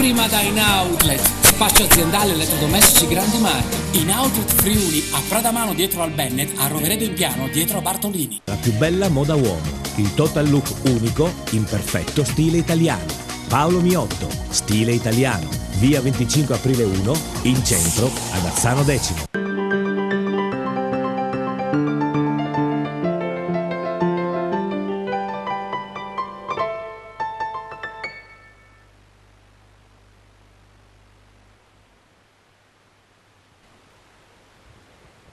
prima da In Outlet, spazio aziendale elettrodomestici grandi marchi. In Outlet Friuli, a Pradamano dietro al Bennett, a Roveredo in Piano dietro a Bartolini. La più bella moda uomo, il total look unico in perfetto stile italiano. Paolo Miotto, stile italiano, via 25 aprile 1, in centro ad Azzano Decimo.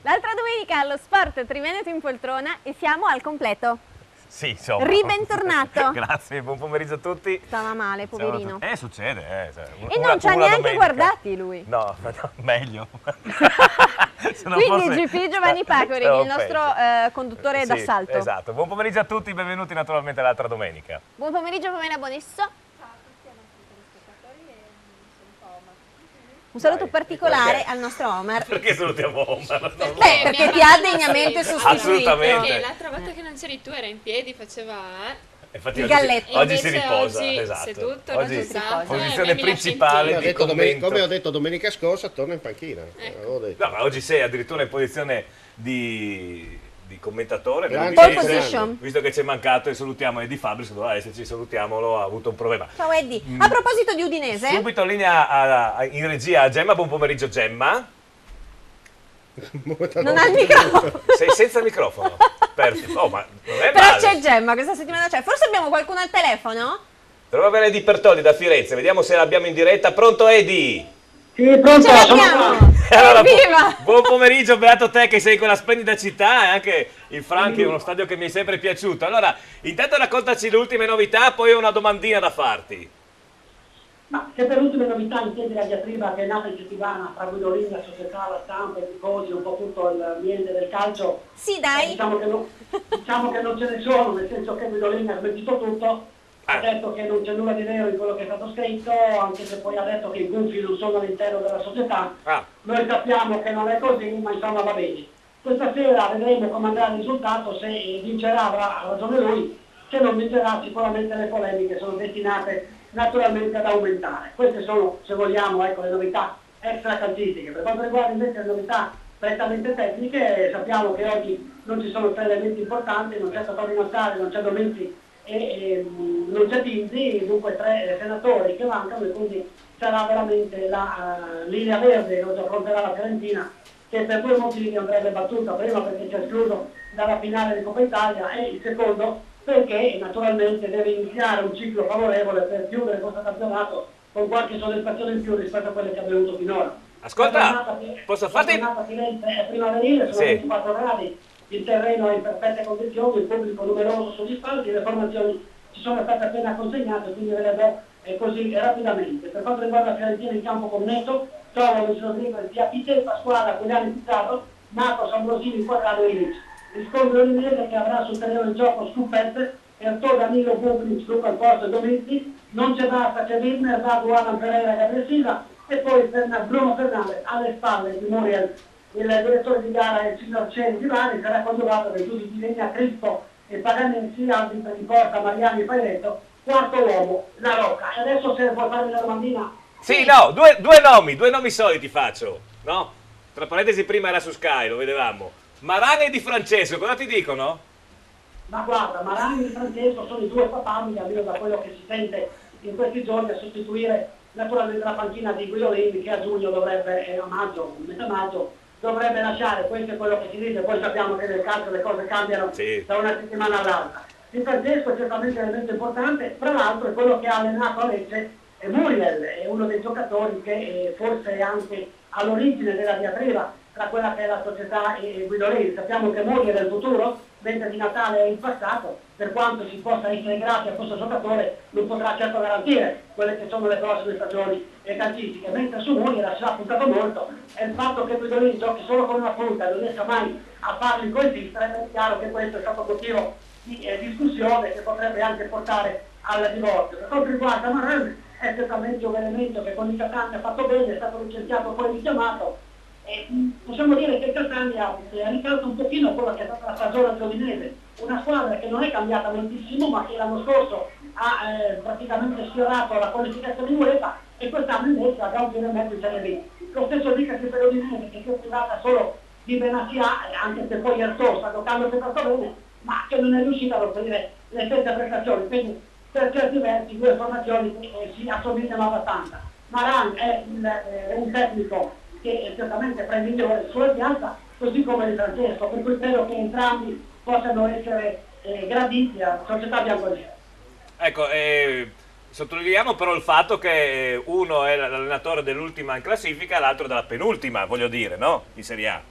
L'altra domenica allo Sport Triveneto in poltrona e siamo al completo. Sì, insomma. Ribentornato. Grazie, buon pomeriggio a tutti. Stava male, poverino. Succede. E non ci ha neanche guardati lui. No, meglio. Quindi GP Giovanni Pacori, il nostro conduttore d'assalto. Esatto, buon pomeriggio a tutti, benvenuti naturalmente all'altra domenica. Buon pomeriggio Pamela Bonisso. Un saluto particolare al nostro Omar. Perché salutiamo Omar? Perché ti ha degnamente sostituito. Assolutamente. Perché l'altra volta che non c'eri tu era in piedi, faceva... Infatti il galletto. Oggi si riposa, oggi esatto. seduto, Oggi riposato, posizione principale di commento. Come ho detto domenica scorsa, torna in panchina. Ecco. No, ma oggi sei addirittura in posizione di commentatore. Pole position. Visto che ci è mancato e salutiamo Eddie Fabris, doveva esserci, salutiamolo, ha avuto un problema. Ciao Eddie. A proposito di Udinese. Subito in linea in regia a Gemma, buon pomeriggio Gemma. Non ha il microfono. Sei senza microfono. Perfetto. Oh, ma non è Però male. c'è Gemma, questa settimana c'è. Forse abbiamo qualcuno al telefono? Dovremmo avere Eddie Pertoldi da Firenze, vediamo se l'abbiamo in diretta. Pronto Eddie? Sì, pronto, Ce l'abbiamo! Allora, Evviva! buon pomeriggio, beato te che sei in quella splendida città e anche il Franchi è uno stadio che mi è sempre piaciuto. Allora, intanto raccontaci le ultime novità, poi ho una domandina da farti. Ma se per ultime novità intendi la diatriba che è nata in settimana tra Guidolini, la società, la stampa, i tifosi, un po' tutto l'ambiente del calcio, Sì, dai. diciamo che non ce ne sono, nel senso che Guidolini ha smentito tutto, ha detto che non c'è nulla di vero in quello che è stato scritto, anche se poi ha detto che i gufi non sono all'interno della società. Noi sappiamo che non è così, ma insomma va bene. Questa sera vedremo come andrà il risultato, se vincerà avrà ragione lui, se non vincerà sicuramente le polemiche sono destinate naturalmente ad aumentare. Queste sono, se vogliamo, ecco, le novità extra calcistiche. Per quanto riguarda invece le novità prettamente tecniche, sappiamo che oggi non ci sono tre elementi importanti, non c'è Torino Natale, non c'è Domenici e non c'è Tinzi, dunque tre senatori che mancano e quindi sarà veramente la linea verde che oggi affronterà la Fiorentina, che per due motivi andrebbe battuta: prima perché c'è escluso dalla finale di Coppa Italia e il secondo perché naturalmente deve iniziare un ciclo favorevole per chiudere questo campionato con qualche soddisfazione in più rispetto a quelle che abbiamo avuto finora. Ascolta, posso farti... La giornata a Firenze è primaverile, sono 24 gradi, il terreno è in perfette condizioni, il pubblico numeroso sugli spalti, le formazioni ci sono state appena consegnate, quindi ve le do così rapidamente. Per quanto riguarda la Fiorentina in campo con Neto, trovo Luis Rodriguez, Diakite, Pasquale, Giuliani Pizarro, Marcos Ambrosini, Quadrado e Ilic. Risponde l'Udinese che avrà sul terreno di gioco Scoupette, Ertò, Danilo, Bublic, Luca Alposto e Domenici, non c'è basta, c'è Widmer, Dago, Alan Pereira e Gabriel Silva, e poi Bruno Fernandes alle spalle di Muriel, il direttore di gara e il signor Ceni di Mani, sarà congiurato dai giudici di linea Cristo e Paganesi, arbitri di porta Mariani e Pairetto, quarto uomo La Rocca. E adesso se vuoi farmi la domandina. Sì, no, due nomi soliti faccio, no? Tra parentesi prima era su Sky, lo vedevamo. Marani e Di Francesco, cosa ti dicono? Ma guarda, Marani e Di Francesco sono i due papabili, almeno da quello che si sente in questi giorni, a sostituire naturalmente la panchina di Guidolini che a giugno dovrebbe, a maggio, metà maggio, dovrebbe lasciare. Questo è quello che si dice, poi sappiamo che nel calcio le cose cambiano da una settimana all'altra. Di Francesco è certamente un elemento importante, tra l'altro è quello che ha allenato a Lecce e Muriel, è uno dei giocatori che forse è anche all'origine della diatriba tra quella che è la società e Guidolini. Sappiamo che Muriel è il futuro, mentre Di Natale è il passato. Per quanto si possa essere grati a questo giocatore, non potrà certo garantire quelle che sono le prossime stagioni calcistiche, mentre su Muriel si è puntato molto, e il fatto che Guidolini giochi solo con una punta e non riesca mai a farli coesistere, è chiaro che questo è stato motivo di discussione che potrebbe anche portare al divorzio. Per quanto riguarda Maran, è certamente un elemento che con il Catania ha fatto bene, è stato licenziato poi richiamato. Possiamo dire che il Catania ricalca un pochino quella che è stata la stagione dell'Udinese, una squadra che non è cambiata moltissimo, ma che l'anno scorso ha praticamente sfiorato la qualificazione di UEFA e quest'anno invece la Gaudio nel mezzo in Serie B. Lo stesso dicasi per l'Udinese, che si è privata solo di Benassia, anche se poi Ertò sta giocando sempre bene, ma che non è riuscita ad ottenere le stesse prestazioni. Quindi per certi versi due formazioni si assomigliano abbastanza. Maran è un tecnico che certamente prende il migliore sulla piazza, così come Di Francesco, per cui credo che entrambi possano essere graditi alla società bianconera. Ecco, sottolineiamo però il fatto che uno è l'allenatore dell'ultima in classifica, l'altro della penultima, voglio dire, no? In Serie A.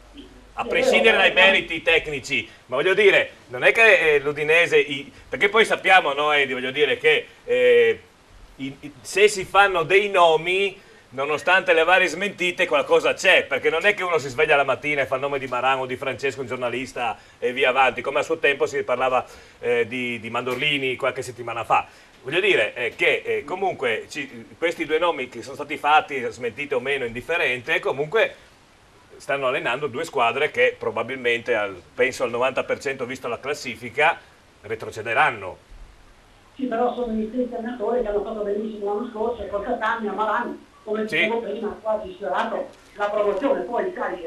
A prescindere dai meriti tecnici, ma voglio dire, non è che l'Udinese, perché poi sappiamo, no, Edi, voglio dire che se si fanno dei nomi, nonostante le varie smentite, qualcosa c'è, perché non è che uno si sveglia la mattina e fa il nome di Maran o di Francesco, un giornalista, e via avanti, come a suo tempo si parlava di Mandorlini qualche settimana fa. Voglio dire che comunque questi due nomi che sono stati fatti, smentite o meno, indifferente, comunque stanno allenando due squadre che probabilmente, penso al 90% visto la classifica, retrocederanno. Sì, però sono gli stessi allenatori che hanno fatto benissimo l'anno scorso e con Catania, Maran, come dicevo prima, ha quasi sfiorato la promozione. Poi sai,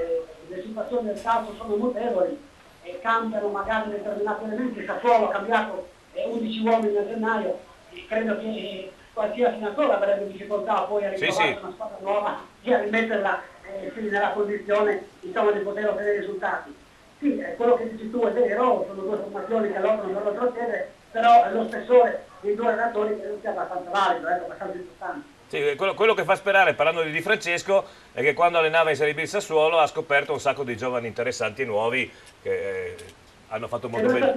le situazioni del calcio sono notevoli e cambiano magari determinati elementi. Sassuolo ha cambiato 11 uomini a gennaio e credo che qualsiasi allenatore avrebbe difficoltà poi a ritrovare una squadra nuova e a rimetterla nella condizione, insomma, di poter ottenere risultati. Sì, quello che dici tu è vero, sono due formazioni che lottano per retrocedere, però lo spessore dei due allenatori credo sia abbastanza valido, abbastanza importante. Sì, quello che fa sperare, parlando di Di Francesco, è che quando allenava in Serie B il Sassuolo ha scoperto un sacco di giovani interessanti e nuovi che hanno fatto molto bene.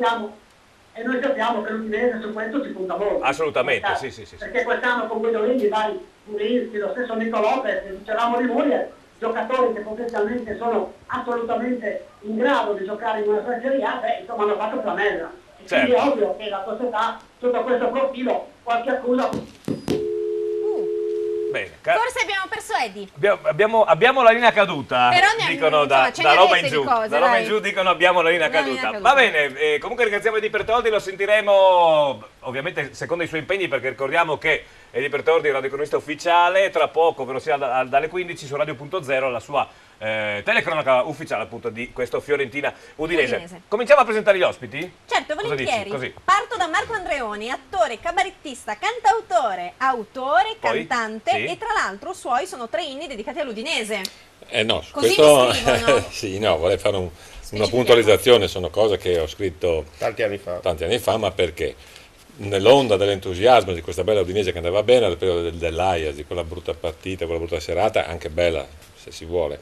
E noi sappiamo che l'Udinese su questo ci punta molto. Assolutamente, sì. Perché quest'anno con Guidolini, Pulinski, lo stesso Nico Lopez, dicevamo di Muriel, giocatori che potenzialmente sono assolutamente in grado di giocare in una Serie A, insomma hanno fatto flanella. E quindi è ovvio che la società, sotto questo profilo, qualche accusa. Bene, forse abbiamo perso Eddie. Abbiamo la linea caduta, però dicono da Roma in giù. Da Roma in giù dicono abbiamo la linea caduta. Va bene, comunque ringraziamo Eddie Bertoldi, lo sentiremo ovviamente secondo i suoi impegni, perché ricordiamo che Eddie Bertoldi è radiocronista ufficiale, tra poco, ovvero sia dalle 15 su Radio.0, la sua telecronaca ufficiale appunto di questo Fiorentina Udinese. Cominciamo a presentare gli ospiti? Certo, volentieri. Parto da Marco Andreoni, attore, cabarettista, cantautore, autore, cantante e tra l'altro suoi sono 3 inni dedicati all'Udinese. No, così questo mi scrivono. sì, no, vorrei fare una puntualizzazione, sono cose che ho scritto tanti anni fa, ma perché? Nell'onda dell'entusiasmo di questa bella Udinese che andava bene al periodo dell'Ajax, di quella brutta partita, quella brutta serata, anche bella se si vuole,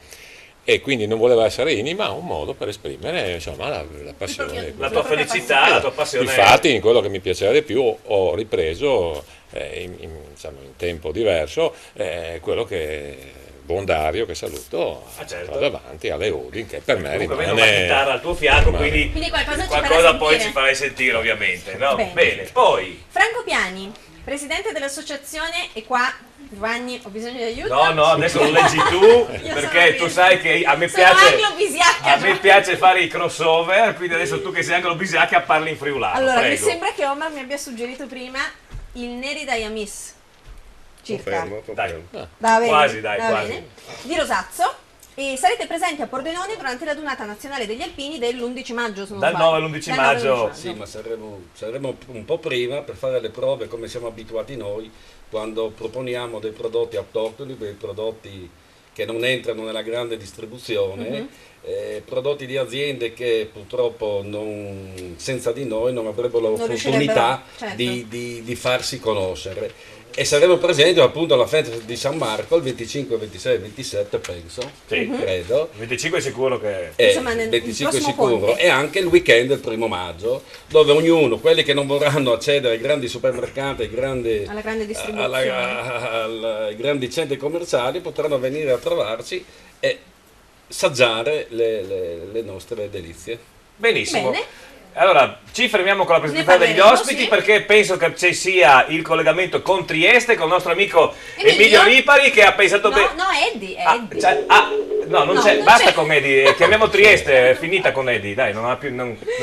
e quindi non voleva essere inni, ma un modo per esprimere, insomma, la passione, la tua felicità, la tua passione. Infatti in quello che mi piaceva di più ho ripreso in tempo diverso quello che Bondario, che saluto, davanti alle Udin, che per me rimane una chitarra al tuo fianco, quindi qualcosa poi ci farai sentire ovviamente, no? Bene, poi Franco Piani, presidente dell'associazione, e qua Giovanni ho bisogno di aiuto. No, adesso lo leggi tu perché tu sai che a me piace fare i crossover, quindi adesso tu che sei anglo-bisiacca parli in friulano. Allora, prego. mi sembra che Omar mi abbia suggerito prima il Neri Dayamis. Circa. Confermo. Quasi. Di Rosazzo, e sarete presenti a Pordenone durante la Donata Nazionale degli Alpini dell'11 maggio. Dal 9 all'11 maggio. Sì, ma saremo un po' prima per fare le prove come siamo abituati noi quando proponiamo dei prodotti autoctoni, dei prodotti che non entrano nella grande distribuzione, prodotti di aziende che purtroppo senza di noi non avrebbero l'opportunità di farsi conoscere. E saremo presenti appunto alla festa di San Marco il 25, 26 e 27 penso, credo. Il 25 è sicuro che... Insomma, il 25 è sicuro, e anche il weekend del 1° maggio, dove ognuno, quelli che non vorranno accedere ai grandi supermercati, alla grande distribuzione, ai grandi centri commerciali, potranno venire a trovarci e assaggiare le nostre delizie. Benissimo. Bene. Allora, ci fermiamo con la presentazione degli ospiti, perché penso che ci sia il collegamento con Trieste, con il nostro amico Emilio Ripari, che ha pensato bene. No, Eddie. Non c'è, basta con Eddie, chiamiamo Trieste, è finita con Eddie, dai, non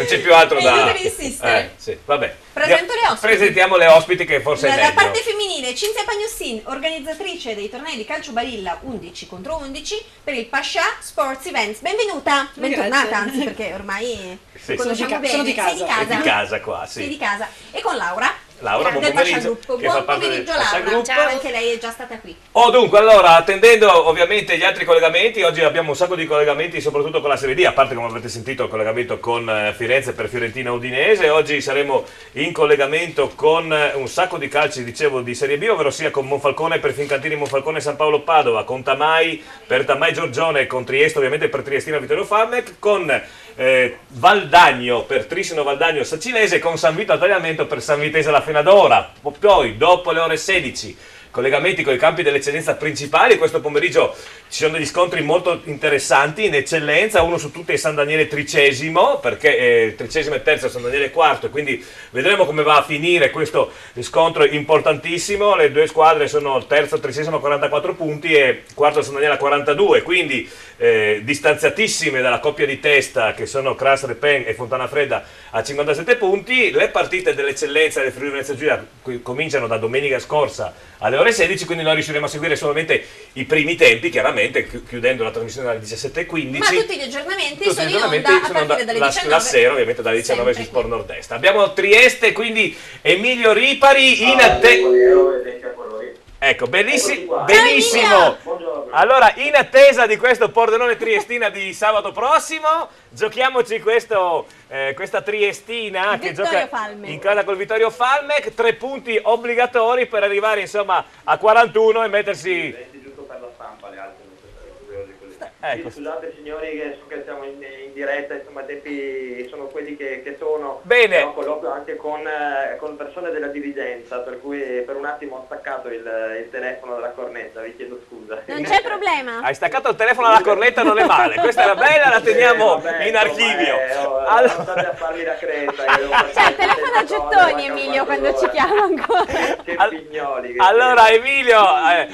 c'è più altro da... Sì, sì, vabbè. Presento le ospiti. Presentiamo le ospiti, che forse è meglio. Da parte femminile Cinzia Pagnossin, organizzatrice dei tornei di calcio balilla 11 contro 11 per il Pascià Sports Events. Benvenuta, bentornata, anzi, perché ormai conosciamo bene. Sono di casa. Sei di casa. È di casa qua, sì. Sei di casa. E con Laura. Buon del Pascià pomeriggio, Gruppo. che fa Buon parte del pomeriggio Pascià Laura, Gruppo. ciao, anche lei è già stata qui. Dunque, allora, attendendo ovviamente gli altri collegamenti, oggi abbiamo un sacco di collegamenti, soprattutto con la Serie D, a parte, come avete sentito, il collegamento con Firenze per Fiorentina Udinese. Oggi saremo in collegamento con un sacco di calci, dicevo, di Serie B, ovvero sia con Monfalcone per Fincantini, Monfalcone San Paolo Padova, con Tamai per Tamai Giorgione, con Trieste ovviamente per Triestina Vittorio Farmec, con Valdagno per Trissino Valdagno Sacilese, con San Vito a Tagliamento per San Vitese La Fenadora. Poi dopo le ore 16 collegamenti con i campi dell'eccellenza principali. Questo pomeriggio ci sono degli scontri molto interessanti in eccellenza, uno su tutti è San Daniele Tricesimo, perché Tricesimo e terzo, San Daniele quarto, e quindi vedremo come va a finire questo scontro importantissimo. Le due squadre sono terzo Tricesimo a 44 punti e quarto San Daniele a 42, quindi distanziatissime dalla coppia di testa che sono Cras Repen e Fontana Fredda a 57 punti. Le partite dell'eccellenza del Friuli Venezia Giulia cominciano da domenica scorsa alle ore 16, quindi noi riusciremo a seguire solamente i primi tempi, chiaramente chiudendo la trasmissione alle 17:15. Ma tutti gli aggiornamenti sono in onda a partire dalle 19. La sera ovviamente dalle 19 su Sport Nord-Est. Abbiamo Trieste, quindi Emilio Ripari in ecco, benissimo, benissimo. Allora, in attesa di questo Pordenone Triestina di sabato prossimo, giochiamoci questa Triestina che gioca in casa col Vittorio Falmec. 3 punti obbligatori per arrivare insomma a 41 e mettersi. Giusto per la stampa le altre. Ecco. Sì, scusate signori che siamo in diretta, insomma i tempi sono quelli che sono. Bene. Però colloquio anche con persone della dirigenza, per cui per un attimo ho staccato il telefono dalla cornetta, vi chiedo scusa. Non c'è problema. Hai staccato il telefono alla cornetta, non è male, questa era bella, la teniamo in archivio. Andate a farmi la creta. C'è il telefono a gettoni Emilio quando ci chiama ancora. Che pignoli. Allora Emilio,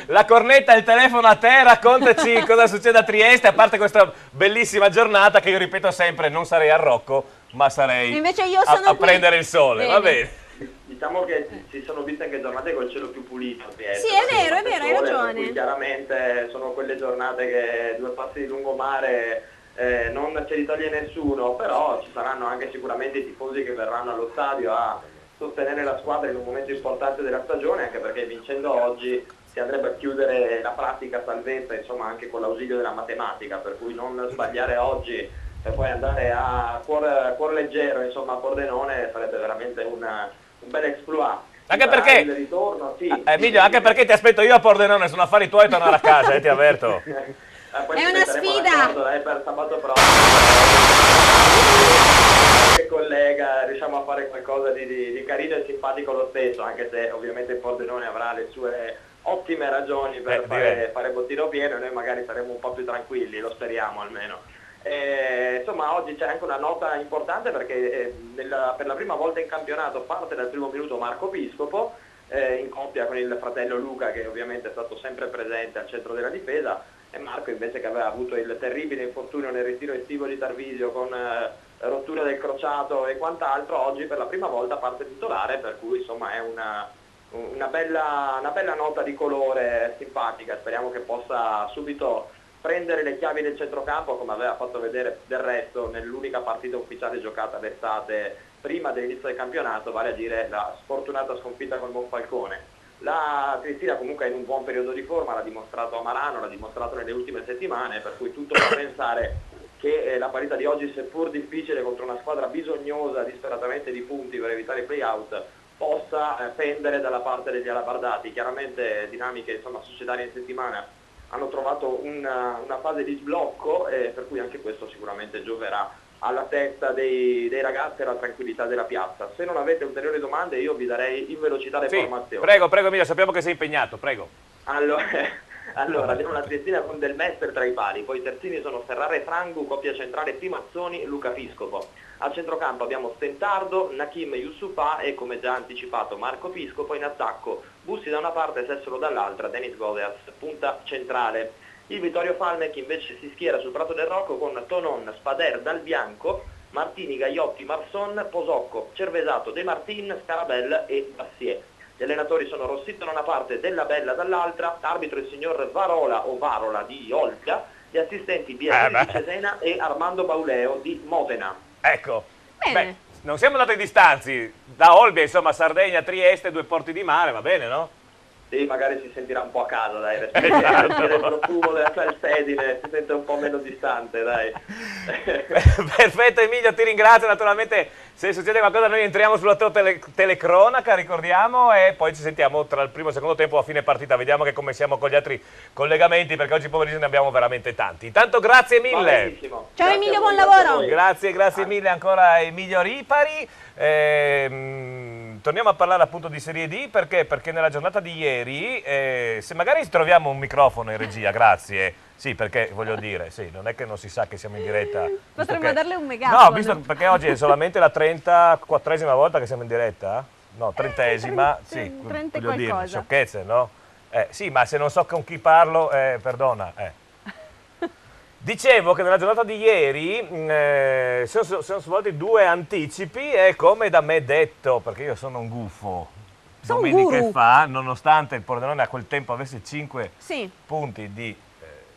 la cornetta e il telefono a te, raccontaci cosa succede a Trieste, a parte questa bellissima giornata che io ripeto sempre, non sarei a Rocco, ma sarei invece io sono a prendere il sole, va bene. Diciamo che si sono viste anche giornate col cielo più pulito. Sì, è vero, hai ragione. Chiaramente sono quelle giornate che 2 passi di lungomare non ce li toglie nessuno, però ci saranno anche sicuramente i tifosi che verranno allo stadio a sostenere la squadra in un momento importante della stagione, anche perché vincendo oggi si andrebbe a chiudere la pratica salvezza, insomma, anche con l'ausilio della matematica, per cui non sbagliare oggi e poi andare a cuor leggero, insomma, a Pordenone sarebbe veramente un bel exploit. Anche perché, il ritorno, sì. Emilio, anche perché ti aspetto io a Pordenone, sono affari tuoi, tornare a casa, ti avverto. È una sfida. Per sabato prossimo. Che collega, riusciamo a fare qualcosa di carino e simpatico lo stesso, anche se ovviamente Pordenone avrà le sue ottime ragioni per fare bottino pieno e noi magari saremo un po' più tranquilli, lo speriamo almeno. Insomma, oggi c'è anche una nota importante perché per la prima volta in campionato parte dal primo minuto Marco Piscopo, in coppia con il fratello Luca, che ovviamente è stato sempre presente al centro della difesa, e Marco invece che aveva avuto il terribile infortunio nel ritiro estivo di Tarvisio con rottura del crociato e quant'altro, oggi per la prima volta parte titolare, per cui insomma è una bella nota di colore simpatica. Speriamo che possa subito prendere le chiavi del centrocampo, come aveva fatto vedere del resto nell'unica partita ufficiale giocata d'estate prima dell'inizio del campionato, vale a dire la sfortunata sconfitta col Monfalcone. La Triestina comunque è in un buon periodo di forma, l'ha dimostrato a Marano, l'ha dimostrato nelle ultime settimane, per cui tutto fa pensare che la partita di oggi, seppur difficile contro una squadra bisognosa disperatamente di punti per evitare i play-out, possa pendere dalla parte degli alabardati. Chiaramente dinamiche societarie in settimana hanno trovato una fase di sblocco, per cui anche questo sicuramente gioverà alla testa dei ragazzi e alla tranquillità della piazza. Se non avete ulteriori domande io vi darei in velocità le formazioni. Prego Emilio, sappiamo che sei impegnato, prego. Allora abbiamo la Triestina con Del Messer tra i pali, poi i terzini sono Ferrare Frangu, coppia centrale Pimazzoni, Luca Piscopo. Al centrocampo abbiamo Stentardo, Nakim Yusufa e, come già anticipato, Marco Piscopo. In attacco Bussi da una parte e Sessolo dall'altra, Denis Goveas, punta centrale. Il Vittorio Falmec invece si schiera sul Prato del Rocco con Tonon, Spader, Dal Bianco, Martini, Gagliotti, Marson, Posocco, Cervesato, De Martin, Scarabella e Bassier. Gli allenatori sono Rossitto da una parte, Della Bella dall'altra, arbitro il signor Varola o Varola di Olbia, gli assistenti Biagini di Cesena e Armando Bauleo di Modena. Ecco, beh, non siamo andati distanzi, da Olbia, insomma, Sardegna, Trieste, 2 porti di mare, va bene, no? Sì, magari si sentirà un po' a casa, dai, respira il profumo della salsedine, si sente un po' meno distante, dai. Perfetto Emilio, ti ringrazio, naturalmente se succede qualcosa noi entriamo sulla tua telecronaca, ricordiamo, e poi ci sentiamo tra il primo e il secondo tempo a fine partita, vediamo che come siamo con gli altri collegamenti, perché oggi pomeriggio ne abbiamo veramente tanti. Intanto grazie mille. Ciao Emilio, buon lavoro. Grazie mille ancora Emilio Ripari. Torniamo a parlare appunto di Serie D perché nella giornata di ieri, se magari troviamo un microfono in regia, grazie, sì, perché voglio dire, sì, non è che non si sa che siamo in diretta. Potremmo darle un megafono. No, visto perché oggi è solamente la 34esima volta che siamo in diretta? No, 30esima, sì, voglio dire, sciocchezze, no? Sì, ma se non so con chi parlo, perdona, Dicevo che nella giornata di ieri sono svolti 2 anticipi e come da me detto, perché io sono un gufo, domeniche fa, nonostante il Pordenone a quel tempo avesse 5 punti di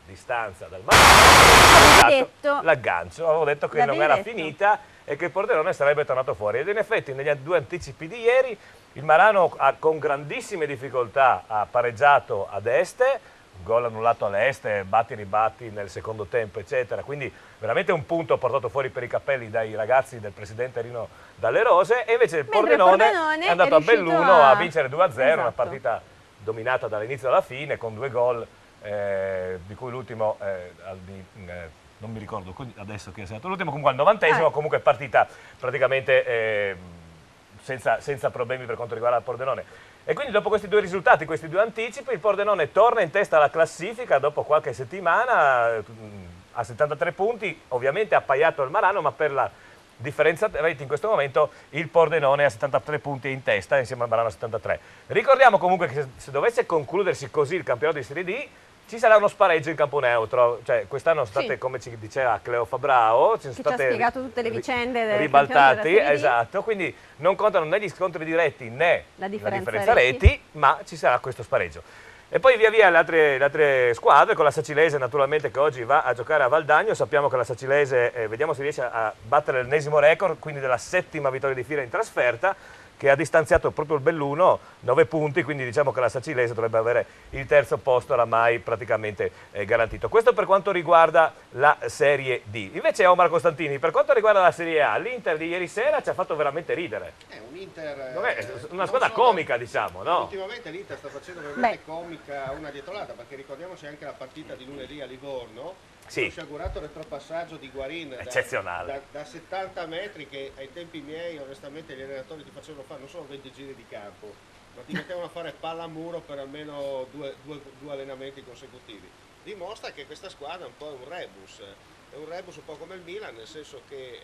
distanza dal Marano, l'aggancio, avevo detto che non era finita e che il Pordenone sarebbe tornato fuori. Ed in effetti negli 2 anticipi di ieri il Marano con grandissime difficoltà ha pareggiato ad Este, gol annullato all'Est, batti e ribatti nel secondo tempo, eccetera. Quindi veramente un punto portato fuori per i capelli dai ragazzi del presidente Rino Dalle Rose, e invece il Pordenone è andato a Belluno a vincere 2-0, una partita dominata dall'inizio alla fine con 2 gol, di cui l'ultimo non mi ricordo adesso chi è stato l'ultimo, comunque al 90esimo, comunque partita praticamente senza problemi per quanto riguarda il Pordenone. E quindi dopo questi 2 risultati, questi 2 anticipi, il Pordenone torna in testa alla classifica dopo qualche settimana a 73 punti, ovviamente ha appaiato il Marano, ma per la differenza reti in questo momento il Pordenone a 73 punti in testa insieme al Marano a 73. Ricordiamo comunque che se dovesse concludersi così il campionato di Serie D, ci sarà uno spareggio in campo neutro, cioè quest'anno sono state, come ci diceva Cleo Fabrao, ci ha spiegato tutte le vicende del ribaltati, esatto, quindi non contano né gli scontri diretti né la differenza reti, ma ci sarà questo spareggio. E poi via via le altre squadre, con la Sacilese naturalmente che oggi va a giocare a Valdagno. Sappiamo che la Sacilese, vediamo se riesce a battere l'ennesimo record, quindi della 7ª vittoria di fila in trasferta, che ha distanziato proprio il Belluno, 9 punti, quindi diciamo che la Sacilese dovrebbe avere il terzo posto oramai praticamente garantito. Questo per quanto riguarda la Serie D. Invece Omar Costantini, per quanto riguarda la Serie A, l'Inter di ieri sera ci ha fatto veramente ridere. È un Inter... una squadra comica, diciamo, no? Ultimamente l'Inter sta facendo veramente comica una dietro l'altra, perché ricordiamoci anche la partita di lunedì a Livorno, sì. Sciagurato retropassaggio di Guarin eccezionale da 70 metri, che ai tempi miei onestamente gli allenatori ti facevano fare non solo 20 giri di campo, ma ti mettevano a fare palla a muro per almeno due allenamenti consecutivi. Dimostra che questa squadra è un po' un rebus un po' come il Milan, nel senso che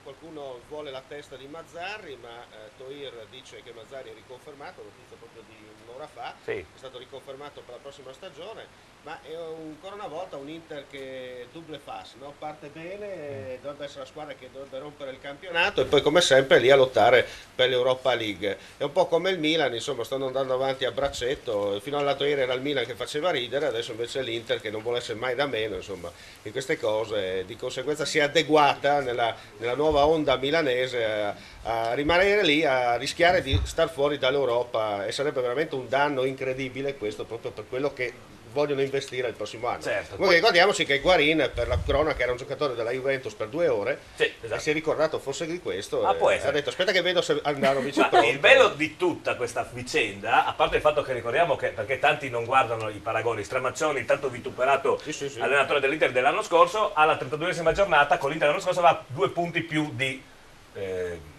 qualcuno vuole la testa di Mazzarri, ma Toir dice che Mazzarri è riconfermato, notizia proprio di un'ora fa, è stato riconfermato per la prossima stagione, ma è ancora una volta un Inter che double fast, no? Parte bene, dovrebbe essere la squadra che dovrebbe rompere il campionato e poi come sempre lì a lottare per l'Europa League. È un po' come il Milan, insomma, stanno andando avanti a braccetto, fino all'altro ieri era il Milan che faceva ridere, adesso invece è l'Inter che non vuole essere mai da meno, insomma, in queste cose, di conseguenza si è adeguata nella nuova onda milanese a rimanere lì, a rischiare di star fuori dall'Europa, e sarebbe veramente un danno incredibile questo, proprio per quello che vogliono investire il prossimo anno. Certo. Poi ricordiamoci che Guarin, per la cronaca, era un giocatore della Juventus per 2 ore, esatto. E si è ricordato forse di questo, ha detto aspetta che vedo se Andanovic è pronto. Il bello di tutta questa vicenda, a parte il fatto che ricordiamo che, perché tanti non guardano i paragoni, Stramaccioni, tanto vituperato allenatore dell'Inter dell'anno scorso, alla 32esima giornata con l'Inter l'anno scorso aveva 2 punti più di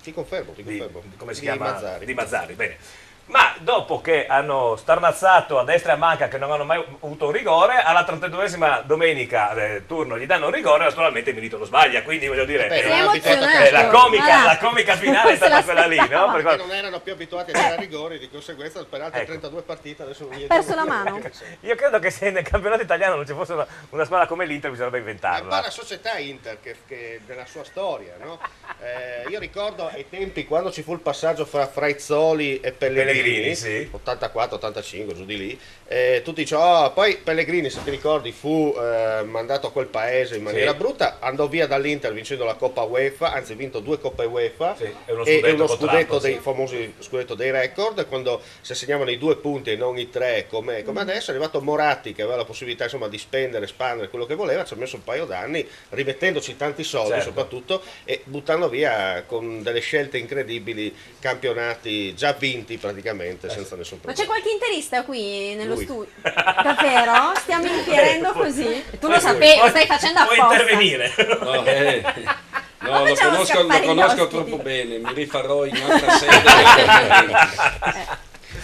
ti confermo. Come si chiama? Di Mazzarri, bene. Ma dopo che hanno starnazzato a destra e a manca, che non hanno mai avuto un rigore, alla 32esima domenica turno gli danno un rigore, naturalmente Milito lo sbaglia, quindi voglio dire la comica finale è stata quella lì, no? Perché non erano più abituati a dare rigori, di conseguenza per altre 32 partite adesso non gli perso la mano. Io credo che se nel campionato italiano non ci fosse una squadra come l'Inter bisognerebbe inventarla. Ma la società Inter che della sua storia, no? Io ricordo ai tempi quando ci fu il passaggio fra Fraizzoli e Pellegrini, Pellegrini, sì. 84-85, giù di lì. Tutti dicono, poi Pellegrini, se ti ricordi, fu mandato a quel paese in maniera brutta, andò via dall'Inter vincendo la Coppa UEFA, anzi ha vinto 2 Coppe UEFA e uno scudetto dei famosi scudetto dei record, quando si assegnavano i 2 punti e non i 3 come adesso. È arrivato Moratti che aveva la possibilità insomma di spendere, espandere quello che voleva, ci ha messo un paio d'anni rimettendoci tanti soldi soprattutto e buttando via con delle scelte incredibili campionati già vinti praticamente senza nessun Ma problema. c'è qualche interista qui nello studio? Davvero? Stiamo infierendo così? Tu lo sapevi, lo stai facendo apposta. Puoi intervenire. No, lo conosco troppo bene, mi rifarò in altra sede.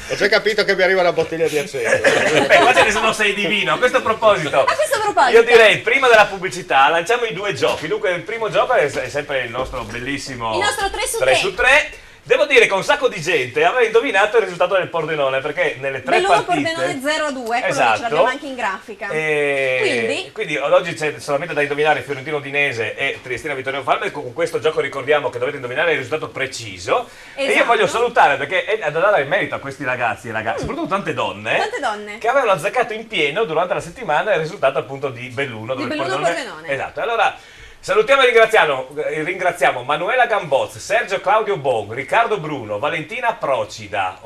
Ho già capito che mi arriva una bottiglia di aceto. Qua ce ne sono 6 di vino. A questo proposito, io direi prima della pubblicità lanciamo i 2 giochi. Dunque il primo gioco è sempre il nostro bellissimo Il nostro 3 su 3. Devo dire che un sacco di gente aveva indovinato il risultato del Pordenone, perché nelle 3 partite... Pordenone 0-2, quello Esatto. ce l'abbiamo anche in grafica. Quindi oggi c'è solamente da indovinare Fiorentino Udinese e Triestina Vittorio Falme. Con questo gioco ricordiamo che dovete indovinare il risultato preciso. E io voglio salutare, perché è da dare il merito a questi ragazzi e ragazze, soprattutto tante donne, che avevano azzeccato in pieno durante la settimana il risultato appunto di Belluno. Di Belluno-Pordenone. Esatto, allora... Salutiamo e ringraziamo Manuela Gamboz, Sergio Claudio Bong, Riccardo Bruno, Valentina Procida,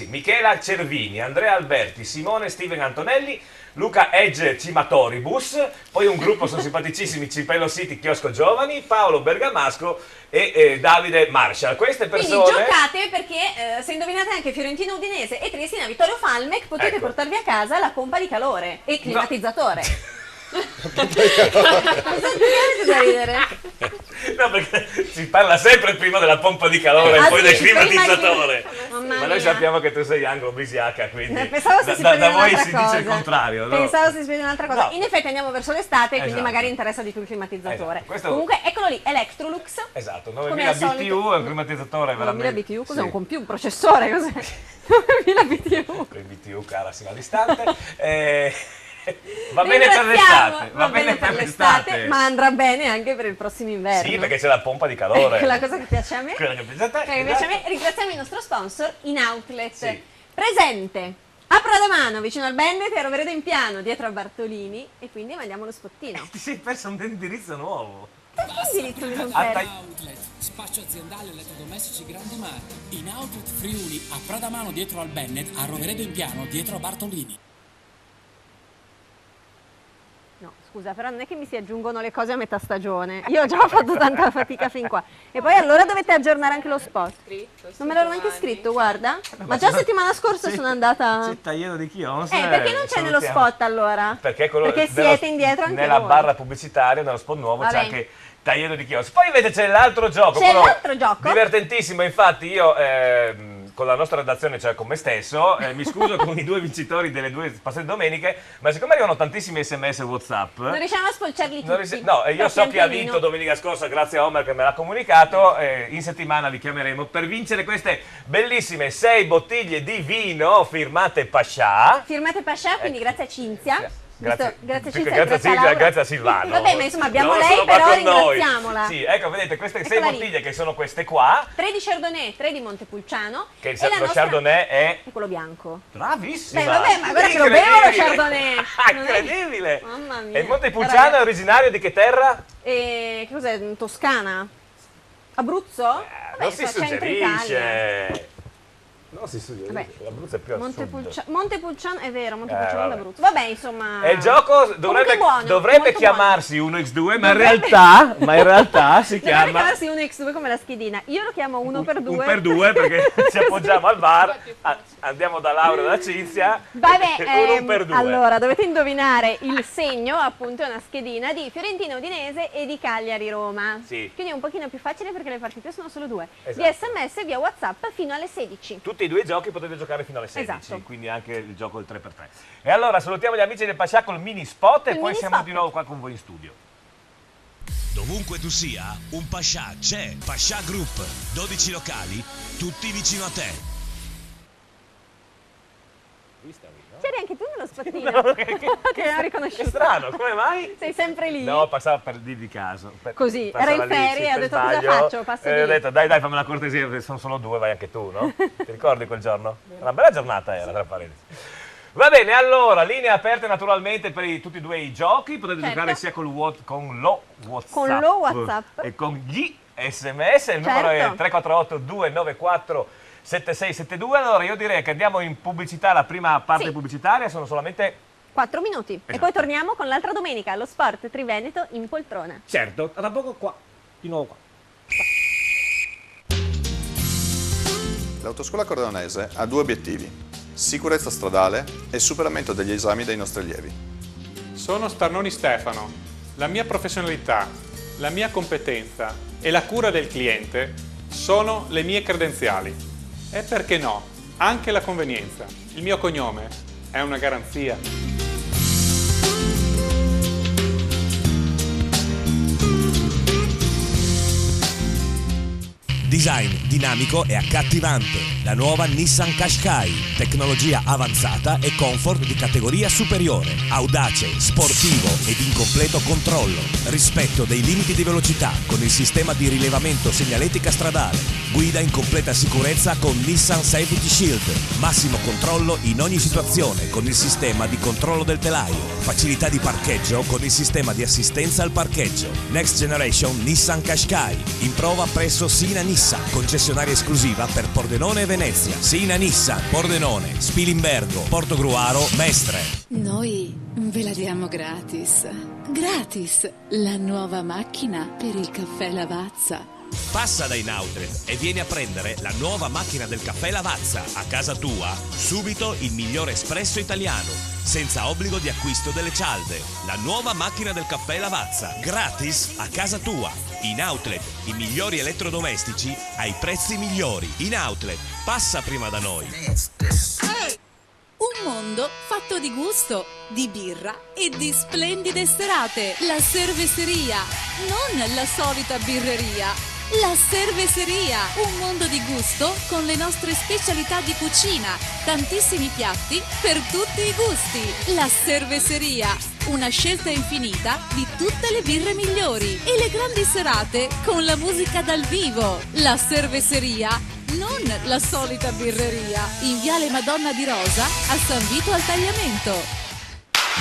Michela Cervini, Andrea Alberti, Simone Steven Antonelli, Luca Edge Cimatoribus, poi un gruppo sono simpaticissimi, Cipello City Chiosco Giovani, Paolo Bergamasco e Davide Marshall. Queste persone... Quindi giocate perché se indovinate anche Fiorentino Udinese e Triestina Vittorio Falmec potete portarvi a casa la pompa di calore e climatizzatore. Cosa ti da ridere? No, perché si parla sempre prima della pompa di calore e poi del climatizzatore. Ma noi sappiamo che tu sei anglo-bisiaca, quindi da voi si dice il contrario, no? Pensavo si spiega un'altra cosa. No. In effetti andiamo verso l'estate, quindi Esatto. magari interessa di più il climatizzatore. Esatto. Comunque eccolo lì, Electrolux. Esatto, Come 9000 al solito. BTU è un climatizzatore 9000 veramente... BTU, cos'è un computer, un processore, cos'è? 9000 BTU. Il BTU, cara, si va distante. Va bene per l'estate, va bene per l'estate, ma andrà bene anche per il prossimo inverno. Sì, perché c'è la pompa di calore. La cosa che piace a me. Quella che piace a te. Ringraziamo il nostro sponsor in outlet. Presente a Pradamano, vicino al Bennett, a Roveredo in Piano, dietro a Bartolini, e quindi mandiamo lo spottino. Ti sei perso un indirizzo nuovo. Outlet, spazio aziendale elettrodomestici grandi marchi. In Outlet Friuli, a Pradamano dietro al Bennett, a Roveredo in Piano, dietro a Bartolini. No, scusa, però non è che mi si aggiungono le cose a metà stagione. Io ho già fatto tanta fatica fin qua. E poi allora dovete aggiornare anche lo spot. Non me l'ero neanche scritto, guarda. Ma già settimana scorsa sono andata... C'è Tagliero di Chions. Perché non c'è nello spot allora? Perché siete indietro anche nella voi. barra pubblicitaria, nello spot nuovo, c'è anche Tagliero di Chions. Poi invece c'è l'altro gioco. C'è l'altro gioco? Divertentissimo, infatti io... con la nostra redazione, cioè con me stesso, mi scuso con i 2 vincitori delle 2 passate domeniche, ma siccome arrivano tantissimi sms e WhatsApp, non riusciamo a spolciarli tutti. No, io so chi ha vinto domenica scorsa, grazie a Omer che me l'ha comunicato. In settimana vi chiameremo per vincere queste bellissime 6 bottiglie di vino firmate Pascià. Firmate Pascià, quindi grazie a Cinzia. Grazie, grazie grazie a Silvano. Vabbè, ma insomma abbiamo lei, però ringraziamola. Sì, ecco, vedete queste 6 bottiglie che sono queste qua. 3 di Chardonnay, 3 di Montepulciano. Che lo Chardonnay è quello bianco. Bravissima. Beh, vabbè, ma guarda che lo bevo lo Chardonnay. Incredibile. Mamma mia. E il Montepulciano è originario di che terra? Che cos'è? Toscana? Abruzzo? Non si suggerisce. Non si suggerisce, l'Abruzzo è più a sud. Montepulciano, è vero, Montepulciano d'Abruzzo. Vabbè, insomma... E il gioco dovrebbe chiamarsi 1x2, ma in realtà si chiama... Dovrebbe chiamarsi 1x2 come la schedina. Io lo chiamo 1x2. 1x2 perché ci appoggiamo al bar, andiamo da Laura e da Cinzia. Vabbè, 1x2. allora dovete indovinare il segno, appunto è una schedina di Fiorentina Udinese e di Cagliari Roma. Sì. Quindi è un pochino più facile perché le partite sono solo 2. Esatto. Via sms e via WhatsApp fino alle 16. Tutti e 2 giochi potete giocare fino alle 16, esatto. Quindi anche il gioco del 3x3. E allora salutiamo gli amici del Pascià col mini spot e poi siamo di nuovo qua con voi in studio. Dovunque tu sia, un Pascià c'è. Pascià Group, 12 locali, tutti vicino a te. Vista, no? C'eri anche tu nello spottino? Che non riconosciuto. Che strano, come mai? Sei sempre lì? No, passava per lì di caso. Così, era in ferie e ha detto cosa faccio? Passo lì. Ho detto dai fammi una cortesia, perché sono solo 2, vai anche tu, no? Ti ricordi quel giorno? Una bella giornata era, tra parentesi. Va bene, allora, linee aperte naturalmente per tutti e 2 i giochi, potete giocare sia con lo WhatsApp e con gli SMS, il numero è 348 294 7672. Allora io direi che andiamo in pubblicità, la prima parte pubblicitaria, sono solamente 4 minuti. Esatto. E poi torniamo con l'altra domenica, allo Sport Triveneto in poltrona. Certo, tra poco qua, di nuovo qua. L'Autoscuola Corleonese ha 2 obiettivi: sicurezza stradale e superamento degli esami dei nostri allievi. Sono Starnoni Stefano. La mia professionalità, la mia competenza e la cura del cliente sono le mie credenziali. E perché no, anche la convenienza. Il mio cognome è una garanzia. Design dinamico e accattivante. La nuova Nissan Qashqai. Tecnologia avanzata e comfort di categoria superiore. Audace, sportivo ed in completo controllo. Rispetto dei limiti di velocità con il sistema di rilevamento segnaletica stradale. Guida in completa sicurezza con Nissan Safety Shield. Massimo controllo in ogni situazione con il sistema di controllo del telaio. Facilità di parcheggio con il sistema di assistenza al parcheggio. Next Generation Nissan Qashqai. In prova presso Sina Nissan, concessionaria esclusiva per Pordenone e Venezia. Sina Nissan, Pordenone, Spilimbergo, Portogruaro, Mestre. Noi ve la diamo gratis. Gratis! La nuova macchina per il caffè Lavazza. Passa da Inoutled e vieni a prendere la nuova macchina del caffè Lavazza. A casa tua, subito il migliore espresso italiano, senza obbligo di acquisto delle cialde. La nuova macchina del caffè Lavazza, gratis a casa tua. Inoutled, i migliori elettrodomestici ai prezzi migliori. Inoutled, passa prima da noi. Un mondo fatto di gusto, di birra e di splendide serate. La cerveseria, non la solita birreria. La cerveseria, un mondo di gusto con le nostre specialità di cucina, tantissimi piatti per tutti i gusti. La cerveseria, una scelta infinita di tutte le birre migliori e le grandi serate con la musica dal vivo. La cerveseria, non la solita birreria. In Viale Madonna di Rosa, a San Vito al Tagliamento.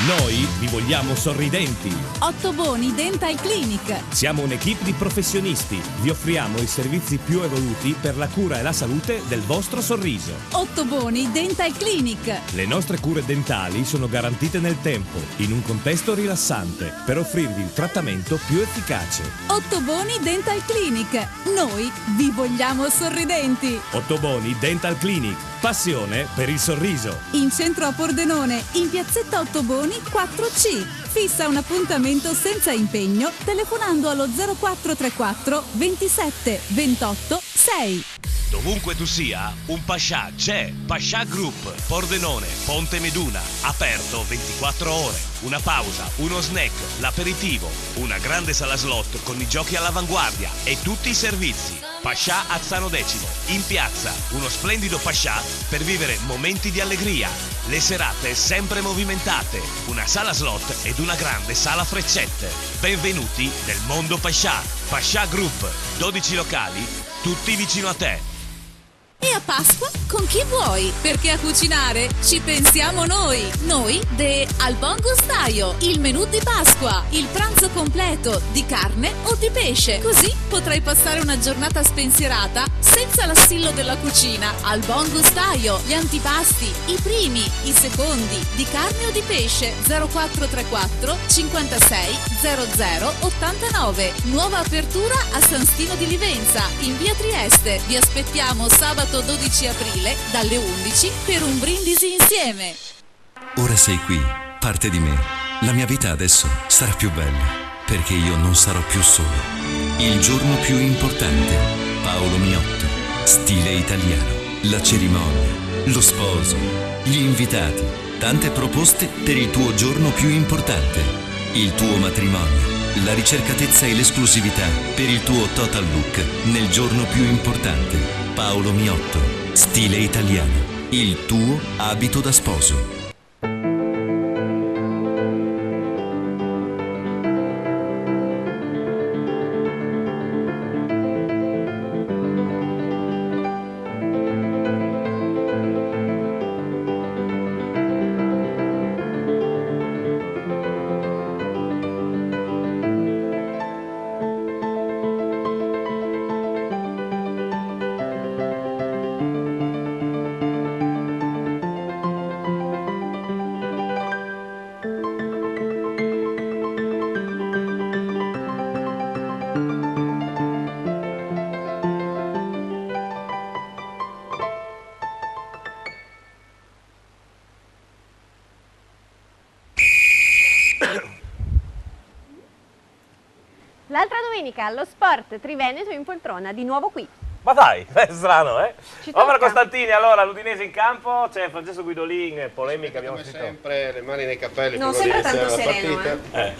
Noi vi vogliamo sorridenti. Ottoboni Dental Clinic. Siamo un'equipe di professionisti. Vi offriamo i servizi più evoluti per la cura e la salute del vostro sorriso. Ottoboni Dental Clinic. Le nostre cure dentali sono garantite nel tempo, in un contesto rilassante, per offrirvi il trattamento più efficace. Ottoboni Dental Clinic. Noi vi vogliamo sorridenti. Ottoboni Dental Clinic. Passione per il sorriso. In centro a Pordenone, in piazzetta Ottoboni 4C. Fissa un appuntamento senza impegno telefonando allo 0434 27 28 6. Dovunque tu sia, un Pascià c'è. Pascià Group, Pordenone, Ponte Meduna, aperto 24 ore. Una pausa, uno snack, l'aperitivo, una grande sala slot con i giochi all'avanguardia e tutti i servizi. Pascià Azzano Decimo, in piazza, uno splendido Pascià per vivere momenti di allegria. Le serate sempre movimentate, una sala slot ed una grande sala freccette. Benvenuti nel mondo Pascià. Pascià Group, 12 locali, tutti vicino a te. E a Pasqua con chi vuoi, perché a cucinare ci pensiamo noi. Noi de Al Buon Gustaio, il menù di Pasqua, il pranzo completo di carne o di pesce. Così potrai passare una giornata spensierata senza l'assillo della cucina. Al Buon Gustaio, gli antipasti, i primi, i secondi, di carne o di pesce. 0434 56 00 89. Nuova apertura a San Stino di Livenza, in via Trieste. Vi aspettiamo sabato 12 aprile dalle 11 per un brindisi insieme. Ora sei qui, parte di me. La mia vita adesso sarà più bella, perché io non sarò più solo. Il giorno più importante, Paolo Miotto, stile italiano, la cerimonia, lo sposo, gli invitati, tante proposte per il tuo giorno più importante, il tuo matrimonio, la ricercatezza e l'esclusività per il tuo total look nel giorno più importante. Paolo Miotto, stile italiano, il tuo abito da sposo. L'altra domenica allo Sport Triveneto in poltrona, di nuovo qui. Ma dai, è strano, eh? Ci Omar tocca. Costantini, allora, l'Udinese in campo, c'è Francesco Guidolin, polemica, abbiamo Come sentito. sempre, le mani nei capelli Non prima di sembra iniziare tanto la sereno, partita.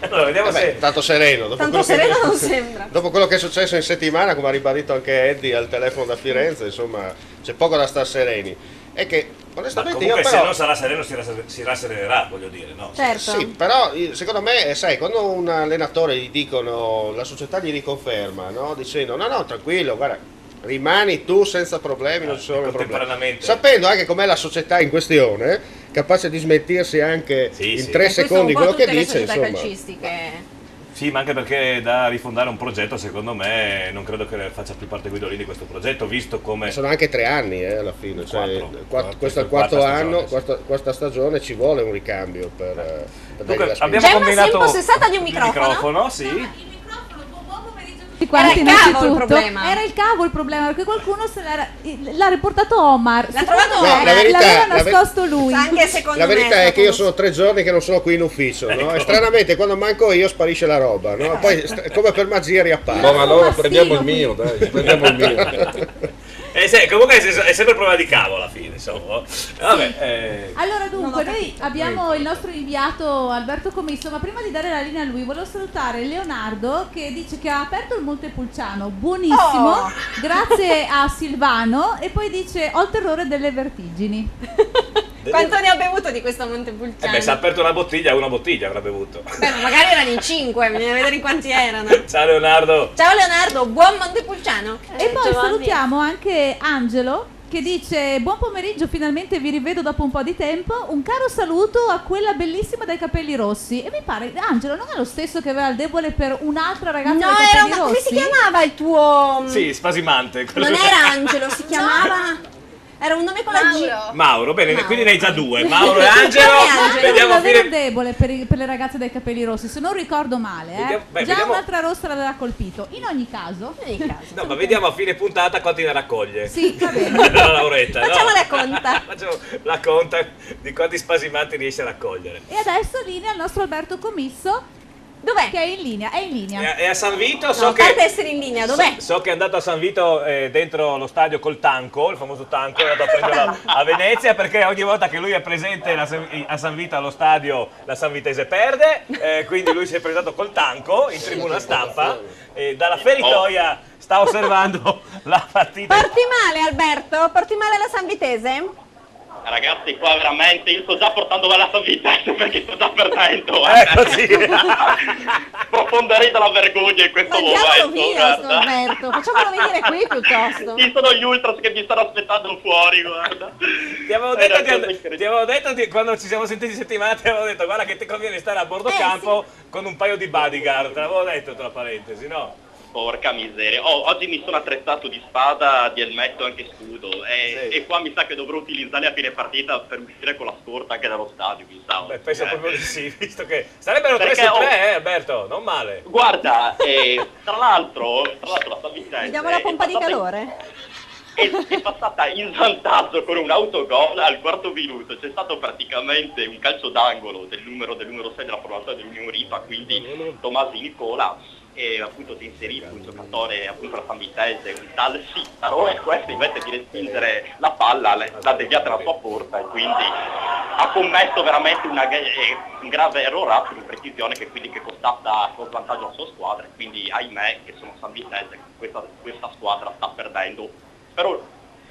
Allora, vediamo se... Tanto sereno. Dopo Tanto quello sereno che... non sembra. Dopo quello che è successo in settimana, come ha ribadito anche Eddie al telefono da Firenze, insomma, c'è poco da star sereni. E che, Ma onestamente, comunque io se però... non sarà sereno si rasserenerà, voglio dire, no? Certo. Sì, però secondo me, sai, quando un allenatore gli dicono, la società gli riconferma, no? Dicendo, no, tranquillo, guarda, rimani tu senza problemi, non ci sono problemi. Contemporaneamente. Sapendo anche com'è la società in questione, capace di smentirsi anche in 3 secondi quello che dice, insomma. calcistiche. Sì, ma anche perché da rifondare un progetto, secondo me, non credo che faccia più parte Guidolin di questo progetto, visto come... Sono anche 3 anni alla fine, cioè, Quattro. questo è il Quarta quarto anno, stagione, questa stagione ci vuole un ricambio per dargli Dunque, la spinta. abbiamo combinato impossessata di un il microfono. sì. Era il cavo il problema. Era il cavo il problema, perché qualcuno l'ha riportato Omar. L'ha trovato No, la verità- l'aveva la ve- nascosto lui. Anche secondo La me verità è che io stato- sono 3 giorni che non sono qui in ufficio, no? E stranamente quando manco io sparisce la roba, no? Poi come per magia riappare. No, ma allora prendiamo il mio, dai, prendiamo il mio. Comunque è sempre il problema di cavo alla fine, insomma. Vabbè, Allora dunque, noi abbiamo il nostro inviato Alberto Commisso, ma prima di dare la linea a lui volevo salutare Leonardo che dice che ha aperto il Montepulciano, buonissimo, Oh! grazie a Silvano, e poi dice ho il terrore delle vertigini. Quanto ne ha bevuto di questo Montepulciano? si è aperto una bottiglia avrà bevuto. Beh, ma magari erano in 5, bisogna vedere in quanti erano. Ciao Leonardo. Ciao Leonardo, buon Montepulciano. E poi Giovanni. salutiamo anche Angelo che dice buon pomeriggio, finalmente vi rivedo dopo un po' di tempo, un caro saluto a quella bellissima dai capelli rossi. E mi pare, Angelo non è lo stesso che aveva il debole per un'altra ragazza No, dai era capelli una... rossi? come si chiamava il tuo... Sì, spasimante. Non era Angelo, si chiamava... Era un nome con la G. Mauro, bene, Mauro. quindi ne hai già 2, Mauro e Angelo. Vediamo a avere un fine... debole per le ragazze dai capelli rossi, se non ricordo male, Già vediamo- un'altra rossa l'aveva colpito. In ogni caso, No, ma vediamo a fine puntata quanti ne raccoglie. Sì, va bene. La Lauretta, no? Facciamo la conta. Facciamo la conta di quanti spasimanti riesce a raccogliere. E adesso linea al nostro Alberto Commisso. Dov'è? Che è in linea, è in linea. E a San Vito No, so a che... parte essere in linea, dov'è? So che è andato a San Vito dentro lo stadio col tanco, il famoso tanco, è andato a prenderlo a Venezia perché ogni volta che lui è presente a San Vito allo stadio la San Vitese perde, quindi lui si è presentato col tanco in tribuna stampa e dalla feritoia sta osservando la partita. Porti male Alberto? Porti male la San Vitese? Ragazzi, qua veramente io sto già portando male la Vitesse perché sto già perdendo. Così. Profonderei dalla vergogna in questo Mandiamolo momento. via sto Alberto, facciamolo venire qui piuttosto. Ci sono gli ultras che mi stanno aspettando fuori, guarda. Ti avevo detto quando ci siamo sentiti settimana, ti avevo detto guarda che ti conviene stare a bordo campo con un paio di bodyguard, te l'avevo detto tra parentesi, no? Porca miseria. Oggi mi sono attrezzato di spada, di elmetto e anche scudo e qua mi sa che dovrò utilizzarli a fine partita per uscire con la scorta anche dallo stadio, mi sa. Beh, penso proprio di sì, visto che sarebbero 3 Perché, su 3, Alberto, non male. Guarda, tra l'altro la San Vitesse Vediamo la pompa di calore. è passata in vantaggio con un autogol al quarto minuto. C'è stato praticamente un calcio d'angolo del numero 6 della formazione dell'Unione Ripa, quindi Tomasi Nicola, e appunto si inserì un giocatore appunto la San Vitesse, un tal Sittaro, e questo invece di respingere la palla l'ha deviata nella sua porta e quindi ha commesso veramente un grave errore di precisione che è costata con vantaggio alla sua squadra, e quindi ahimè che sono San Vitesse, questa squadra sta perdendo, però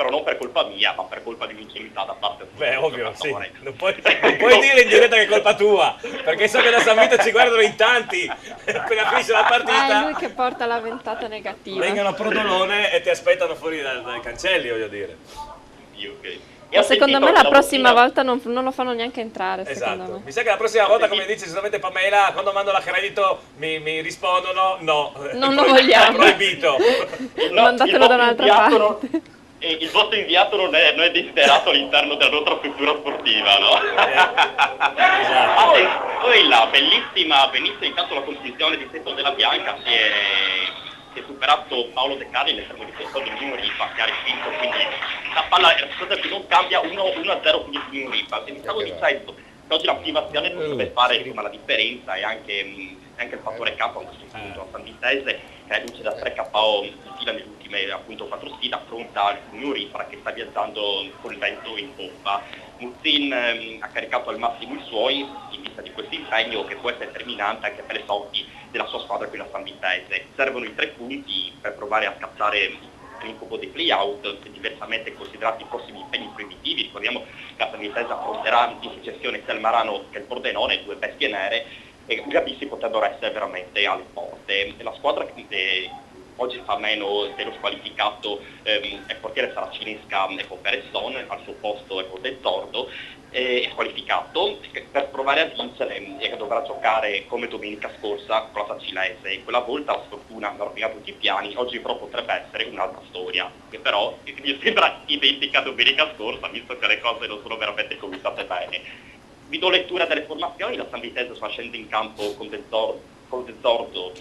non per colpa mia, ma per colpa di l'ingenuità da parte del Beh, ovvio, sì. Non puoi dire in diretta che è colpa tua, perché so che da San Vito ci guardano in tanti. Appena finisce la È partita, lui che porta la ventata negativa. vengono a Prodolone e ti aspettano fuori dai cancelli, voglio dire. Ma secondo me la prossima volta non lo fanno neanche entrare, secondo Esatto. me. Mi sa che la prossima volta, come dice giustamente Pamela, quando mando l'accredito mi rispondono no. Non lo vogliamo. È proibito. Mandatelo da un'altra parte. E il vostro inviato non è desiderato all'interno della nostra struttura sportiva, no? Poi la benissima intanto la conclusione di Sesto della Bianca si è superato Paolo De Cari all'esterno di Sesto dell'Unione Ripa, che ha respinto, quindi la palla non cambia 1-0 quindi sull'Unione Ripa. E mi stavo dicendo che oggi l'attivazione potrebbe fare insomma la differenza e anche anche il fattore campo a questo punto. La San Vitesse, che è luce da 3 KO in fila nelle ultime appunto 4 sfide, affronta il New Ripa che sta viaggiando col vento in poppa. Muzzin ha caricato al massimo i suoi in vista di questo impegno che può essere determinante anche per le sorti della sua squadra qui la San Vitesse. Servono i 3 punti per provare a scattare l'incubo dei play-out, diversamente considerati i prossimi impegni proibitivi. Ricordiamo che la San Vitesse affronterà in successione sia il Marano che il Pordenone, 2 bestie nere, e gli abissi potrebbero essere veramente alle porte. La squadra che oggi fa meno dello squalificato è il portiere saracinesca Peresson, al suo posto Del Tordo, è squalificato per provare a vincere e dovrà giocare come domenica scorsa con la Sacilese. Quella volta la sfortuna ha rovinato tutti i piani, oggi però potrebbe essere un'altra storia, che però mi sembra identica a domenica scorsa, visto che le cose non sono veramente cominciate bene. Vi do lettura delle formazioni. La San Vitesse sta scendendo in campo con Del Tordo,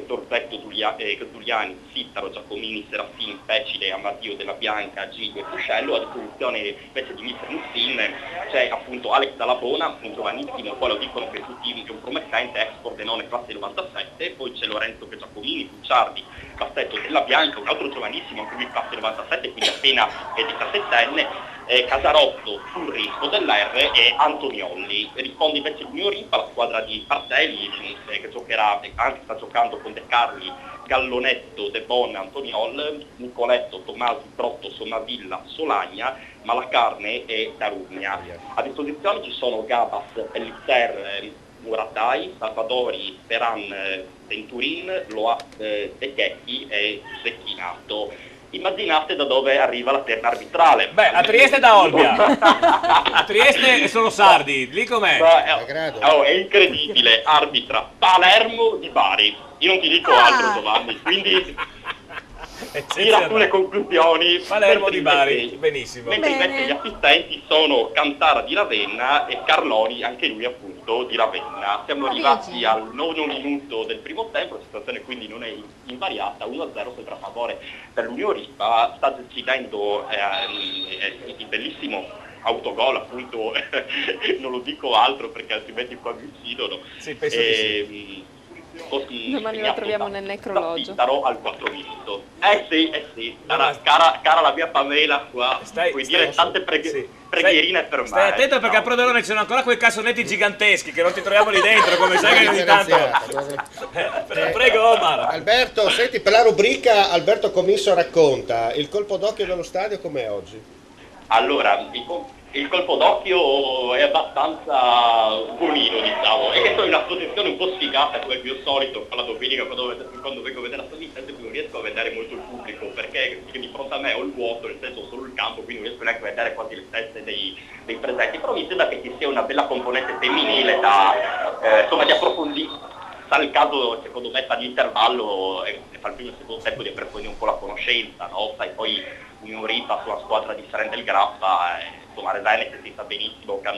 Torzetto, Giuliani, Zittaro, Giacomini, Serafini, Pecile, Amadio Della Bianca, Gigo e Fuscello. A disposizione invece di Mister Muzzin c'è appunto Alex Dallabona, un giovanissimo, poi lo dicono che tutti un promettente, ex Pordenone classe 97, poi c'è Lorenzo Giacomini, Pucciardi, Bastetto Della Bianca, un altro giovanissimo, anche lui classe 97, quindi appena 17enne, Casarotto, Furri, Scodeller e Antoniolli. Risponde invece il New Ripa, la squadra di Partelli, che giocherà, anche sta giocando con De Carli, Gallonetto, De Bon, Antoniol, Nicoletto, Tomasi, Brotto, Somavilla, Solagna, Malacarne e Tarugna. A disposizione ci sono Gabas, Pellicer, Muratai, Salvadori, Peran, Venturin, Loat, De Checchi e Zecchinato. Immaginate da dove arriva la terna arbitrale. Beh, a Trieste è da Olbia. A Trieste sono sardi, lì com'è? È incredibile, arbitra Palermo di Bari. Io non ti dico altro, Giovanni, quindi tira tu le conclusioni. Palermo di Bari, benissimo. Mentre invece gli assistenti sono Cantara di Ravenna e Carloni, anche lui appunto di Ravenna. Siamo arrivati al 9° minuto del primo tempo, la situazione quindi non è invariata, 1-0 sempre a favore per l'Unione Ripa. Sta decidendo il bellissimo autogol, appunto, non lo dico altro perché altrimenti qua mi uccidono. Sì, penso di sì. Domani lo troviamo nel necrologio. Darò al 4 minuto. Sì. Cara la mia Pamela qua, puoi dire tante preghierine per me. Stai attento perché a Proderone ci sono ancora quei cassonetti giganteschi che non ti troviamo lì dentro, come sai che ogni tanto. Prego Omar. Alberto, senti, per la rubrica Alberto Commisso racconta, il colpo d'occhio dello stadio com'è oggi? Allora, il colpo d'occhio è abbastanza buonino, diciamo, e che sono in una posizione un po' sfigata come il mio solito la domenica quando vengo a vedere la San Vitesse, non riesco a vedere molto il pubblico perché di fronte a me ho il vuoto, nel senso solo il campo, quindi non riesco neanche a vedere quasi le teste dei presenti, però mi sembra che ci sia una bella componente femminile di approfondire. Sta il caso, secondo me, sta di intervallo e fa il primo e il secondo tempo di approfondire un po' la conoscenza, no? Sai, poi Unione Ripa sulla squadra di Seren del Grappa, insomma, Resene che si sa benissimo che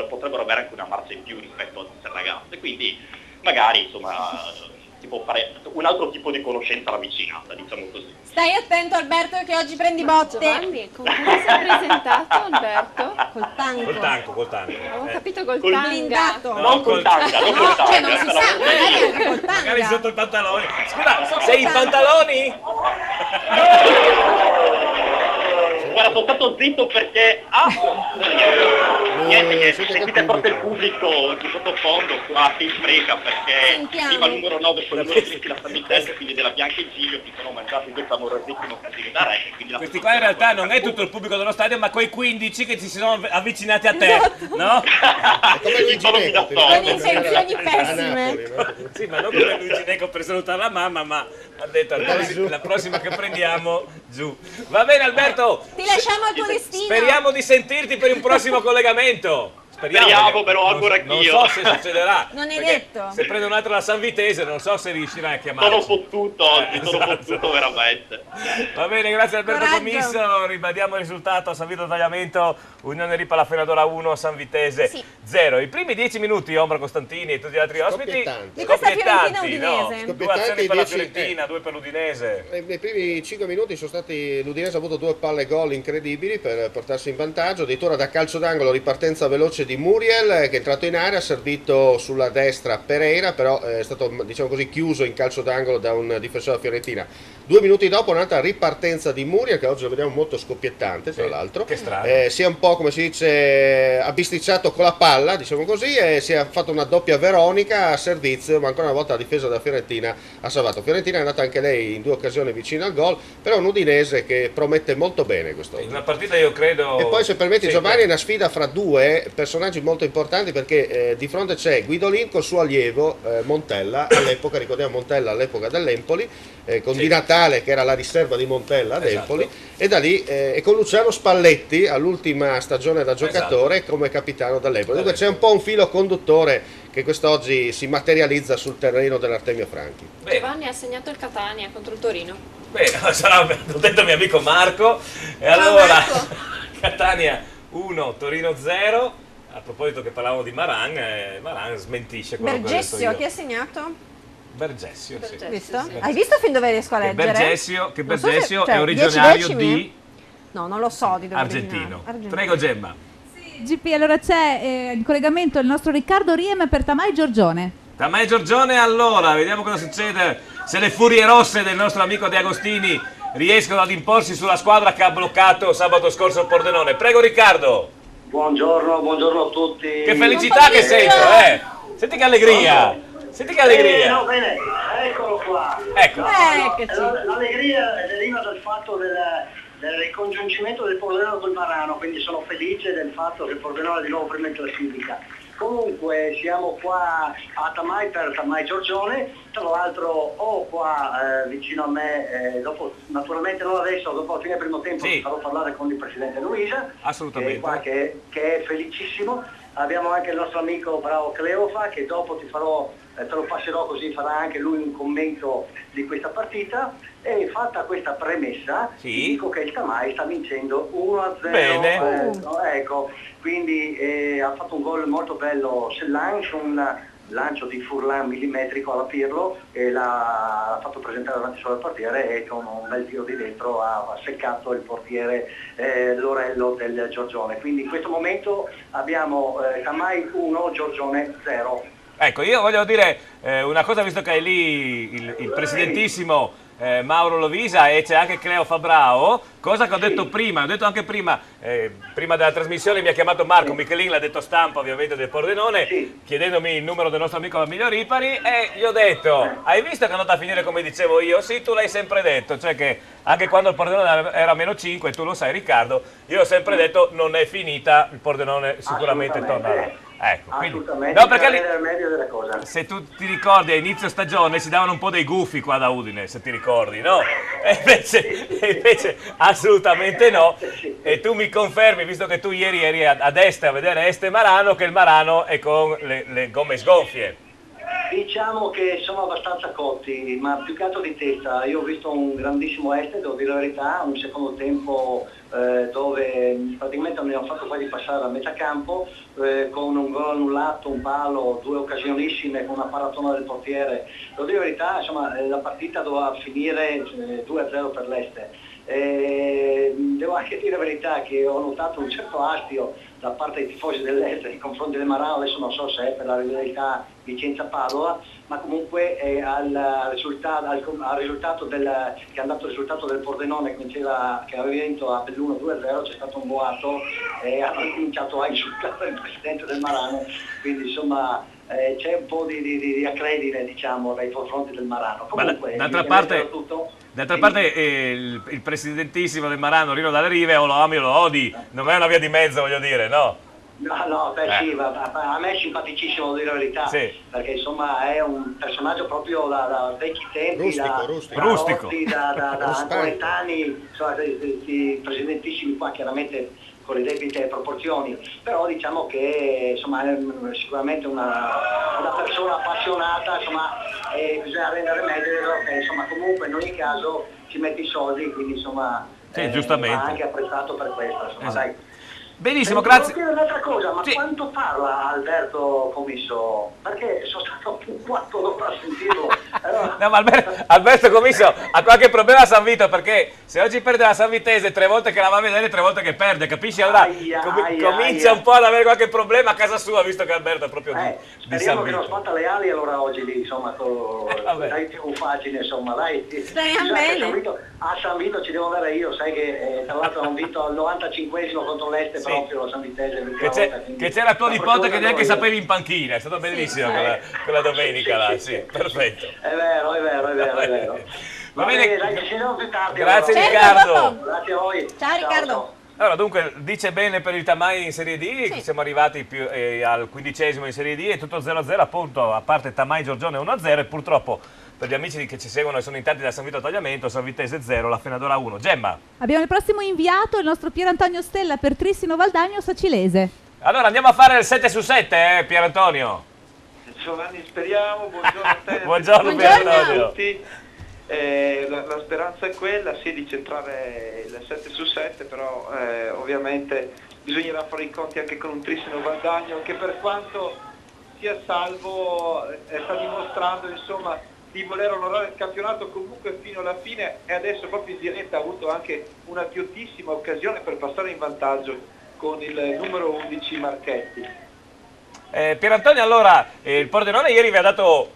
potrebbero avere anche una marcia in più rispetto a queste ragazze, quindi magari, insomma, si può fare un altro tipo di conoscenza ravvicinata, diciamo così. Stai attento Alberto che oggi prendi botte. Giovanni, con cui si è presentato Alberto? Col tanco. Col tanco. Avevo capito col blindato. tanga. Non col tanga, non col tanga. Cioè non si sa, magari anche col tanga. Magari sotto i pantaloni. Scusa, sei in pantaloni? Guarda, sono stato zitto perché niente, sentite proprio il pubblico di sottofondo qua si impreca perché prima il numero 9 con il numero 20 la San Vitesse, quindi Della Bianca e Giglio si sono mangiati questo amorosissimo così da re. Questi qua in realtà non è tutto il pubblico dello stadio, ma quei 15 che ci si sono avvicinati a te, no? Come Luigi Neco, con intenzioni pessime. Sì, ma non come Luigi Neco per salutare la mamma, ma ha detto la prossima che prendiamo giù. Va bene Alberto, Ti lasciamo al tuo destino. speriamo di sentirti per un prossimo collegamento. Speriamo, me lo auguro anch'io. Non so se succederà. Non è detto. Se prende un'altra la San Vitese, non so se riuscirai a chiamarci. Sono fottuto oggi, sono fottuto veramente. Va bene, grazie Alberto Commisso. Ribadiamo il risultato a San Vito Tagliamento, Unione Ripa La Fenadora 1, San Vitese 0. I primi 10 minuti, Ombra Costantini e tutti gli altri ospiti di questa Fiorentina no? Udinese. 2 azioni per la Fiorentina, 2 per l'Udinese. Nei primi 5 minuti sono stati, l'Udinese ha avuto 2 palle gol incredibili per portarsi in vantaggio, addirittura da calcio d'angolo ripartenza veloce di di Muriel che è entrato in area, ha servito sulla destra Pereira, però è stato, diciamo così, chiuso in calcio d'angolo da un difensore fiorentina. 2 minuti dopo un'altra ripartenza di Muriel, che oggi lo vediamo molto scoppiettante, tra l'altro. Che strano. Si è un po', come si dice, abbisticciato con la palla, diciamo così, e si è fatto una doppia Veronica a servizio, ma ancora una volta la difesa della Fiorentina ha salvato. Fiorentina è andata anche lei in 2 occasioni vicino al gol, però un Udinese che promette molto bene quest'oggi. Una partita, io credo... E poi, se permetti, Sì, Giovanni, è una sfida fra 2 personaggi molto importanti, perché di fronte c'è Guidolin col suo allievo Montella, all'epoca, ricordiamo Montella all'epoca dell'Empoli, con Di Natale che era la riserva di Montella ad Empoli, e da lì e con Luciano Spalletti all'ultima stagione da giocatore come capitano dell'Empoli. Dunque c'è un po' un filo conduttore che quest'oggi si materializza sul terreno dell'Artemio Franchi. Giovanni ha segnato il Catania contro il Torino. Bene, sarà, l'ho detto mio amico Marco, e allora Catania 1, Torino 0. A proposito che parlavamo di Maran, Maran smentisce quello che ho detto Bergessio, io. chi ha segnato? Bergessio, sì. Visto? Hai visto fin dove riesco a leggere? Bergessio Non so se- Bergessio cioè, è originario 10 di decimi? No, non lo so di dove è Argentino. originario. Prego Gemma. GP, allora c'è in collegamento il nostro Riccardo Riem per Tamai Giorgione. Tamai Giorgione, allora, vediamo cosa succede, se le furie rosse del nostro amico De Agostini riescono ad imporsi sulla squadra che ha bloccato sabato scorso il Pordenone. Prego Riccardo. Buongiorno a tutti. Che felicità che sento, Senti che allegria. Senti che allegria. No, bene, eccolo qua. Ecco. L'allegria deriva dal fatto del ricongiungimento del Pordenone col Marano, quindi sono felice del fatto che il Pordenone è di nuovo prima in classifica. Comunque siamo qua a Tamai per Tamai Giorgione, tra l'altro ho qua vicino a me, dopo, naturalmente non adesso, dopo la fine del primo tempo ti farò parlare con il presidente Luisa, assolutamente, che è qua, che è felicissimo. Abbiamo anche il nostro amico bravo Cleofa, che dopo ti farò, te lo passerò, così farà anche lui un commento di questa partita. E fatta questa premessa, ti dico che il Tamai sta vincendo 1-0. Bene. Ecco, quindi ha fatto un gol molto bello Sellan su un lancio di Furlan millimetrico alla Pirlo, e l'ha fatto presentare davanti sul portiere, e con un bel tiro di dentro ha seccato il portiere Lorello del Giorgione. Quindi in questo momento abbiamo Tamai 1, Giorgione 0. Ecco, io voglio dire una cosa, visto che è lì il presidentissimo Mauro Lovisa e c'è anche Cleo Fabrao, cosa che ho detto prima, ho detto anche prima della trasmissione mi ha chiamato Marco Michelin, l'ha detto stampa ovviamente del Pordenone, chiedendomi il numero del nostro amico Emilio Ripari, e gli ho detto, hai visto che è andata a finire come dicevo io? Sì, tu l'hai sempre detto, cioè che anche quando il Pordenone era -5, tu lo sai Riccardo, io ho sempre detto non è finita, il Pordenone sicuramente tornerà. Ecco, quindi, no, perché se tu ti ricordi a inizio stagione si davano un po' dei gufi qua da Udine, se ti ricordi, no? E invece assolutamente no, e tu mi confermi, visto che tu ieri eri ad Este a vedere Este Marano, che il Marano è con le gomme sgonfie. Diciamo che sono abbastanza cotti, ma più che altro di testa. Io ho visto un grandissimo Este, devo dire la verità, un secondo tempo dove praticamente non ne ho fatto quasi passare a metà campo, con un gol annullato, un palo, 2 occasionissime, con una paratona del portiere. Devo dire la verità, insomma, la partita doveva finire 2-0 per l'Este. Devo anche dire la verità che ho notato un certo astio da parte dei tifosi dell'Est nei confronti del Marano, adesso non so se è per la rivalità Vicenza-Padova, ma comunque al risultato che è andato il risultato del Pordenone, che aveva vinto a Belluno 2-0, c'è stato un boato e ha cominciato a insultare il presidente del Marano, quindi insomma c'è un po' di accredine, diciamo, nei confronti del Marano. Comunque, d'altra parte il presidentissimo del Marano, Rino Dalle Rive, o lo ami o lo odi, non è una via di mezzo, voglio dire, no? No, sì, a me è simpaticissimo, devo dire la verità, perché insomma è un personaggio proprio da vecchi tempi, rustico. da anni, insomma, questi presidentissimi qua chiaramente con le debite proporzioni, però diciamo che insomma è sicuramente una persona appassionata, insomma, e bisogna rendere meglio che insomma comunque in ogni caso ci mette i soldi, quindi insomma giustamente va anche apprezzato per questo, insomma, dai. Benissimo, Volevo grazie. chiedere un'altra cosa, ma quanto parla Alberto Commisso? Perché sono stato un quarto d'ora a sentirlo. Allora... No, ma Alberto Commisso ha qualche problema a San Vito, perché se oggi perde la San Vitese 3 volte che la va a vedere, 3 volte che perde, capisci? Allora comincia un po' ad avere qualche problema a casa sua, visto che Alberto è proprio di Speriamo San che non Vito. sbatta le ali allora oggi lì, insomma, dai più facile, insomma, dai. Speriamo bene. A San Vito ci devo andare io, sai che tra l'altro hanno vinto al 95esimo contro l'Este proprio la San Vitese. Che c'era tuo nipote che neanche sapevi in panchina, è stato bellissimo quella domenica là, sì, perfetto. È vero. Va bene, dai, ci vediamo più tardi. Grazie allora. Riccardo. Grazie a voi. Ciao Riccardo. Allora, dunque, dice bene per il Tamai in Serie D, siamo arrivati al 15esimo in Serie D, è tutto 0-0, appunto, a parte Tamai Giorgione 1-0 e purtroppo per gli amici che ci seguono e sono in tanti da San Vito a Tagliamento, San Vitese 0, la Fenadora 1. Gemma. Abbiamo il prossimo inviato, il nostro Pier Antonio Stella per Trissino Valdagno Sacilese. Allora, andiamo a fare il 7 su 7, Pier Antonio. Giovanni, speriamo, buongiorno a te. Buongiorno Pier Antonio. A tutti. La speranza è quella, sì, di centrare il 7 su 7, però ovviamente bisognerà fare i conti anche con un Trissino Valdagno che per quanto sia salvo sta dimostrando insomma di voler onorare il campionato comunque fino alla fine, e adesso proprio in diretta ha avuto anche una piottissima occasione per passare in vantaggio con il numero 11 Marchetti. Pier Antonio, allora, il Pordenone ieri vi ha dato,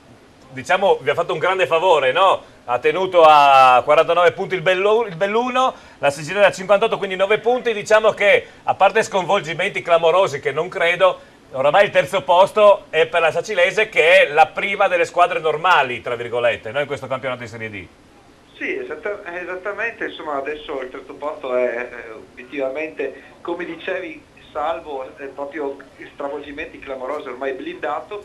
diciamo, vi ha fatto un grande favore, no? Ha tenuto a 49 punti il Belluno, la Siciliana a 58, quindi 9 punti. Diciamo che, a parte sconvolgimenti clamorosi che non credo, oramai il terzo posto è per la Sacilese, che è la prima delle squadre normali, tra virgolette, no? In questo campionato di Serie D. Sì, esattamente, insomma adesso il terzo posto è obiettivamente, come dicevi, salvo proprio stravolgimenti clamorosi, ormai blindato.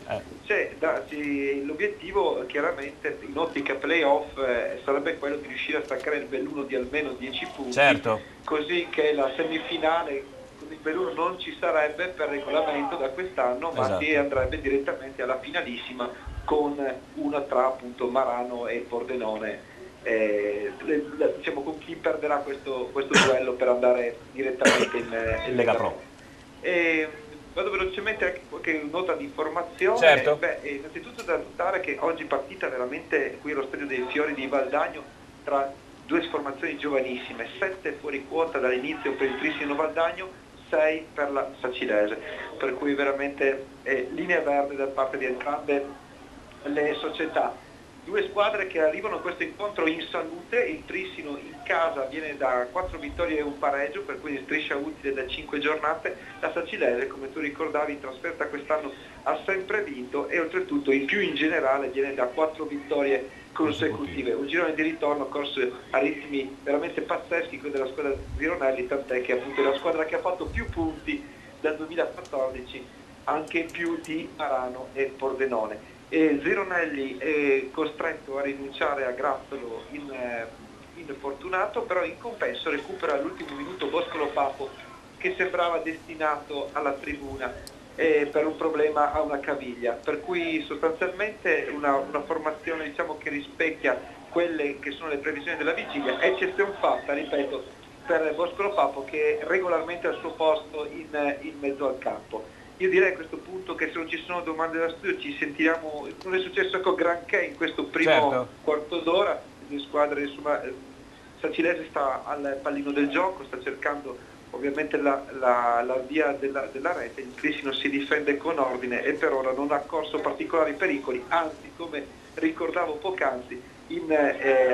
L'obiettivo chiaramente in ottica playoff sarebbe quello di riuscire a staccare il Belluno di almeno 10 punti, così che la semifinale con il Belluno non ci sarebbe per regolamento da quest'anno, ma si andrebbe direttamente alla finalissima con una tra appunto Marano e Pordenone. Diciamo con chi perderà questo duello per andare direttamente in Lega Pro. Vado velocemente anche qualche nota di informazione. Innanzitutto da notare che oggi partita veramente qui allo stadio dei Fiori di Valdagno tra due formazioni giovanissime, 7 fuori quota dall'inizio per il Trissino Valdagno, 6 per la Sacilese, per cui veramente linea verde da parte di entrambe le società. Due squadre che arrivano a questo incontro in salute, il Trissino in casa viene da 4 vittorie e un pareggio, per cui striscia utile da 5 giornate, la Sacilese, come tu ricordavi, in trasferta quest'anno ha sempre vinto e oltretutto in più in generale viene da 4 vittorie consecutive, un girone di ritorno corso a ritmi veramente pazzeschi quello della squadra Vironelli, tant'è che appunto è la squadra che ha fatto più punti dal 2014, anche più di Marano e Pordenone. Zironelli è costretto a rinunciare a Grattolo in Fortunato, però in compenso recupera all'ultimo minuto Boscolo Papo, che sembrava destinato alla tribuna per un problema a una caviglia, per cui sostanzialmente una formazione, diciamo, che rispecchia quelle che sono le previsioni della vigilia, eccezione fatta, ripeto, per Boscolo Papo, che è regolarmente al suo posto in mezzo al campo. Io direi a questo punto che se non ci sono domande da studio ci sentiamo, non è successo ecco granché in questo primo quarto d'ora, le squadre, insomma, Sacilese sta al pallino del gioco, sta cercando ovviamente la via della rete, il Trissino si difende con ordine e per ora non ha corso particolari pericoli, anzi come ricordavo poc'anzi in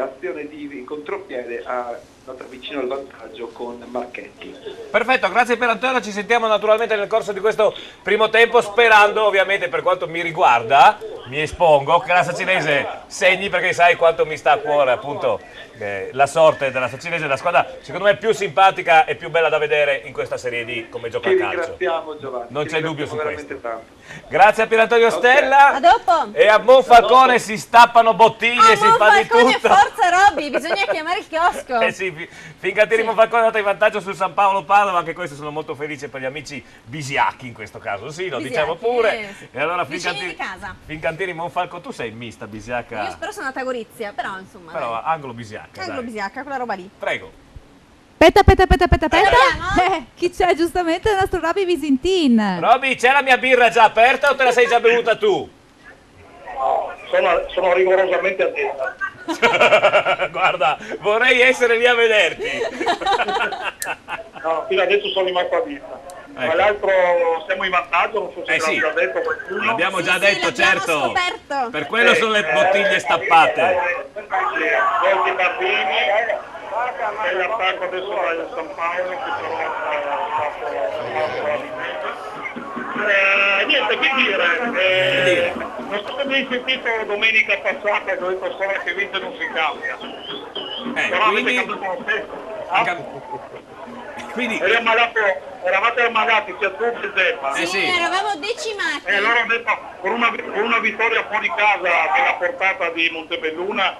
azione di contropiede ha andato vicino al vantaggio con Marchetti. Perfetto, grazie per Antonio, ci sentiamo naturalmente nel corso di questo primo tempo, sperando ovviamente, per quanto mi riguarda, mi espongo, che la Sacilese segni, perché sai quanto mi sta a cuore appunto la sorte della Sacilese, la squadra secondo me più simpatica e più bella da vedere in questa Serie D come gioca a calcio. Ringraziamo Giovanni, non c'è dubbio su questo. Tanto. Grazie a Pier Antonio Stella. A dopo. E a Monfalcone si stappano bottiglie, si fa di tutto. Forza Robby, bisogna chiamare il chiosco. Sì, Fincantieri Monfalcone è andato in vantaggio sul San Paolo Padova, anche questo sono molto felice per gli amici bisiacchi in questo caso, sì, lo diciamo pure. E allora Fincantieri Monfalcone, tu sei mista bisiacca? Io però sono nata a Gorizia, però insomma. Però anglo bisiacca. Anglo bisiacca, quella roba lì. Prego. Peta. Chi chi c'è giustamente? Il nostro Roby Visintin. Roby, c'è la mia birra già aperta o te la sei già bevuta tu? No, sono rigorosamente a dieta. Guarda, vorrei essere lì a vederti. No, fino adesso sono rimasto a dieta. Tra l'altro siamo in vantaggio, non so se sì. l'abbiamo già detto qualcuno. L'abbiamo già detto, certo. Scoperto. Per quello sono le bottiglie stappate. Molti bambini, e l'attacco adesso da San Paolo che sono niente, che dire, non so se mi sentito domenica passata che ho detto solo che vince non si cambia. Però avete capito lo stesso. Quindi eravate ammalati sia tu che Zeppa. Sì, eravamo decimati. E allora ho detto, con una vittoria fuori casa nella portata di Montebelluna,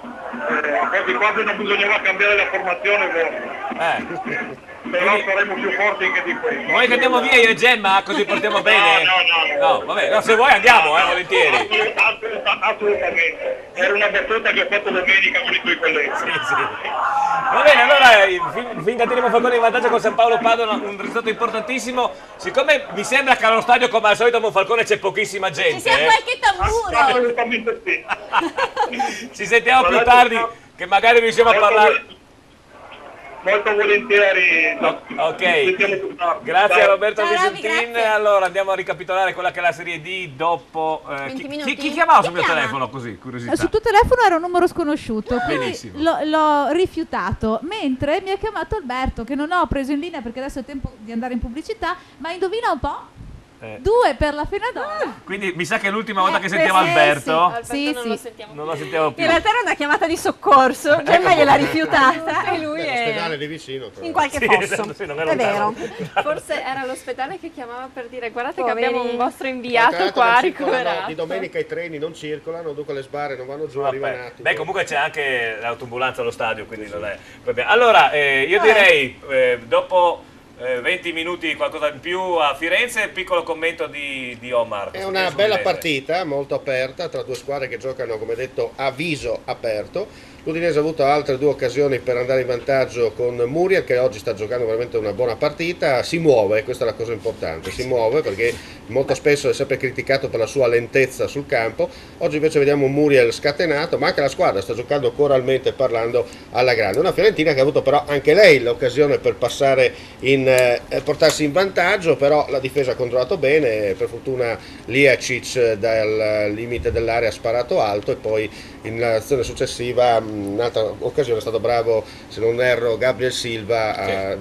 quasi non bisognava cambiare la formazione. Però saremo più forti che di questo. Vuoi che andiamo via io e Gemma, così portiamo bene? No, vabbè, no, se vuoi andiamo, volentieri. Assolutamente. Era una battuta che ho fatto domenica con i tuoi colleghi. Sì. Va bene, allora, finché teniamo Falcone in vantaggio con San Paolo Padova, un risultato importantissimo. Siccome mi sembra che allo stadio, come al solito, a Monfalcone c'è pochissima gente. Ci sia qualche tamburo. Assolutamente sì. Ci sentiamo più tardi, che magari riusciamo a parlare. Molto volentieri. Ok, grazie a Roberto Visentin. Allora andiamo a ricapitolare quella che è la Serie D dopo. Chi chiamava sul mio telefono così? Curiosità. Sul tuo telefono era un numero sconosciuto, quindi benissimo. l'ho rifiutato. Mentre mi ha chiamato Alberto, che non ho preso in linea perché adesso è tempo di andare in pubblicità, ma indovina un po'? 2 per la Fenadora. Quindi mi sa che è l'ultima volta che sentiamo Alberto. Sì, non lo sentiamo più. In realtà era una chiamata di soccorso, Gemma gliel'ha rifiutata e lui è L'ospedale di vicino. in qualche posto. È vero. Forse era l'ospedale che chiamava per dire guardate Poverini. che abbiamo un vostro inviato qua ricoverato. Di domenica i treni non circolano, dunque le sbarre non vanno giù, arrivano un attimo. Beh, comunque c'è anche l'autoambulanza allo stadio, quindi non è. Vabbè. Allora, io direi dopo 20 minuti qualcosa in più a Firenze, piccolo commento di Omar. È una bella partita, molto aperta, tra due squadre che giocano, come detto, a viso aperto. L'Udinese ha avuto altre 2 occasioni per andare in vantaggio con Muriel, che oggi sta giocando veramente una buona partita. Si muove, questa è la cosa importante, si muove perché molto spesso è sempre criticato per la sua lentezza sul campo. Oggi invece vediamo un Muriel scatenato, ma anche la squadra sta giocando coralmente, parlando alla grande. Una Fiorentina che ha avuto però anche lei l'occasione per passare portarsi in vantaggio, però la difesa ha controllato bene. Per fortuna Liacic dal limite dell'area ha sparato alto, e poi in azione successiva, un'altra occasione, è stato bravo, se non erro, Gabriel Silva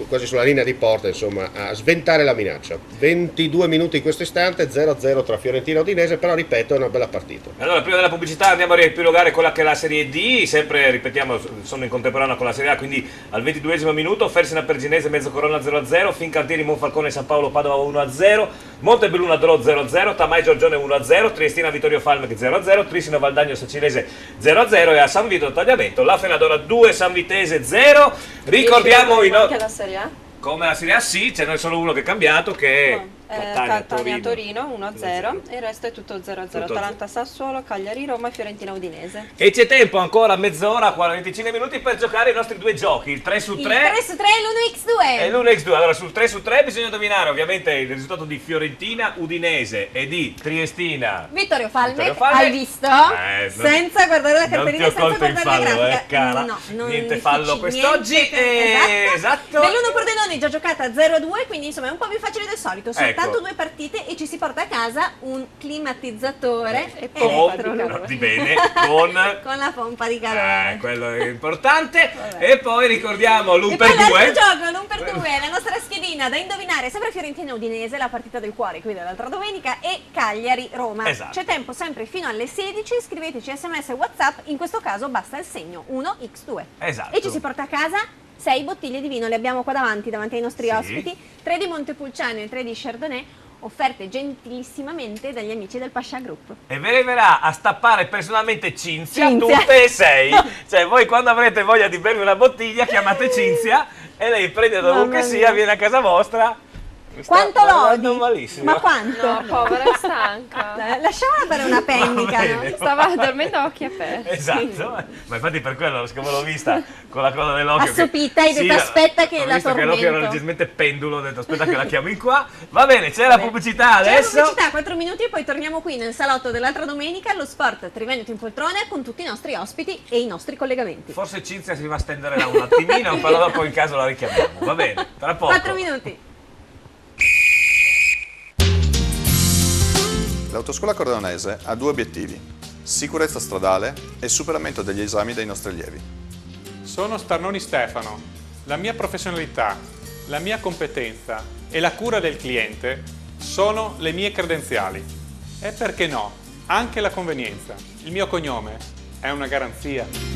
quasi sulla linea di porta, insomma, a sventare la minaccia. 22 minuti in questo istante, 0-0 tra Fiorentina e Udinese, però ripeto è una bella partita. Allora, prima della pubblicità andiamo a riepilogare quella che è la Serie D, sempre ripetiamo sono in contemporanea con la Serie A, quindi al 22esimo minuto Fersina Perginese Mezzocorona 0-0, Fincantieri Monfalcone San Paolo Padova 1-0, Montebelluna Drò 0-0, Tamai Giorgione 1-0, Triestina Vittorio Falmec 0-0, Trisino Valdagno Sacilese 0-0 e a San Vito Tagliamento la Fenadora 2, San Vitese 0. Ricordiamo anche la Serie A? come la Serie A sì, ce n'è solo uno che è cambiato, che è Catania-Torino 1-0 e il resto è tutto 0-0. Atalanta-Sassuolo, Cagliari-Roma e Fiorentina-Udinese. E c'è tempo ancora, mezz'ora, 45 minuti per giocare i nostri 2 giochi, il 3 su 3 il 3 su 3 e e l'1x2. l'1x2. Allora sul 3 su 3 bisogna indovinare ovviamente il risultato di Fiorentina-Udinese e di Triestina Vittorio Falmec, Falmec. hai visto? Senza guardare la cartellina, senza guardare la grafica. Cara. No, niente fallo quest'oggi. Esatto. Belluno Pordenone già giocata 0-2, quindi insomma è un po' più facile del solito. Soltanto 2 partite e ci si porta a casa un climatizzatore elettrico. Di bene, con la pompa di calore. Quello è importante. E poi ricordiamo l'1 per 2. Gioco, l'1 per 2, la nostra schedina da indovinare, sempre Fiorentina Udinese, la partita del cuore qui dell'altra domenica, e Cagliari Roma. Esatto. C'è tempo sempre fino alle 16, scriveteci SMS e WhatsApp, in questo caso basta il segno 1x2. Esatto. E ci si porta a casa 6 bottiglie di vino, le abbiamo qua davanti ai nostri ospiti, 3 di Montepulciano e 3 di Chardonnay, offerte gentilissimamente dagli amici del Pascia Group. E ve le verrà a stappare personalmente Cinzia. Tutte e 6. Cioè voi quando avrete voglia di bervi una bottiglia chiamate Cinzia e lei prende dovunque sia, viene a casa vostra Quanto guardando lodi? malissimo. Ma quanto? No, povera, è stanca. Lasciamola fare una pennica, no? Stava dormendo a occhi aperti. Esatto, ma infatti per quello, siccome l'ho vista con la cosa dell'occhio Assopita, hai detto aspetta che ho la visto che l'occhio era tormento. leggermente pendulo, ho detto aspetta che la chiamo in qua. Va bene, c'è la pubblicità adesso. C'è la pubblicità, 4 minuti e poi torniamo qui nel salotto dell'altra domenica allo Sport Triveneto in poltrona con tutti i nostri ospiti e i nostri collegamenti. Forse Cinzia si va a stendere là un attimino, però dopo in caso la richiamiamo. Va bene, tra poco. 4 minuti. L'autoscuola Corleonese ha 2 obiettivi: sicurezza stradale e superamento degli esami dei nostri allievi. Sono Starnoni Stefano. La mia professionalità, la mia competenza e la cura del cliente sono le mie credenziali. E perché no, anche la convenienza. Il mio cognome è una garanzia.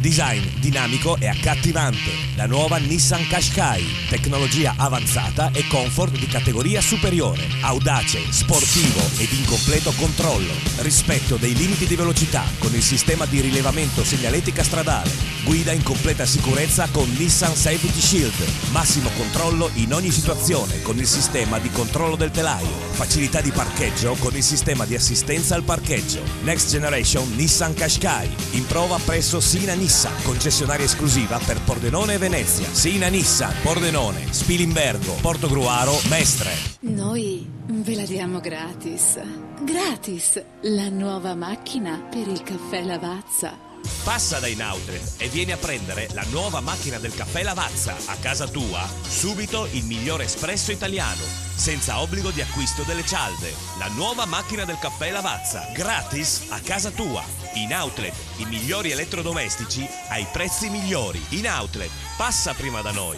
Design dinamico e accattivante. La nuova Nissan Qashqai. Tecnologia avanzata e comfort di categoria superiore. Audace, sportivo ed in completo controllo. Rispetto dei limiti di velocità con il sistema di rilevamento segnaletica stradale. Guida in completa sicurezza con Nissan Safety Shield. Massimo controllo in ogni situazione con il sistema di controllo del telaio. Facilità di parcheggio con il sistema di assistenza al parcheggio. Next Generation Nissan Qashqai. In prova presso Sina Nissan, concessionaria esclusiva per Pordenone e Venezia. Sina Nissan, Pordenone, Spilimbergo, Portogruaro, Mestre. Noi ve la diamo gratis. Gratis! La nuova macchina per il caffè Lavazza. Passa da Inoutlets e vieni a prendere la nuova macchina del caffè Lavazza. A casa tua, subito il migliore espresso italiano, senza obbligo di acquisto delle cialde. La nuova macchina del caffè Lavazza, gratis a casa tua. In Outlet, i migliori elettrodomestici ai prezzi migliori. In Outlet, passa prima da noi.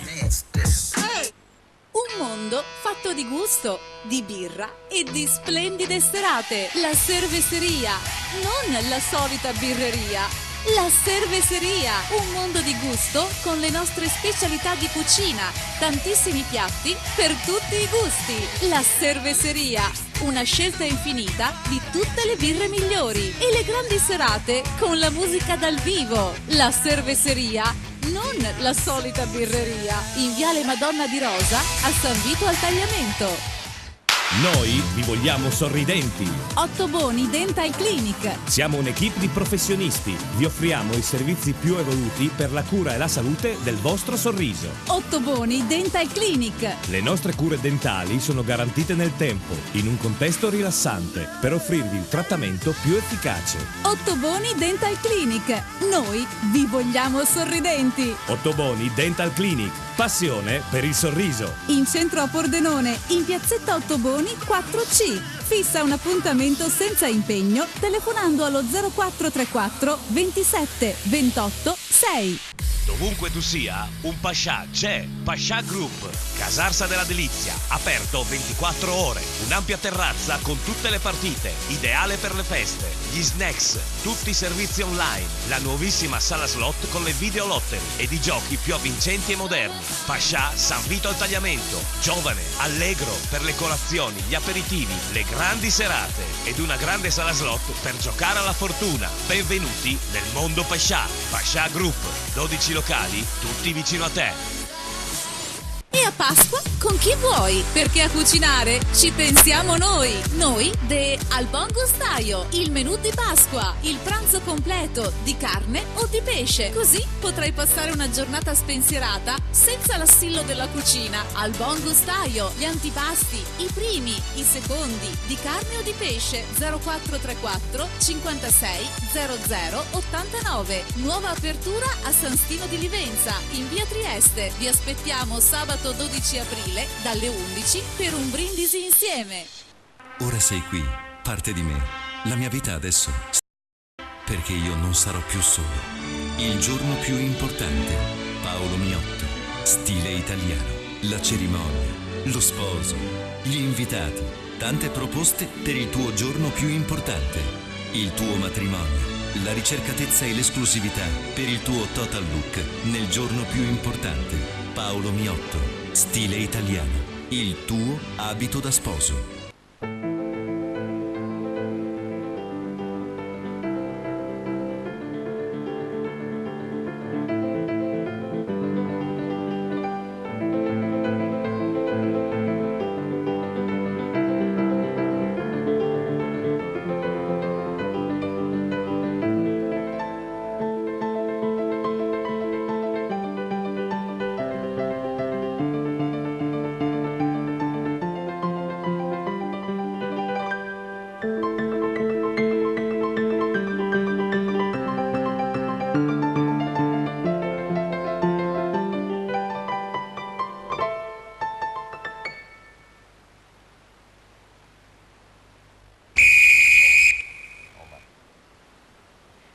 Un mondo fatto di gusto, di birra e di splendide serate. La cerveseria, non la solita birreria. La cerveseria, un mondo di gusto con le nostre specialità di cucina, tantissimi piatti per tutti i gusti. La cerveseria, una scelta infinita di tutte le birre migliori e le grandi serate con la musica dal vivo. La cerveseria, non la solita birreria, in Viale Madonna di Rosa a San Vito al Tagliamento. Noi vi vogliamo sorridenti. Ottoboni Dental Clinic. Siamo un'equipe di professionisti. Vi offriamo i servizi più evoluti per la cura e la salute del vostro sorriso. Ottoboni Dental Clinic. Le nostre cure dentali sono garantite nel tempo, in un contesto rilassante, per offrirvi il trattamento più efficace. Ottoboni Dental Clinic. Noi vi vogliamo sorridenti. Ottoboni Dental Clinic. Passione per il sorriso. In centro a Pordenone, in piazzetta Ottoboni 4C. Fissa un appuntamento senza impegno telefonando allo 0434 27 28 6. Dovunque tu sia, un Pascià c'è. Pascià Group, Casarsa della Delizia, aperto 24 ore. Un'ampia terrazza con tutte le partite, ideale per le feste. Gli snacks, tutti i servizi online. La nuovissima sala slot con le videolottery ed i giochi più avvincenti e moderni. Pascià San Vito al Tagliamento. Giovane, allegro per le colazioni, gli aperitivi, le grandi serate ed una grande sala slot per giocare alla fortuna. Benvenuti nel mondo Pascià. Pascià Group, 12 locali, tutti vicino a te. E a Pasqua con chi vuoi? Perché a cucinare ci pensiamo noi. Noi Al Buon Gustaio, il menù di Pasqua, il pranzo completo di carne o di pesce. Così potrai passare una giornata spensierata senza l'assillo della cucina. Al Buon Gustaio, gli antipasti, i primi, i secondi, di carne o di pesce. 0434 56 00 89. Nuova apertura a San Stino di Livenza, in via Trieste. Vi aspettiamo sabato 12 aprile dalle 11 per un brindisi insieme. Ora sei qui, parte di me. La mia vita adesso. Perché io non sarò più solo. Il giorno più importante. Paolo Miotto. Stile italiano. La cerimonia. Lo sposo. Gli invitati. Tante proposte per il tuo giorno più importante. Il tuo matrimonio. La ricercatezza e l'esclusività per il tuo total look nel giorno più importante. Paolo Miotto, stile italiano, il tuo abito da sposo.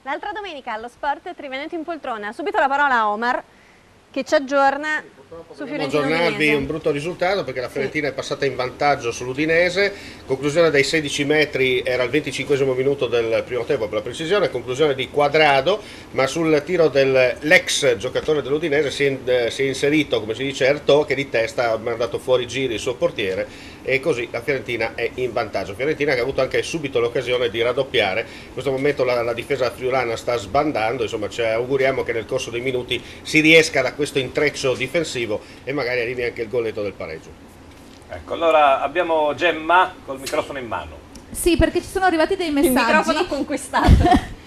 L'altra domenica allo Sport Triveneto in poltrona. Subito la parola a Omar che ci aggiorna su Fiorentina aggiornarvi Udinese. un brutto risultato perché la Fiorentina è passata in vantaggio sull'Udinese, conclusione dai 16 metri, era il 25esimo minuto del primo tempo per la precisione, conclusione di Quadrado, ma sul tiro dell'ex giocatore dell'Udinese si è inserito, come si dice, Ertò, che di testa ha mandato fuori giri il suo portiere e così la Fiorentina è in vantaggio. Fiorentina che ha avuto anche subito l'occasione di raddoppiare, in questo momento la difesa friulana sta sbandando, insomma ci auguriamo che nel corso dei minuti si riesca da questo intreccio difensivo e magari arrivi anche il golletto del pareggio. Ecco, allora abbiamo Gemma col microfono in mano. Sì, perché ci sono arrivati dei messaggi. Il microfono conquistato.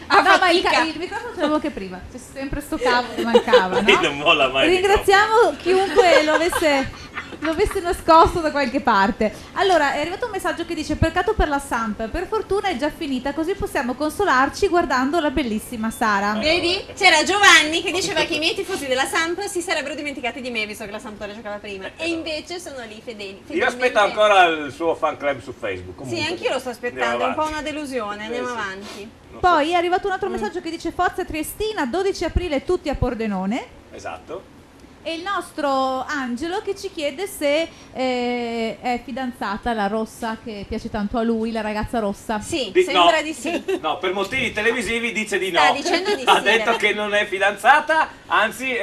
No, ma il microfono ce l'avevo anche prima, c'è sempre sto cavo che mancava, no? Non molla mai. Ringraziamo chiunque lo avesse nascosto da qualche parte. Allora, è arrivato un messaggio che dice: peccato per la Samp, per fortuna è già finita, così possiamo consolarci guardando la bellissima Sara. Vedi? C'era Giovanni che diceva che i miei tifosi della Samp si sarebbero dimenticati di me, visto che la Sampdoria giocava prima, e invece sono lì fedeli. Io aspetto ancora il suo fan club su Facebook. Comunque. Sì, anch'io lo sto aspettando, è un po' una delusione, andiamo avanti. Poi è arrivato un altro messaggio che dice: Forza Triestina, 12 aprile tutti a Pordenone. Esatto. E il nostro Angelo che ci chiede se è fidanzata la rossa che piace tanto a lui, la ragazza rossa. Sì, sembra di sì. No, per motivi televisivi dice di no. Sta dicendo di Ha sì, detto ragazzi. che non è fidanzata, anzi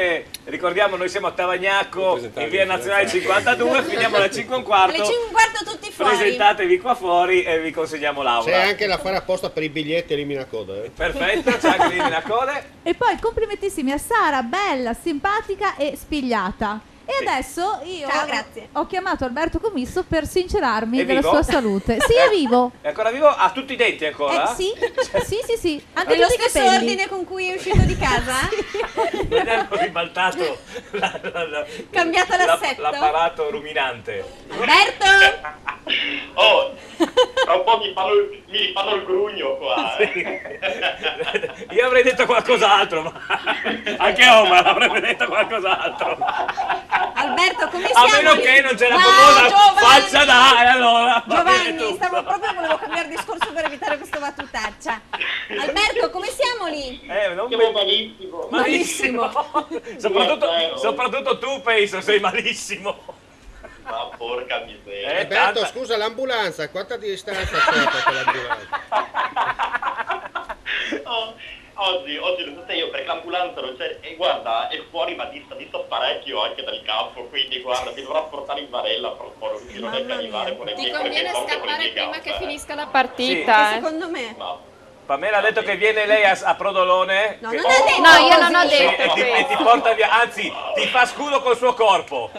ricordiamo noi siamo a Tavagnacco in via Nazionale 52, finiamo alle 5 e un quarto. Alle 5 e un quarto tutti fuori. Presentatevi qua fuori e vi consegniamo l'aula. C'è anche da fare apposta per i biglietti elimina coda. Perfetto, c'è anche l'elimina code. E poi complimentissimi a Sara, bella, simpatica e spigliata. E adesso io Ciao, grazie. ho chiamato Alberto Commisso per sincerarmi È della vivo? sua salute. Sì, è vivo. È ancora vivo? Ha tutti i denti ancora? Sì, sì. Anche È lo tutti i stesso capelli. ordine con cui è uscito di casa? Non hanno ribaltato Cambiato l'assetto? l'apparato ruminante. Alberto! Oh, tra un po' mi fanno il grugno qua. Io avrei detto qualcos'altro, ma anche Omar avrebbe detto qualcos'altro. Alberto, come A siamo? meno che non c'è la Ah, famosa Giovanni! faccia da, e allora va bene Giovanni, tutto. volevo cambiare discorso per evitare questa battutaccia. Alberto, come siamo lì? Siamo malissimo. Malissimo. Soprattutto tu penso sei malissimo. Ma porca miseria. Alberto, scusa, l'ambulanza, quanta distanza c'è per l'ambulanza? Oggi lo so io perché l'ambulanza non c'è e guarda è fuori ma dista parecchio anche dal campo, quindi guarda mi dovrà portare in barella per favore, perché non riesco a arrivare con le Ti mie conviene forze, con le scappare mie prima gambe, che finisca la partita. Sì, secondo me. Pamela ha detto che viene lei a Prodolone. No, che- non ha detto No, io così. non ho detto e ti porta via, anzi ti fa scudo col suo corpo.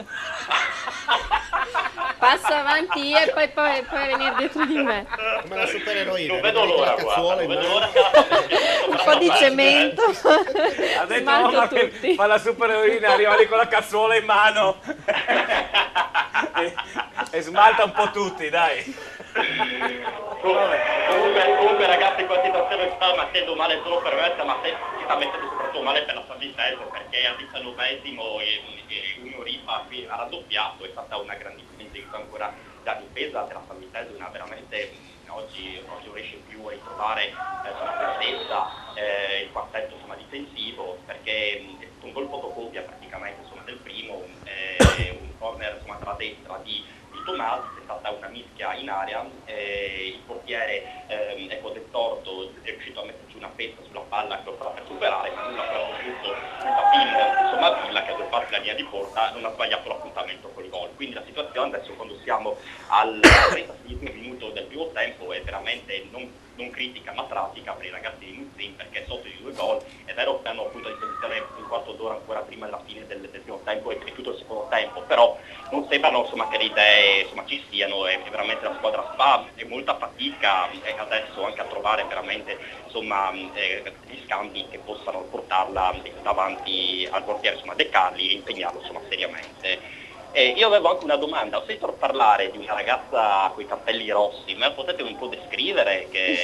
Passa avanti io e poi venire dietro di me. Come la supereroina. non vedo l'ora, la cazzuola in mano. Un po' di cemento. Ha detto Smalto Omar che tutti. fa la supereroina, arriva lì con la cazzuola in mano e smalta un po' tutti, dai. Comunque ragazzi questa situazione sta mettendo male solo per me, ma si sta mettendo soprattutto male per la San Vitesse perché al 19esimo Union Ripa qui ha raddoppiato, è stata una grandissima intensità ancora da difesa della San Vitesse, una veramente oggi non riesce più a ritrovare la presenza, il quartetto insomma, difensivo perché un gol fotocopia praticamente insomma, del primo, un corner insomma, tra destra di Tomasi, è stata una mischia in area, il portiere del Torto è riuscito a metterci una pezza sulla palla che lo stava per superare, ma nulla però giusto insomma Villa che ha fatto la linea di porta non ha sbagliato l'appuntamento col gol, quindi la situazione adesso quando siamo al 36esimo minuto del primo tempo è veramente non critica ma pratica per i ragazzi di Muzzin perché sotto di 2 gol è vero che hanno appunto a disposizione un quarto d'ora ancora prima della fine del primo tempo e tutto il secondo tempo, però non sembrano insomma che le idee insomma ci siano e veramente la squadra fa molta fatica adesso anche a trovare veramente insomma gli scambi che possano portarla davanti al portiere insomma De Carli e impegnarlo insomma seriamente. Io avevo anche una domanda, ho sentito parlare di una ragazza con i capelli rossi, ma potete un po' descrivere che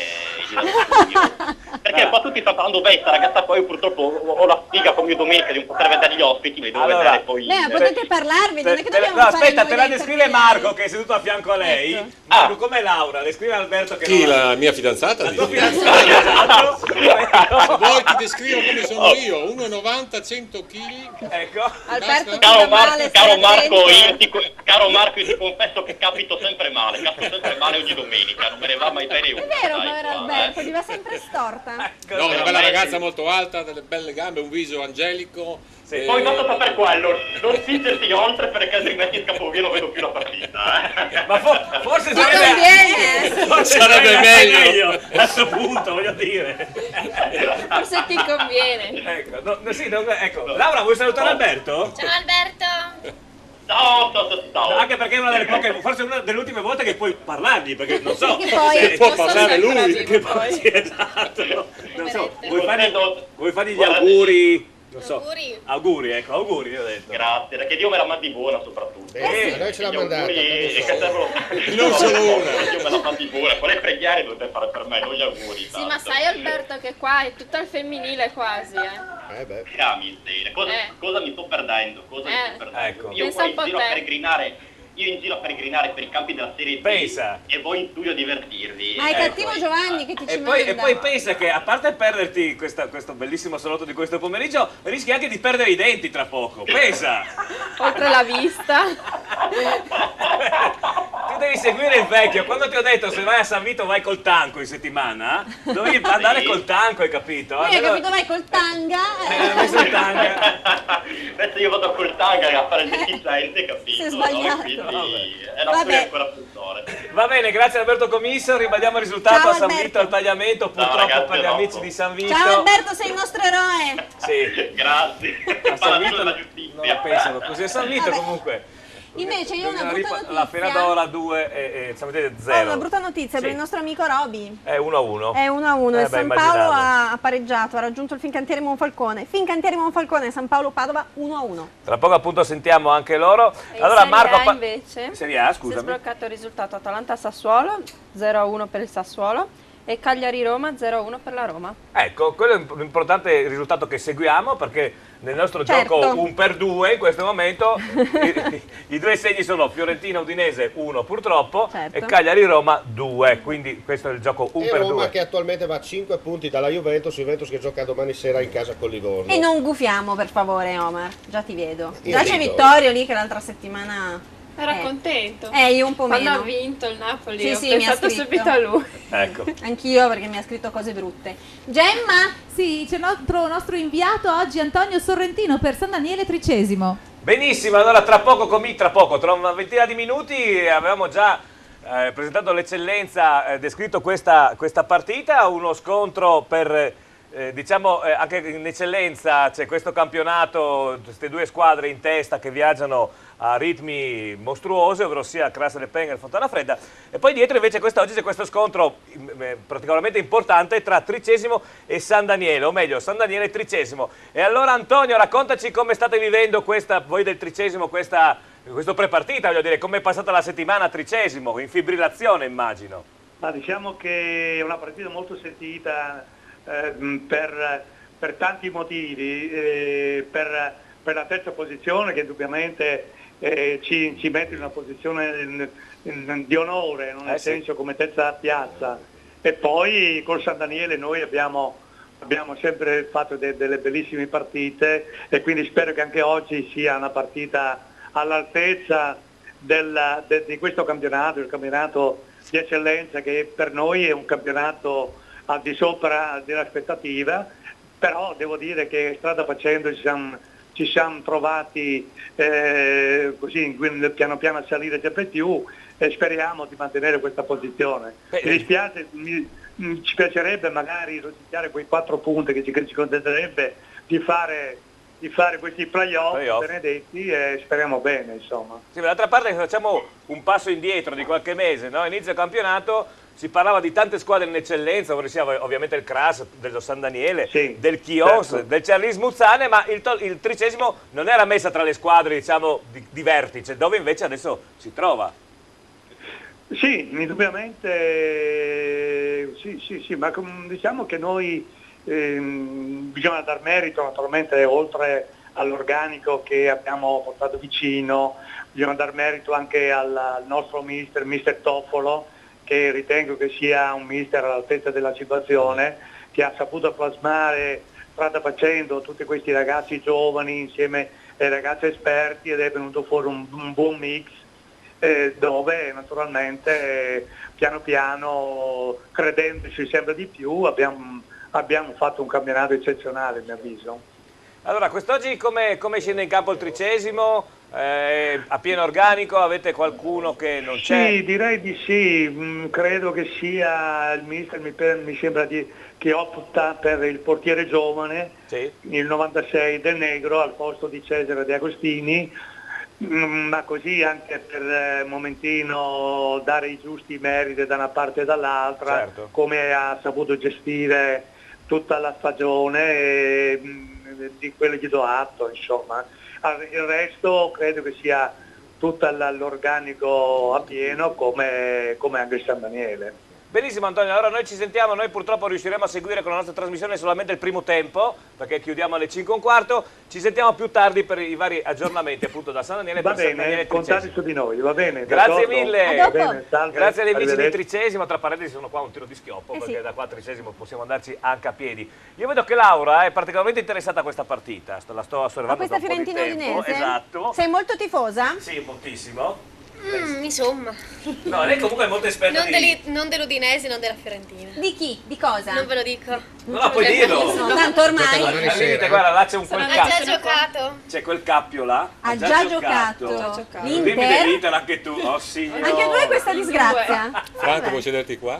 perché qua tutti stanno parlando, beh, sta ragazza poi purtroppo ho la sfiga come domenica di non poter vedere gli ospiti, ma devo vedere poi... potete parlarvi, non è che dobbiamo No, fare aspetta, noi te la dei descrive Marco che è seduto a fianco a lei. Ecco. Marco, com'è Laura? Descrive Alberto che Chi, non... la mia fidanzata? La tua fidanzata, esatto. Se vuoi ti descrivo come sono io, 1,90, 100 kg. Ecco. Alberto, Caro Marco, io ti confesso che capito sempre male ogni domenica, non me ne va mai bene una. È vero, dai, povero qua, Alberto, gli va sempre storta. No, una bella ragazza molto alta, delle belle gambe, un viso angelico. Poi basta saper quello, non spingerti oltre perché altrimenti scappo via, non vedo più la partita. Ma forse sarebbe meglio a questo punto, voglio dire. Forse ti conviene. Ecco, Laura, vuoi salutare Alberto? Ciao Alberto! Ciao. Anche perché è una delle poche, forse una delle ultime volte che puoi parlargli, perché non so Che poi se può non so parlare se lui. ancora Che vivo, poi, poi. sì, esatto. Non so, vuoi fargli gli auguri? Non so. Auguri, ecco, auguri, io ho detto. Grazie, perché Dio me la mandi buona soprattutto. Noi ce l'ha mandata. Non solo una. Dio me la mandi buona, quelle preghiere dovete fare per me, non gli auguri. Sì, ma sai Alberto che qua è tutto il femminile quasi, Miseria, cosa mi sto perdendo? Ecco. Io Pensa poi un po' in giro a te. peregrinare. Io in giro a peregrinare per i campi della Serie B e voi in studio a divertirvi. Ma è cattivo Giovanni che ti ci E poi pensa che a parte perderti questo bellissimo salotto di questo pomeriggio, rischi anche di perdere i denti tra poco. Pensa! Oltre la vista. Tu devi seguire il vecchio. Quando ti ho detto se vai a San Vito vai col tanco in settimana, dovevi andare col tanco, hai capito? Hai capito, vai col tanga. Messo il tanga. Adesso io vado col tanga a fare il deficiente, capito? Si è sbagliato. È la storia ancora peggiore. Va bene, grazie Alberto Commisso, ribadiamo il risultato Ciao, a San Alberto. Vito al tagliamento, purtroppo ragazzi, per gli dopo. amici di San Vito. Ciao Alberto, sei il nostro eroe. Sì. Grazie. A San Vito della giustizia. non pensano così, a San Vito comunque. Invece io ho una brutta notizia. La Fenadora 2 e San Vito Ho 0. una brutta notizia per il nostro amico Roby. È 1-1. È 1-1 e San Paolo immaginavo. ha pareggiato, ha raggiunto il Fincantieri Monfalcone. Fincantieri Monfalcone, San Paolo Padova 1-1. Tra poco appunto sentiamo anche loro. E Allora in Serie Marco A invece Serie A, si è scusami. sbloccato il risultato Atalanta-Sassuolo 0-1 per il Sassuolo e Cagliari-Roma 0-1 per la Roma. Ecco, quello è un importante risultato che seguiamo perché nel nostro Certo. gioco 1-2 in questo momento i due segni sono Fiorentina-Udinese 1 purtroppo Certo. e Cagliari-Roma 2, quindi questo è il gioco E Roma 1-2. che attualmente va a 5 punti dalla Juventus che gioca domani sera in casa con Livorno. E non gufiamo per favore Omar, già ti vedo. Io Già c'è rido. Vittorio lì che l'altra settimana... Era contento. Io un po' Quando meno. ha vinto il Napoli Sì, ho sì, mi ha pensato scritto. subito a lui. Ecco. Anch'io perché mi ha scritto cose brutte. Gemma? Sì, c'è il nostro inviato oggi Antonio Sorrentino per San Daniele Tricesimo. Benissimo, allora tra una ventina di minuti avevamo già presentato l'eccellenza, descritto questa partita, uno scontro per anche in eccellenza c'è questo campionato, queste due squadre in testa che viaggiano a ritmi mostruosi, ovvero sia Castel Penga e Fontana Fredda, e poi dietro invece quest'oggi c'è questo scontro particolarmente importante tra Tricesimo e San Daniele, o meglio San Daniele e Tricesimo. E allora Antonio, raccontaci come state vivendo voi del Tricesimo questo prepartita, voglio dire, come è passata la settimana a Tricesimo, in fibrillazione immagino. Ma diciamo che è una partita molto sentita per tanti motivi, per la terza posizione che indubbiamente ci mette in una posizione di onore, nel senso come terza piazza, e poi col San Daniele noi abbiamo sempre fatto delle bellissime partite e quindi spero che anche oggi sia una partita all'altezza di questo campionato, il campionato di eccellenza che per noi è un campionato al di sopra dell'aspettativa, però devo dire che strada facendo ci siamo trovati così piano piano a salire sempre più e speriamo di mantenere questa posizione. Mi dispiace, ci piacerebbe magari rosicchiare quei 4 punti che ci consentirebbe di fare questi playoff benedetti e speriamo bene, insomma. Sì, ma d'altra parte facciamo un passo indietro di qualche mese, no? Inizio campionato, si parlava di tante squadre in eccellenza, ora sia ovviamente il Cras, dello San Daniele, del Chios, certo. del Cerlis Muzzane, ma il 13° non era messa tra le squadre, diciamo, di vertice, dove invece adesso si trova. Sì, indubbiamente sì, ma diciamo che noi bisogna dar merito naturalmente, oltre all'organico che abbiamo portato vicino, bisogna dar merito anche al nostro mister Toffolo, che ritengo che sia un mister all'altezza della situazione, che ha saputo plasmare strada facendo tutti questi ragazzi giovani insieme ai ragazzi esperti, ed è venuto fuori un buon mix, dove naturalmente piano piano, credendoci sempre di più, abbiamo fatto un campionato eccezionale, a mio avviso. Allora, quest'oggi come scende in campo il 13°? A pieno organico? Avete qualcuno che non c'è? Sì, direi di sì, credo che sia il mister, mi sembra che opta per il portiere giovane, sì, il 96 Del Negro al posto di Cesare De Agostini, ma così anche per un momentino dare i giusti meriti da una parte e dall'altra, certo, come ha saputo gestire tutta la stagione, di quello gli do atto, insomma. Il resto credo che sia tutto l'organico a pieno, come anche il San Daniele. Benissimo Antonio, allora noi ci sentiamo, noi purtroppo riusciremo a seguire con la nostra trasmissione solamente il primo tempo, perché chiudiamo alle 5:15, ci sentiamo più tardi per i vari aggiornamenti appunto da San Daniele. Va per San Daniele bene, contate su di noi, va bene. Grazie mille, Va bene, salve, grazie agli amici del arrivederci. 13°, tra parentesi sono qua un tiro di schioppo, perché sì, da qua al 13° possiamo andarci anche a piedi. Io vedo che Laura è particolarmente interessata a questa partita, la sto osservando questa da un po' di Fiorentina tempo. Udinese? Esatto. Sei molto tifosa? Sì, moltissimo. Insomma. No, lei comunque è molto esperta Non dell'Udinese, non della Fiorentina. Di chi? Di cosa? Non ve lo dico. No, puoi dirlo. No, tanto ormai. Al limite, guarda, là c'è un quel Ha già cappio. giocato? C'è quel cappio là. Ha già giocato. Dimmi L'Inter? dell'Inter anche tu. Oh signore. Anche tu hai questa disgrazia. Franco, vuoi sederti qua?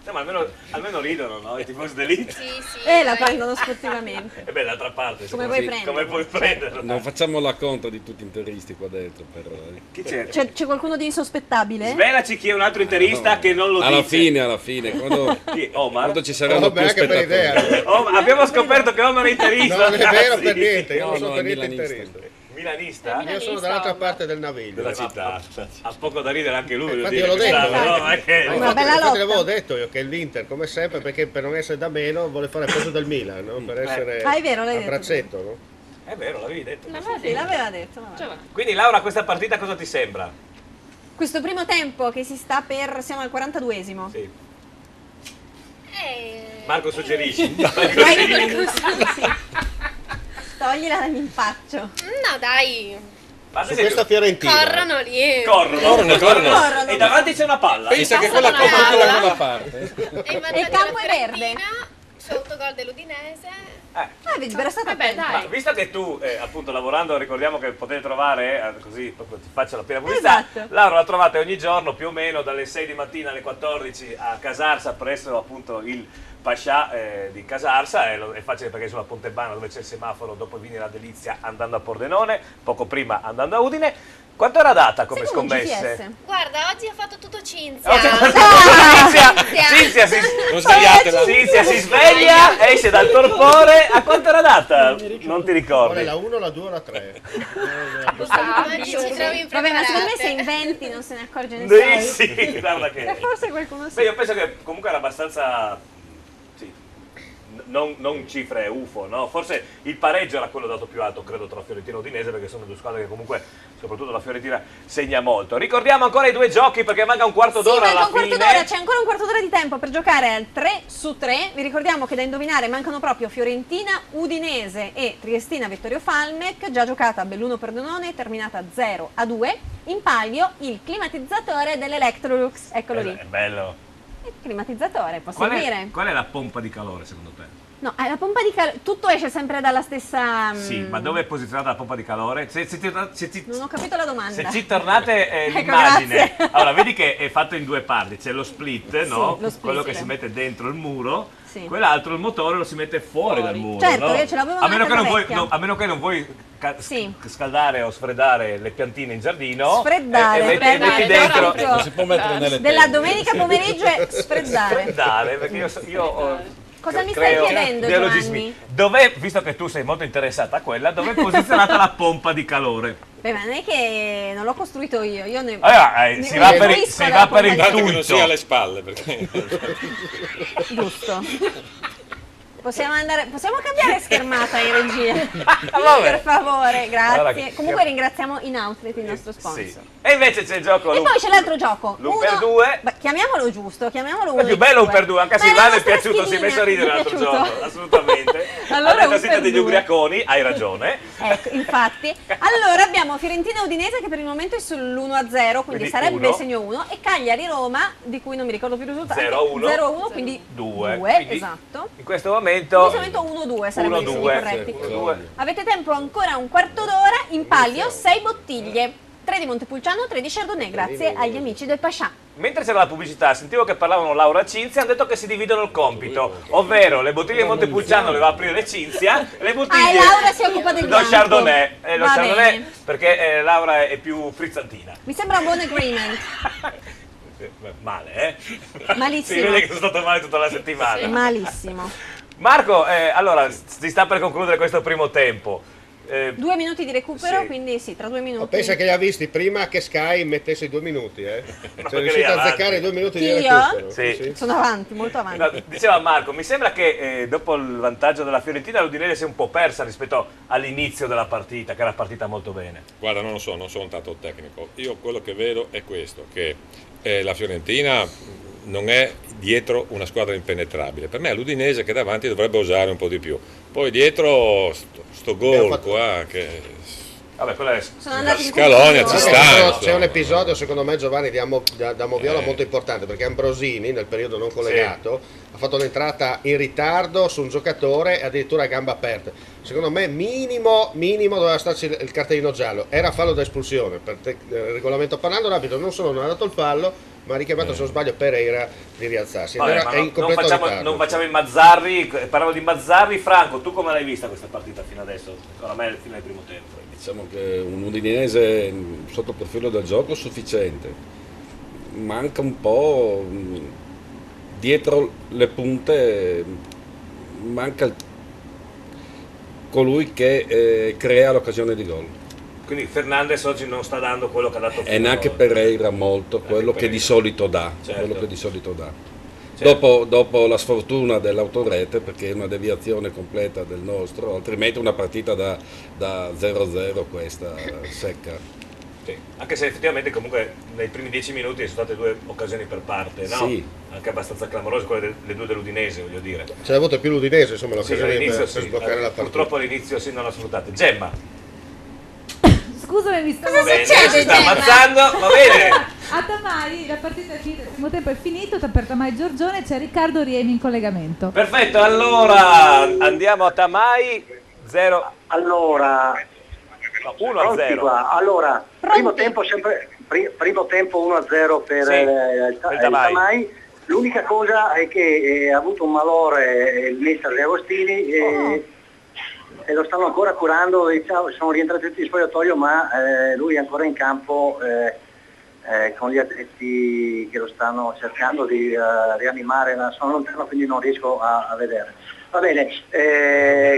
No, ma almeno ridono, no? I tifosi dell'Inter. Sì. La prendono sportivamente. E beh, d'altra parte. Come puoi prenderla? Come puoi prenderla? Non facciamo la conta di tutti interisti qua dentro, però. Chi c'è? C'è qualcuno di insospettabile? Svelaci chi è un altro interista che non lo dice. Alla fine, quando, Chi? Omar? quando ci saranno più spettatori. Abbiamo scoperto che Omar è interista. Non è vero ragazzi. per niente, io No, non sono no, per è niente milanista. interista. Milanista? Io sono dall'altra parte del naviglio. Della città. Ha poco da ridere anche lui. Infatti io l'ho detto. Una bella Infatti lotta. l'avevo detto io che l'Inter, come sempre, perché per non essere da meno, vuole fare il peso del Milan, no? Per essere Ah, è vero, l'hai a detto. braccetto, no? È vero, l'avevi detto. Sì, l'aveva detto. Quindi Laura, questa partita cosa ti sembra? Questo primo tempo che si sta per... siamo al 42esimo. Sì. Marco suggerisci? Toglila dall'impaccio. No, dai. Ma Su questa Fiorentina. Corrono lì. Corrono. E davanti c'è una palla. Pensa che quella Passano cosa la da palla. quella parte. E il E il campo è verde. Sotto gol dell'Udinese. Vedi, era stata bella. Ma visto che tu, appunto, lavorando, ricordiamo che potete trovare, così proprio ti faccio la piena pubblicità, Esatto. Laura la trovate ogni giorno più o meno dalle 6 di mattina alle 14 a Casarsa, presso appunto il Pascià di Casarsa. È facile perché è sulla Pontebana, dove c'è il semaforo, dopo viene la Delizia andando a Pordenone, poco prima andando a Udine. Quanto era data come scommesse? Guarda, oggi ha fatto tutto Cinzia. Cinzia si sveglia, esce dal torpore. A quanto era data? Non ti ricordi? La 1, la 2 o la 3? Oggi ci trovi Vabbè, ma secondo me se inventi non se ne accorge nessuno. Sì, guarda che... Forse qualcuno sì. Beh, io penso che comunque era abbastanza... Sì, non cifre UFO, no? Forse il pareggio era quello dato più alto, credo, tra Fiorentina e Udinese, perché sono due squadre che comunque, soprattutto la Fiorentina, segna molto. Ricordiamo ancora i due giochi, perché manca un quarto d'ora alla fine. C'è ancora un quarto d'ora di tempo per giocare al 3 su 3. Vi ricordiamo che da indovinare mancano proprio Fiorentina, Udinese e Triestina Vittorio Falmec, già giocata a Belluno Pordenone, terminata 0-2. In palio il climatizzatore dell'Electrolux, eccolo lì. È bello. Il climatizzatore, posso dire? Qual è la pompa di calore secondo te? No, la pompa di calore, tutto esce sempre dalla stessa... Sì, ma dove è posizionata la pompa di calore? Non ho capito la domanda. Se ci tornate Ecco, l'immagine, grazie. allora vedi che è fatto in due parti, c'è lo split, no? lo split, Quello che sì. si mette dentro il muro, Sì. Quell'altro, il motore, lo si mette fuori dal muro. Certo, no? io ce l'avevo a meno che non vuoi, vecchia. a meno che non vuoi Sì. scaldare o sfreddare le piantine in giardino. Sfreddare, e metti dentro. Non si può mettere nelle Della tende. domenica pomeriggio è sfreddare. Sfreddare, perché io Cosa mi stai creo chiedendo, neologismi. Dov'è, visto che tu sei molto interessata a quella, dov'è posizionata la pompa di calore? Beh, ma non è che non l'ho costruito io ne Allora, si va per il Tanto che non tutto. sia alle spalle, perché... Giusto. Possiamo cambiare schermata in regia? Vabbè. Per favore, grazie. Allora, Comunque ringraziamo In Outlet, il nostro sponsor. Sì. E invece c'è il gioco E poi c'è l'altro gioco. l'un per due. Beh, chiamiamolo giusto, chiamiamolo È uno. più bello un per due, anche a Ma è la Silvano è nostra piaciuto, si è messo a ridere schedina, l'altro mi è giorno, assolutamente. Allora, Ha detto un siete per degli due. ubriaconi, hai ragione. Ecco, infatti. Allora abbiamo Fiorentina Udinese che per il momento è sull'1-0, quindi Quindi sarebbe uno. segno 1, e Cagliari Roma, di cui non mi ricordo più il risultato. 0-1. 0-1, quindi 2. 2, esatto. In questo momento... In questo momento 1-2 sarebbero i segni 1-2. corretti. 1-2. Avete tempo ancora un quarto d'ora, in palio 6 bottiglie. 3 di Montepulciano, 3 di Chardonnay, grazie agli amici del Pascià. Mentre c'era la pubblicità, sentivo che parlavano Laura Cinzia, hanno detto che si dividono il compito, ovvero le bottiglie di Montepulciano le va a aprire Cinzia, le bottiglie E Laura si occupa del lo bianco. Chardonnay, lo Va Chardonnay bene. perché Laura è più frizzantina. Mi sembra un buon agreement. Male, eh? Malissimo. Si vede che sono stato male tutta la settimana. Malissimo. Marco, allora, si sta per concludere questo primo tempo. 2 minuti di recupero, sì. quindi sì, tra 2 minuti. Pensa che li ha visti prima che Sky mettesse i 2 minuti, eh? perché Cioè, riuscite lei a azzeccare i 2 minuti di Io? recupero. Sì. Sono avanti, molto avanti. No, diceva Marco, mi sembra che dopo il vantaggio della Fiorentina l'Udinese si è un po' persa rispetto all'inizio della partita, che era partita molto bene. Guarda, non lo so, non sono tanto tecnico. Io quello che vedo è questo, che la Fiorentina non è dietro una squadra impenetrabile. Per me è l'Udinese che davanti dovrebbe osare un po' di più. Poi dietro sto gol qua che... Vabbè, quella è... Scalonia ci sta. C'è un episodio secondo me, Giovanni, da Moviola molto importante, perché Ambrosini nel periodo non collegato ha fatto un'entrata in ritardo su un giocatore e addirittura a gamba aperta. Secondo me minimo doveva starci il cartellino giallo, era fallo da espulsione, per regolamento parlando l'arbitro non solo non ha dato il fallo, ma ha richiamato se non sbaglio Pereira di rialzarsi. Vabbè, Era ma in completo ritardo. non facciamo i Mazzarri, parlavo di Mazzarri. Franco, tu come l'hai vista questa partita fino adesso? Oramai fino al primo tempo. Diciamo che un Udinese sotto il profilo del gioco sufficiente, manca un po' dietro le punte, manca colui che crea l'occasione di gol. Quindi Fernandes oggi non sta dando quello che ha dato E neanche Pereira molto, quello che di solito dà. Certo. Quello che di solito dà. Certo. Dopo la sfortuna dell'autorete, perché è una deviazione completa del nostro, altrimenti una partita da 0-0 questa secca. Sì. Anche se effettivamente comunque nei primi 10 minuti sono state 2 occasioni per parte, no? Sì. Anche abbastanza clamorose quelle le 2 dell'Udinese, voglio dire. Ce l'ha avuto più l'Udinese, insomma, Sì, l'occasione all'inizio per sì. sbloccare la partita. Purtroppo all'inizio sì, non l'ha sfruttate. Gemma. Scusami, mi stavo... Va bene, si sta ammazzando, va bene. A Tamai la partita è finita, il primo tempo è finito, per Tamai Giorgione c'è Riccardo Riemi in collegamento. Perfetto, allora andiamo a Tamai 0. Allora, 1-0. Allora, primo tempo 1-0 per Sì, il per Tamai. Tamai. L'unica cosa è che ha avuto un malore il mister De Agostini e lo stanno ancora curando, diciamo, sono rientrati tutti in spogliatoio, ma lui è ancora in campo con gli addetti che lo stanno cercando di rianimare, sono lontano quindi non riesco a vedere. Va bene,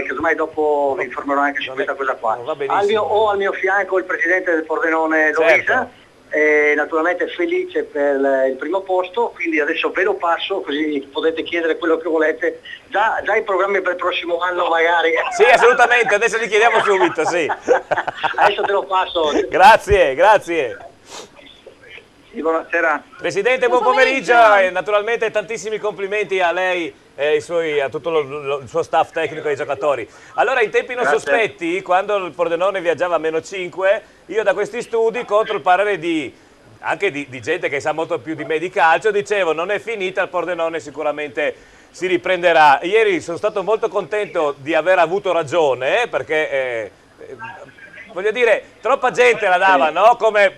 casomai dopo vi informerò anche su questa cosa qua. Ho al mio fianco il presidente del Pordenone Lovisa, naturalmente felice per il primo posto, quindi adesso ve lo passo così potete chiedere quello che volete, già i programmi per il prossimo anno magari. Sì, assolutamente, adesso li chiediamo subito, sì. Adesso te lo passo. Grazie. Sì, buonasera. Presidente, buon pomeriggio e naturalmente tantissimi complimenti a lei e a tutto il suo staff tecnico e ai giocatori. Allora, in tempi non sospetti, quando il Pordenone viaggiava a -5, io da questi studi, contro il parere anche di gente che sa molto più di me di calcio, dicevo non è finita, il Pordenone sicuramente si riprenderà. Ieri sono stato molto contento di aver avuto ragione, perché voglio dire, troppa gente la dava, no? Come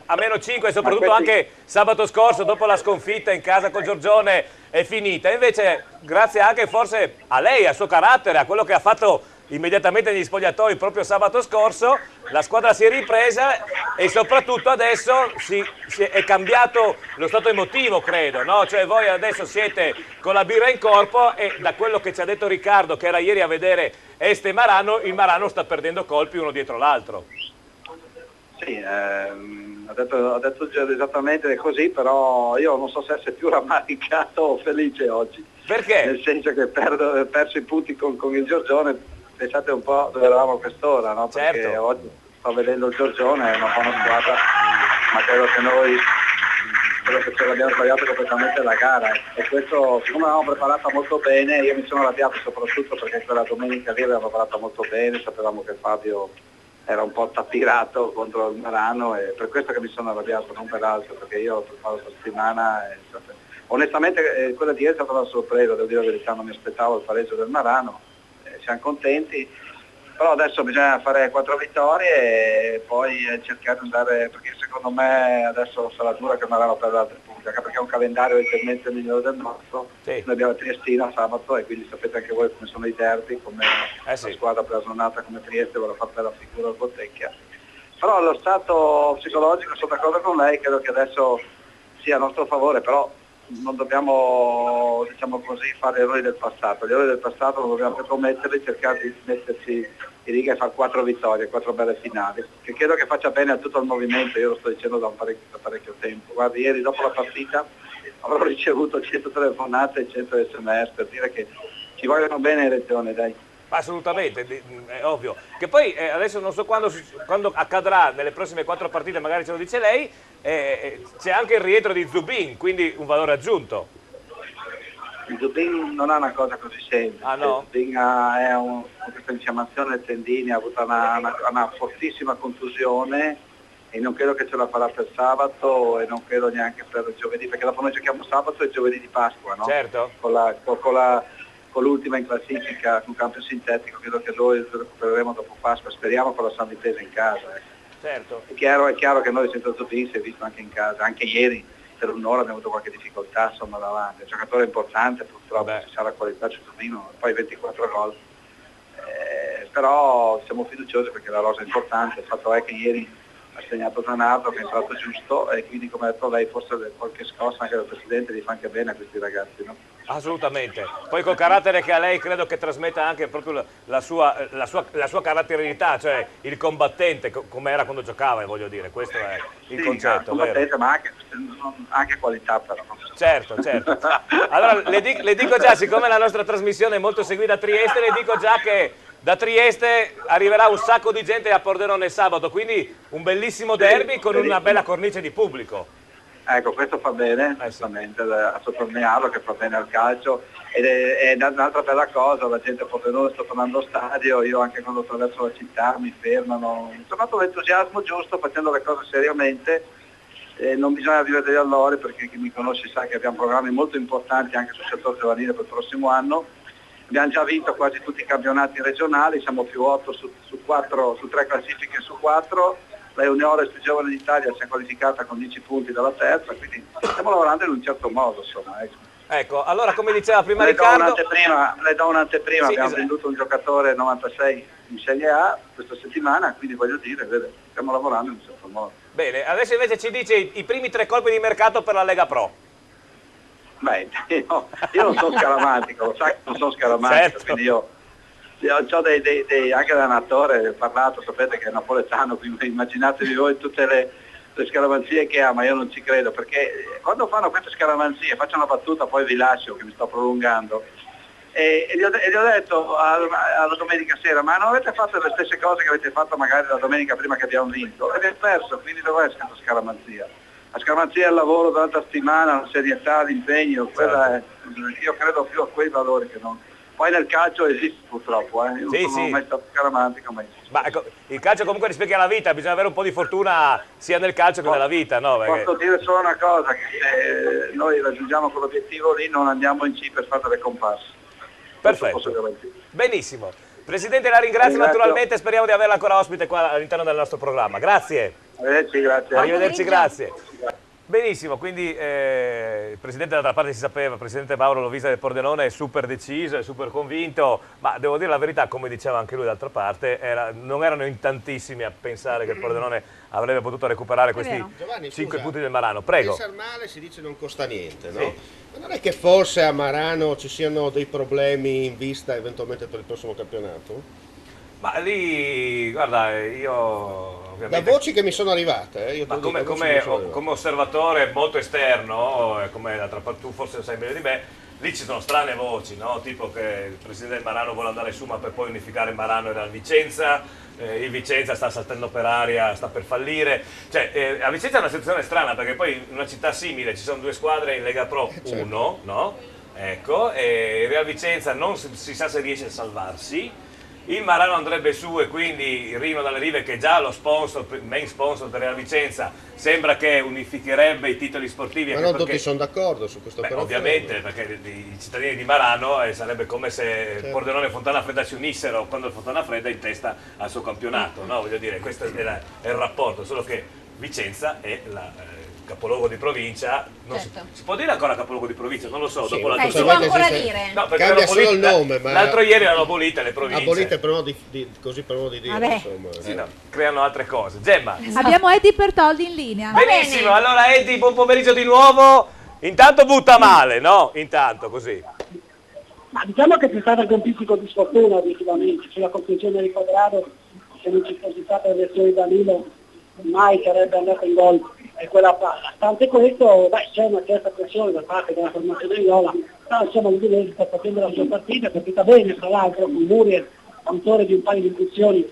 a meno 5 e soprattutto anche sabato scorso dopo la sconfitta in casa con Giorgione è finita. Invece grazie anche forse a lei, al suo carattere, a quello che ha fatto immediatamente negli spogliatoi proprio sabato scorso, la squadra si è ripresa e soprattutto adesso è cambiato lo stato emotivo, credo, no? Cioè voi adesso siete con la birra in corpo e da quello che ci ha detto Riccardo, che era ieri a vedere Este e Marano, il Marano sta perdendo colpi uno dietro l'altro. Sì, ha detto esattamente così, però io non so se essere più rammaricato o felice oggi. Perché? Nel senso che perso i punti con il Giorgione, pensate un po' dove eravamo a quest'ora, no? Perché certo. Oggi sto vedendo il Giorgione, è una buona squadra, ma credo che ce l'abbiamo sbagliato completamente la gara e questo, siccome l'avevamo preparata molto bene, io mi sono arrabbiato soprattutto perché quella domenica lì l'avevamo preparata molto bene, sapevamo che Fabio era un po' tappirato contro il Marano e per questo che mi sono arrabbiato, non per altro, perché io ho preparato questa settimana onestamente quella di ieri è stata una sorpresa, devo dire la verità, non mi aspettavo il pareggio del Marano, siamo contenti, però adesso bisogna fare 4 vittorie e poi cercare di andare, perché secondo me adesso sarà dura che il Marano perda altri punti, anche perché è un calendario leggermente migliore del nostro, noi abbiamo Triestina sabato e quindi sapete anche voi come sono i derby, come la squadra blasonata come Trieste vuole fare la figura al Bottecchia, però allo stato psicologico sono d'accordo con lei, credo che adesso sia a nostro favore, però non dobbiamo, diciamo così, fare errori del passato. Gli errori del passato non dobbiamo più commetterli, cercare di mettersi in riga e fare 4 vittorie, 4 belle finali, che credo che faccia bene a tutto il movimento, io lo sto dicendo da parecchio tempo. Guardi, ieri dopo la partita avrò ricevuto 100 telefonate e 100 sms per dire che ci vogliono bene le elezioni, dai. Assolutamente, è ovvio. Che poi adesso non so quando accadrà nelle prossime 4 partite, magari ce lo dice lei, c'è anche il rientro di Zubin, quindi un valore aggiunto. Zubin non è una cosa così semplice, no? Zubin ha questa infiammazione ai tendini, ha avuto una fortissima contusione e non credo che ce la farà per sabato e non credo neanche per giovedì, perché dopo noi giochiamo sabato e giovedì di Pasqua, no? Certo. Con l'ultima in classifica sul campo sintetico, credo che noi lo recupereremo dopo Pasqua, speriamo con la San Vitese in casa. Certo. È chiaro che noi senza Zubin si è visto anche in casa, anche ieri per un'ora abbiamo avuto qualche difficoltà insomma davanti, è un giocatore importante, purtroppo ci sarà qualità su Zubin, poi 24 gol, però siamo fiduciosi perché la rosa è importante, il fatto è che ieri ha segnato Zanardo che è entrato giusto e quindi come ha detto lei forse qualche scossa anche del Presidente gli fa anche bene a questi ragazzi, no? Assolutamente, poi col carattere che ha lei credo che trasmetta anche proprio la sua caratterialità, cioè il combattente come era quando giocava, voglio dire, questo è il concetto, combattente, vero? Ma anche qualità però. Certo. Allora le dico già, siccome la nostra trasmissione è molto seguita a Trieste, le dico già che da Trieste arriverà un sacco di gente a Pordenone sabato, quindi un bellissimo derby con una bella cornice di pubblico. Ecco, questo fa bene, giustamente, a sottolinearlo che fa bene al calcio ed è un'altra bella cosa, la gente a Pordenone sta tornando allo stadio, io anche quando attraverso la città mi fermano, mi sono dato l'entusiasmo giusto facendo le cose seriamente, non bisogna vivere degli allori perché chi mi conosce sa che abbiamo programmi molto importanti anche sul settore giovanile per il prossimo anno. Abbiamo già vinto quasi tutti i campionati regionali, siamo più 8 su 3 classifiche su 4, la Juniores più giovane d'Italia si è qualificata con 10 punti dalla terza, quindi stiamo lavorando in un certo modo, insomma. Ecco, allora come diceva prima le Riccardo... Le do un'anteprima, sì, abbiamo esatto. venduto un giocatore 96 in Serie A questa settimana, quindi voglio dire, stiamo lavorando in un certo modo. Bene, adesso invece ci dice i primi 3 colpi di mercato per la Lega Pro. Beh, io non sono scaramantico, lo sa che non sono scaramantico, certo. Quindi io ho anche da attore, ho parlato, sapete che è napoletano, quindi immaginatevi voi tutte le scaramanzie che ha, ma io non ci credo, perché quando fanno queste scaramanzie, faccio una battuta, poi vi lascio che mi sto prolungando, e gli ho detto alla domenica sera, ma non avete fatto le stesse cose che avete fatto magari la domenica prima che abbiamo vinto? E abbiamo perso, quindi dov'è questa scaramanzia? La scaramanzia è il lavoro durante la settimana, la serietà, l'impegno, io credo più a quei valori che non. Poi nel calcio esiste purtroppo, io non sono mai stato scaramantico, mai. Ma ecco, il calcio comunque rispecchia la vita, bisogna avere un po' di fortuna sia nel calcio che nella vita, no? Perché... Posso dire solo una cosa, che se noi raggiungiamo quell'obiettivo lì non andiamo in C per fare delle comparse. Perfetto, benissimo. Presidente, la ringrazio naturalmente, speriamo di averla ancora ospite qua all'interno del nostro programma, grazie. Arrivederci, grazie. Arrivederci, grazie. Benissimo, quindi il Presidente d'altra parte si sapeva, il Presidente Mauro Lovisa del Pordenone è super deciso, è super convinto, ma devo dire la verità, come diceva anche lui d'altra parte, non erano in tantissimi a pensare che il Pordenone avrebbe potuto recuperare questi 5 punti del Marano. Prego. Pensare male si dice non costa niente, no? Sì. Ma non è che forse a Marano ci siano dei problemi in vista eventualmente per il prossimo campionato? Ma lì, guarda, io ovviamente... Da voci che mi sono arrivate, io Ma come osservatore molto esterno, come d'altra parte tu forse lo sai meglio di me, lì ci sono strane voci, no? Tipo che il presidente del Marano vuole andare su ma per poi unificare Marano e Real Vicenza, il Vicenza sta saltando per aria, sta per fallire, cioè a Vicenza è una situazione strana perché poi in una città simile ci sono 2 squadre in Lega Pro 1, no? Ecco, e il Real Vicenza non si sa se riesce a salvarsi. Il Marano andrebbe su e quindi il Rino dalle Rive, che è già lo sponsor, main sponsor del Real Vicenza, sembra che unificherebbe i titoli sportivi. Ma non tutti sono d'accordo su questo operazione. Ovviamente, perché i cittadini di Marano sarebbe come se Pordenone e Fontana Fredda si unissero quando il Fontana Fredda è in testa al suo campionato, no? Voglio dire, questo è il rapporto, solo che Vicenza è capoluogo di provincia, si può dire ancora capoluogo di provincia? Non lo so, dopo la si può ancora dire. No, cambia solo il nome, ma l'altro ieri erano abolite le province. Abolite per modo così per modo di dire, Vabbè. insomma. Sì, no, creano altre cose. Gemma. Abbiamo Eddie Pertoldi in linea. Benissimo, allora Eddie, buon pomeriggio di nuovo. Intanto butta male, no? Intanto così. Ma diciamo che c'è stato anche un pizzico di sfortuna obiettivamente, sulla conclusione di Quadrado, se non ci fosse stata la versione di Danilo mai sarebbe andata in gol e quella palla. Stante questo, c'è una certa pressione da parte della formazione viola, però insomma l'Udinese sta facendo la sua partita, è partita bene tra l'altro con Muriel, autore di un paio di incursioni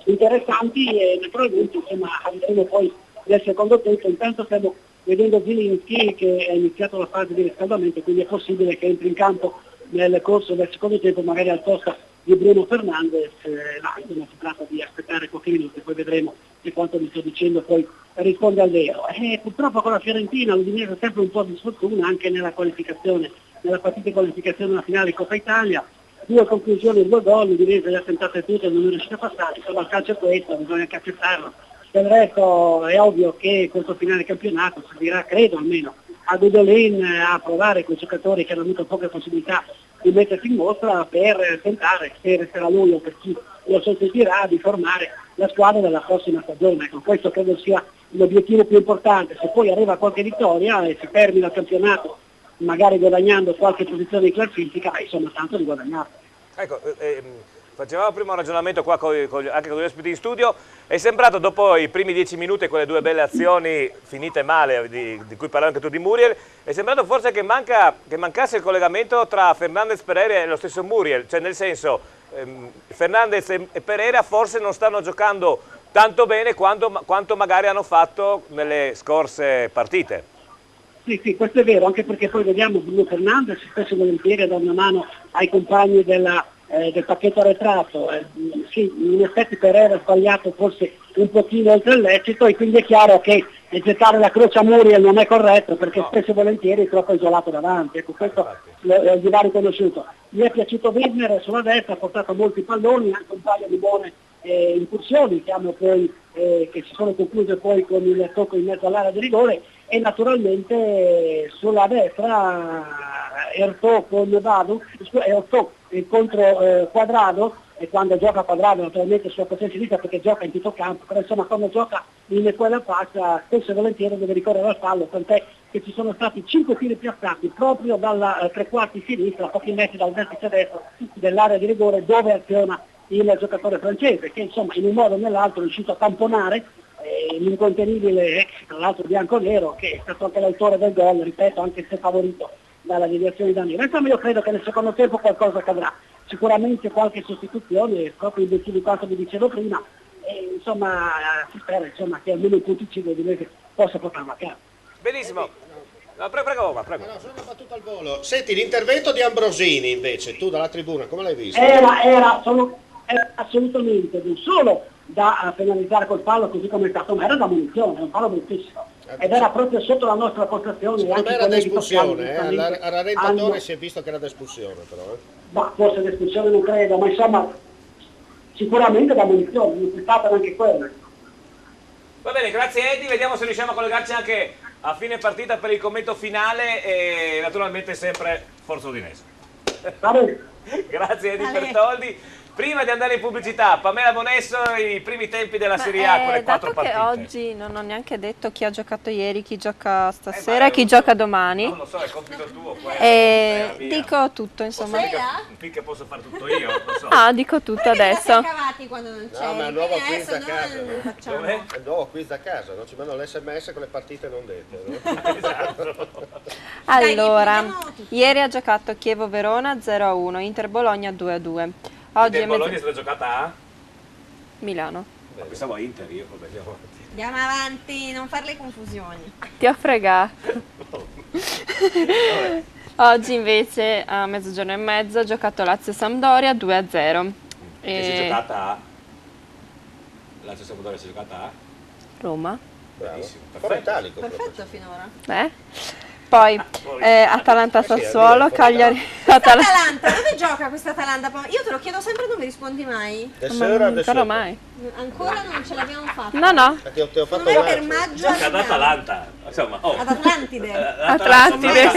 interessanti e naturalmente insomma arriveremo poi nel secondo tempo. Intanto stiamo vedendo Zielinski che ha iniziato la fase di riscaldamento, quindi è possibile che entri in campo nel corso del secondo tempo magari al posto di Bruno Fernandes, insomma si tratta di aspettare qualche minuto e poi vedremo se quanto vi sto dicendo poi risponde al vero. Purtroppo con la Fiorentina l'Udinese ha sempre un po' di sfortuna anche nella qualificazione, nella partita di qualificazione alla finale Coppa Italia, 2 conclusioni, 2 gol, l'Udinese le ha tentate tutte e non è riuscito a passare, insomma il calcio è questo, bisogna anche accettarlo. Del resto è ovvio che questo finale campionato servirà, credo almeno, a Dudolin a provare quei giocatori che hanno avuto poche possibilità di mettersi in mostra per tentare, se resterà lui o per chi lo sostituirà, di formare la squadra della prossima stagione. Ecco, questo credo sia l'obiettivo più importante. Se poi arriva qualche vittoria e si termina il campionato magari guadagnando qualche posizione di classifica, insomma tanto di guadagnato. Ecco, facevamo prima un ragionamento qua anche con gli ospiti in studio, è sembrato dopo i primi 10 minuti e quelle 2 belle azioni finite male, di cui parlavi anche tu di Muriel, è sembrato forse che mancasse il collegamento tra Fernandez, Pereira e lo stesso Muriel, cioè nel senso Fernandez e Pereira forse non stanno giocando tanto bene quanto magari hanno fatto nelle scorse partite. Sì, questo è vero, anche perché poi vediamo Bruno Fernandes spesso e volentieri dà una mano ai compagni del pacchetto arretrato. Sì, in effetti Pereira ha sbagliato forse un pochino oltre il lecito e quindi è chiaro che gettare la croce a Muriel non è corretto perché spesso e volentieri è troppo isolato davanti. Ecco, questo gli va riconosciuto. Mi è piaciuto Wegner sulla destra, ha portato molti palloni, anche un paio di buone incursioni che si sono concluse poi con il tocco in mezzo all'area di rigore e naturalmente sulla destra Ertò con Vado, Ertò contro Quadrado, e quando gioca Quadrado naturalmente sulla potenza sinistra perché gioca in tutto campo, però insomma quando gioca in quella fascia spesso e volentieri deve ricorrere al fallo, tant'è che ci sono stati 5 tiri piazzati proprio dalla tre quarti sinistra, pochi metri dal vertice destro dell'area di rigore dove aziona il giocatore francese, che insomma in un modo o nell'altro è riuscito a tamponare l'incontenibile ex, tra l'altro bianco-nero, che è stato anche l'autore del gol, ripeto, anche se favorito dalla deviazione di Danilo. Insomma io credo che nel secondo tempo qualcosa accadrà, sicuramente qualche sostituzione, proprio in di quanto vi dicevo prima, e insomma si spera insomma, che almeno il punticino di Udinese possa portarlo a casa. Benissimo. No, prego. No, sono una battuta al volo. Senti, l'intervento di Ambrosini invece, tu dalla tribuna, come l'hai visto? Era assolutamente non solo da penalizzare col fallo così come è stato, ma era da munizione, un fallo bruttissimo. Ed era proprio sotto la nostra postazione. Secondo me era da espulsione, al rallentatore si è visto che era da espulsione però. Ma forse da espulsione non credo, ma insomma sicuramente da munizione, non è stata neanche quella. Va bene, grazie Eddie, vediamo se riusciamo a collegarci anche a fine partita per il commento finale e naturalmente sempre Forza Udinese. Grazie Eddie Bertoldi. Prima di andare in pubblicità, Pamela Bonesso, i primi tempi della Serie A con le 4 partite. Dato che oggi non ho neanche detto chi ha giocato ieri, chi gioca stasera e chi gioca domani. Non lo so, è compito tuo. Dico tutto, insomma. Finché posso fare tutto io, lo so. Ah, dico tutto adesso. Cavati quando non c'è. No, ma è il nuovo quiz da non casa. facciamo. È il nuovo quiz da casa, no? Ci mandano l'SMS con le partite non dette. No? Esatto. Allora, ieri ha giocato Chievo-Verona 0-1, Inter-Bologna 2-2. Oggi Il Bologna è stata giocata a? Milano. Ma pensavo a Inter, io vabbè, andiamo avanti. Andiamo avanti, non fare le confusioni. Ti ho fregato. Oggi invece a mezzogiorno e mezzo ha giocato Lazio-Sampdoria 2-0. E si è giocata a? Lazio-Sampdoria si è giocata a? Roma. Benissimo, Perfetto finora. Poi Atalanta-Sassuolo, Cagliari... Atalanta, dove gioca questa Atalanta? Io te lo chiedo sempre e non mi rispondi mai. Ancora mai. Ancora non ce l'abbiamo fatta. No. Ti ho fatto Secondo me per maggio Gioca ad Atalanta. Insomma, ad Atlantide. Atlantide.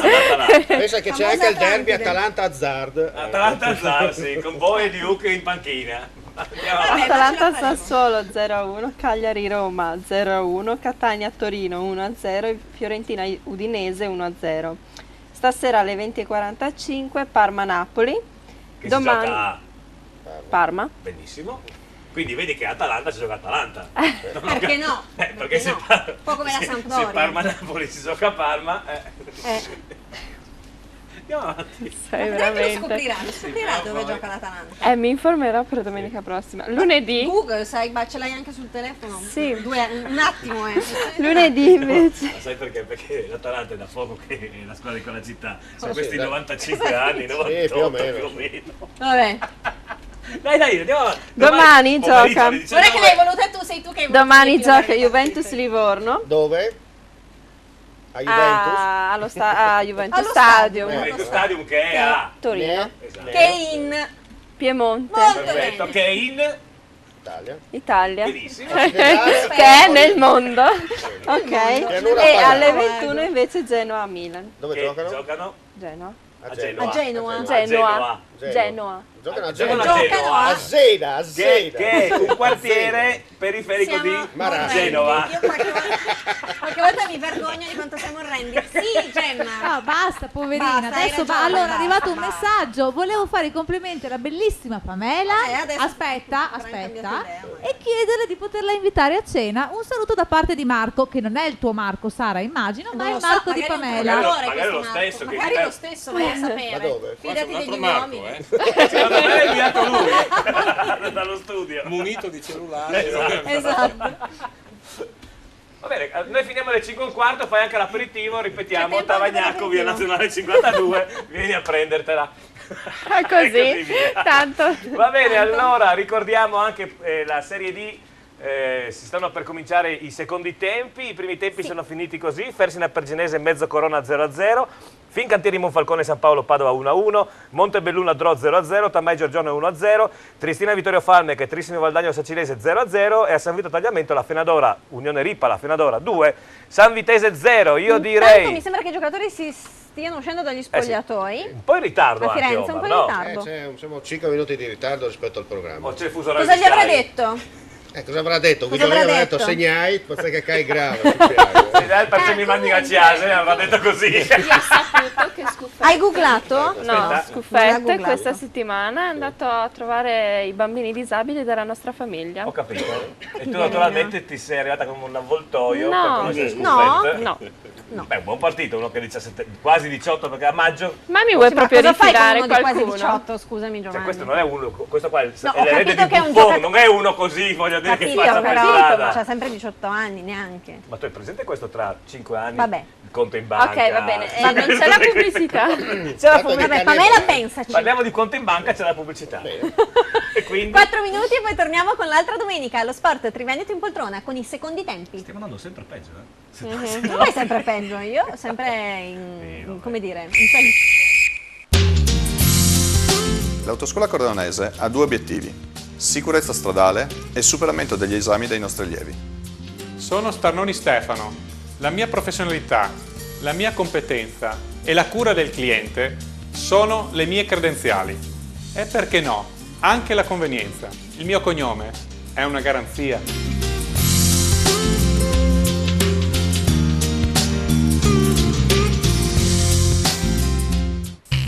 Pensa che c'è anche il derby Atalanta-Azzard. Atalanta-Azzard, sì, con Boe e Duke in panchina. Atalanta-Sassuolo 0-1, Cagliari-Roma 0-1, Catania-Torino 1-0 e Fiorentina-Udinese 1-0. Stasera alle 20:45 Parma-Napoli. Che Domani si gioca a Parma. Benissimo. Quindi vedi che Atalanta si gioca a Atalanta. Perché no? Perché se, Un po' come la Sampdoria. se Parma-Napoli si gioca a Parma... Andiamo avanti. Sei Lo veramente... scoprirà dove gioca l'Atalanta. Mi informerò per domenica prossima. Lunedì... Google, sai, ce l'hai anche sul telefono? Sì. Un attimo, Lunedì invece... Ma sai perché? Perché l'Atalanta è da poco che è la squadra di quella città. Sono Sì, questi dai. 95 anni, 98 più o meno. più o meno. Vabbè. Dai, andiamo avanti. Domani gioca. Guarda che l'hai voluta tu, sei tu che hai voluto. Domani gioca Juventus-Livorno. Dove? A Juventus? A Juventus Stadium. Juventus Stadium che è a Torino. Esatto. Che è in Piemonte. Perfetto, che è in Italia. Benissimo. Che è nel mondo. Ok. E alle 21 invece Genoa-Milan. Dove giocano? Genoa. A Genoa. Genoa. Giocano a Genoa. Genoa. A Zena. Che è un quartiere periferico di Genova. Io qualche volta mi vergogno di quanto siamo orrendi. Sì, Gemma. No, basta, poverina. Basta, hai Adesso ragione, allora è basta, arrivato un basta. messaggio. Volevo fare i complimenti alla bellissima Pamela. Adesso Aspetta. cambiato idea, E chiederle di poterla invitare a cena. Un saluto da parte di Marco, che non è il tuo Marco, Sara, immagino, ma è il Marco di Pamela. Magari lo stesso. Magari lo stesso, vai a sapere. Ma dove? Fidati degli Marco, uomini. Secondo me è inviato lui dallo studio. Munito di cellulare. Esatto. Va bene, noi finiamo alle 5:15, fai anche l'aperitivo, ripetiamo, Tavagnacco, via Nazionale 52, vieni a prendertela. Così, via. tanto. Va bene, allora ricordiamo anche la Serie D. Si stanno per cominciare i secondi tempi, i primi tempi sono finiti così: Fersina Pergenese mezzo Corona 0-0, Fincantieri Monfalcone San Paolo Padova 1-1, Montebelluna Dro 0-0, Tamai Giorgione 1-0, Triestina Vittorio Falmec e Trissimo Valdagno Sacilese 0-0 e a San Vito Tagliamento la Fenadora, Unione Ripa, la Fenadora 2, San Vitese 0. Io direi mi sembra che i giocatori si stiano uscendo dagli spogliatoi. un po' in ritardo A Firenze, anche, un po' Omar, in no? ritardo. Siamo 5 minuti di ritardo rispetto al programma. O c'è il fuso orario Cosa di gli avrà Sky? detto? Cosa avrà detto? Cosa Guido avrà aveva detto detto? segnai, perché che cai grave. Perché mi mandi a Ciase, avrà detto così. Hai googlato? No, Non l'ha Scuffette googlato. questa settimana è andato a trovare i bambini disabili della nostra famiglia. Ho capito. E tu naturalmente ti sei arrivata come un avvoltoio per No, conoscere no, Scuffette. Beh, un buon partito, uno che 17, quasi 18 perché a maggio. Ma mi vuoi proprio cosa fai con rifilare uno di qualcuno? quasi 18, scusami Giovanni. Cioè, questo non è uno, questo qua è No, ho l'erede capito di che è un Buffon, giocatore- non è uno così, voglio dire, che Capito, passa per però strada. c'ha sempre 18 anni, neanche. Ma tu hai presente questo tra 5 anni? Vabbè. Il conto in banca. Ok, va bene, non c'è la pubblicità. C'è la pubblicità. Vabbè, Pamela, pensaci. Parliamo di conto in banca, c'è la pubblicità. E quindi 4 minuti e poi torniamo con l'altra domenica, allo sport Triveneto in poltrona con i secondi tempi. stiamo andando sempre peggio, eh? Tu vai sempre peggio, io sempre in, come dire, in L'autoscuola Corleonese ha due obiettivi: sicurezza stradale e superamento degli esami dei nostri allievi. Sono Starnoni Stefano. La mia professionalità, la mia competenza e la cura del cliente sono le mie credenziali. E perché no, anche la convenienza. Il mio cognome è una garanzia.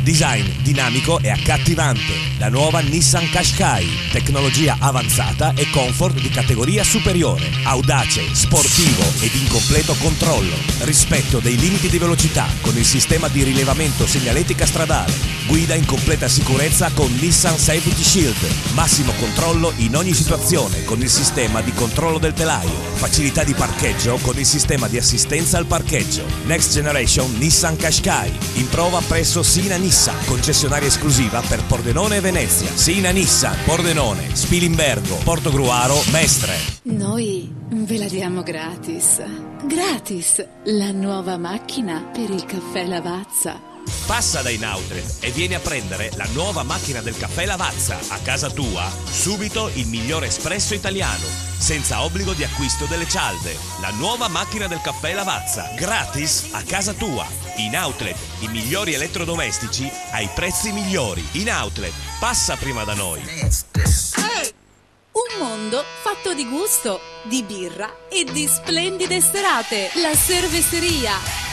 Design dinamico e accattivante. La nuova Nissan Qashqai. Tecnologia avanzata e comfort di categoria superiore. Audace, sportivo ed in completo controllo. Rispetto dei limiti di velocità con il sistema di rilevamento segnaletica stradale. Guida in completa sicurezza con Nissan Safety Shield. Massimo controllo in ogni situazione con il sistema di controllo del telaio. Facilità di parcheggio con il sistema di assistenza al parcheggio. Next Generation Nissan Qashqai. In prova presso Sina Nissan, concessionaria esclusiva per Pordenone e Venezia. Sina Nissan, Pordenone, Spilimbergo, Portogruaro, Mestre. Noi ve la diamo gratis. Gratis! La nuova macchina per il caffè Lavazza. Passa da Inoutled e vieni a prendere la nuova macchina del caffè Lavazza a casa tua. Subito il migliore espresso italiano, senza obbligo di acquisto delle cialde. La nuova macchina del caffè Lavazza, gratis a casa tua. Inoutled, i migliori elettrodomestici ai prezzi migliori. Inoutled, passa prima da noi. Un mondo fatto di gusto, di birra e di splendide serate. La cerveseria,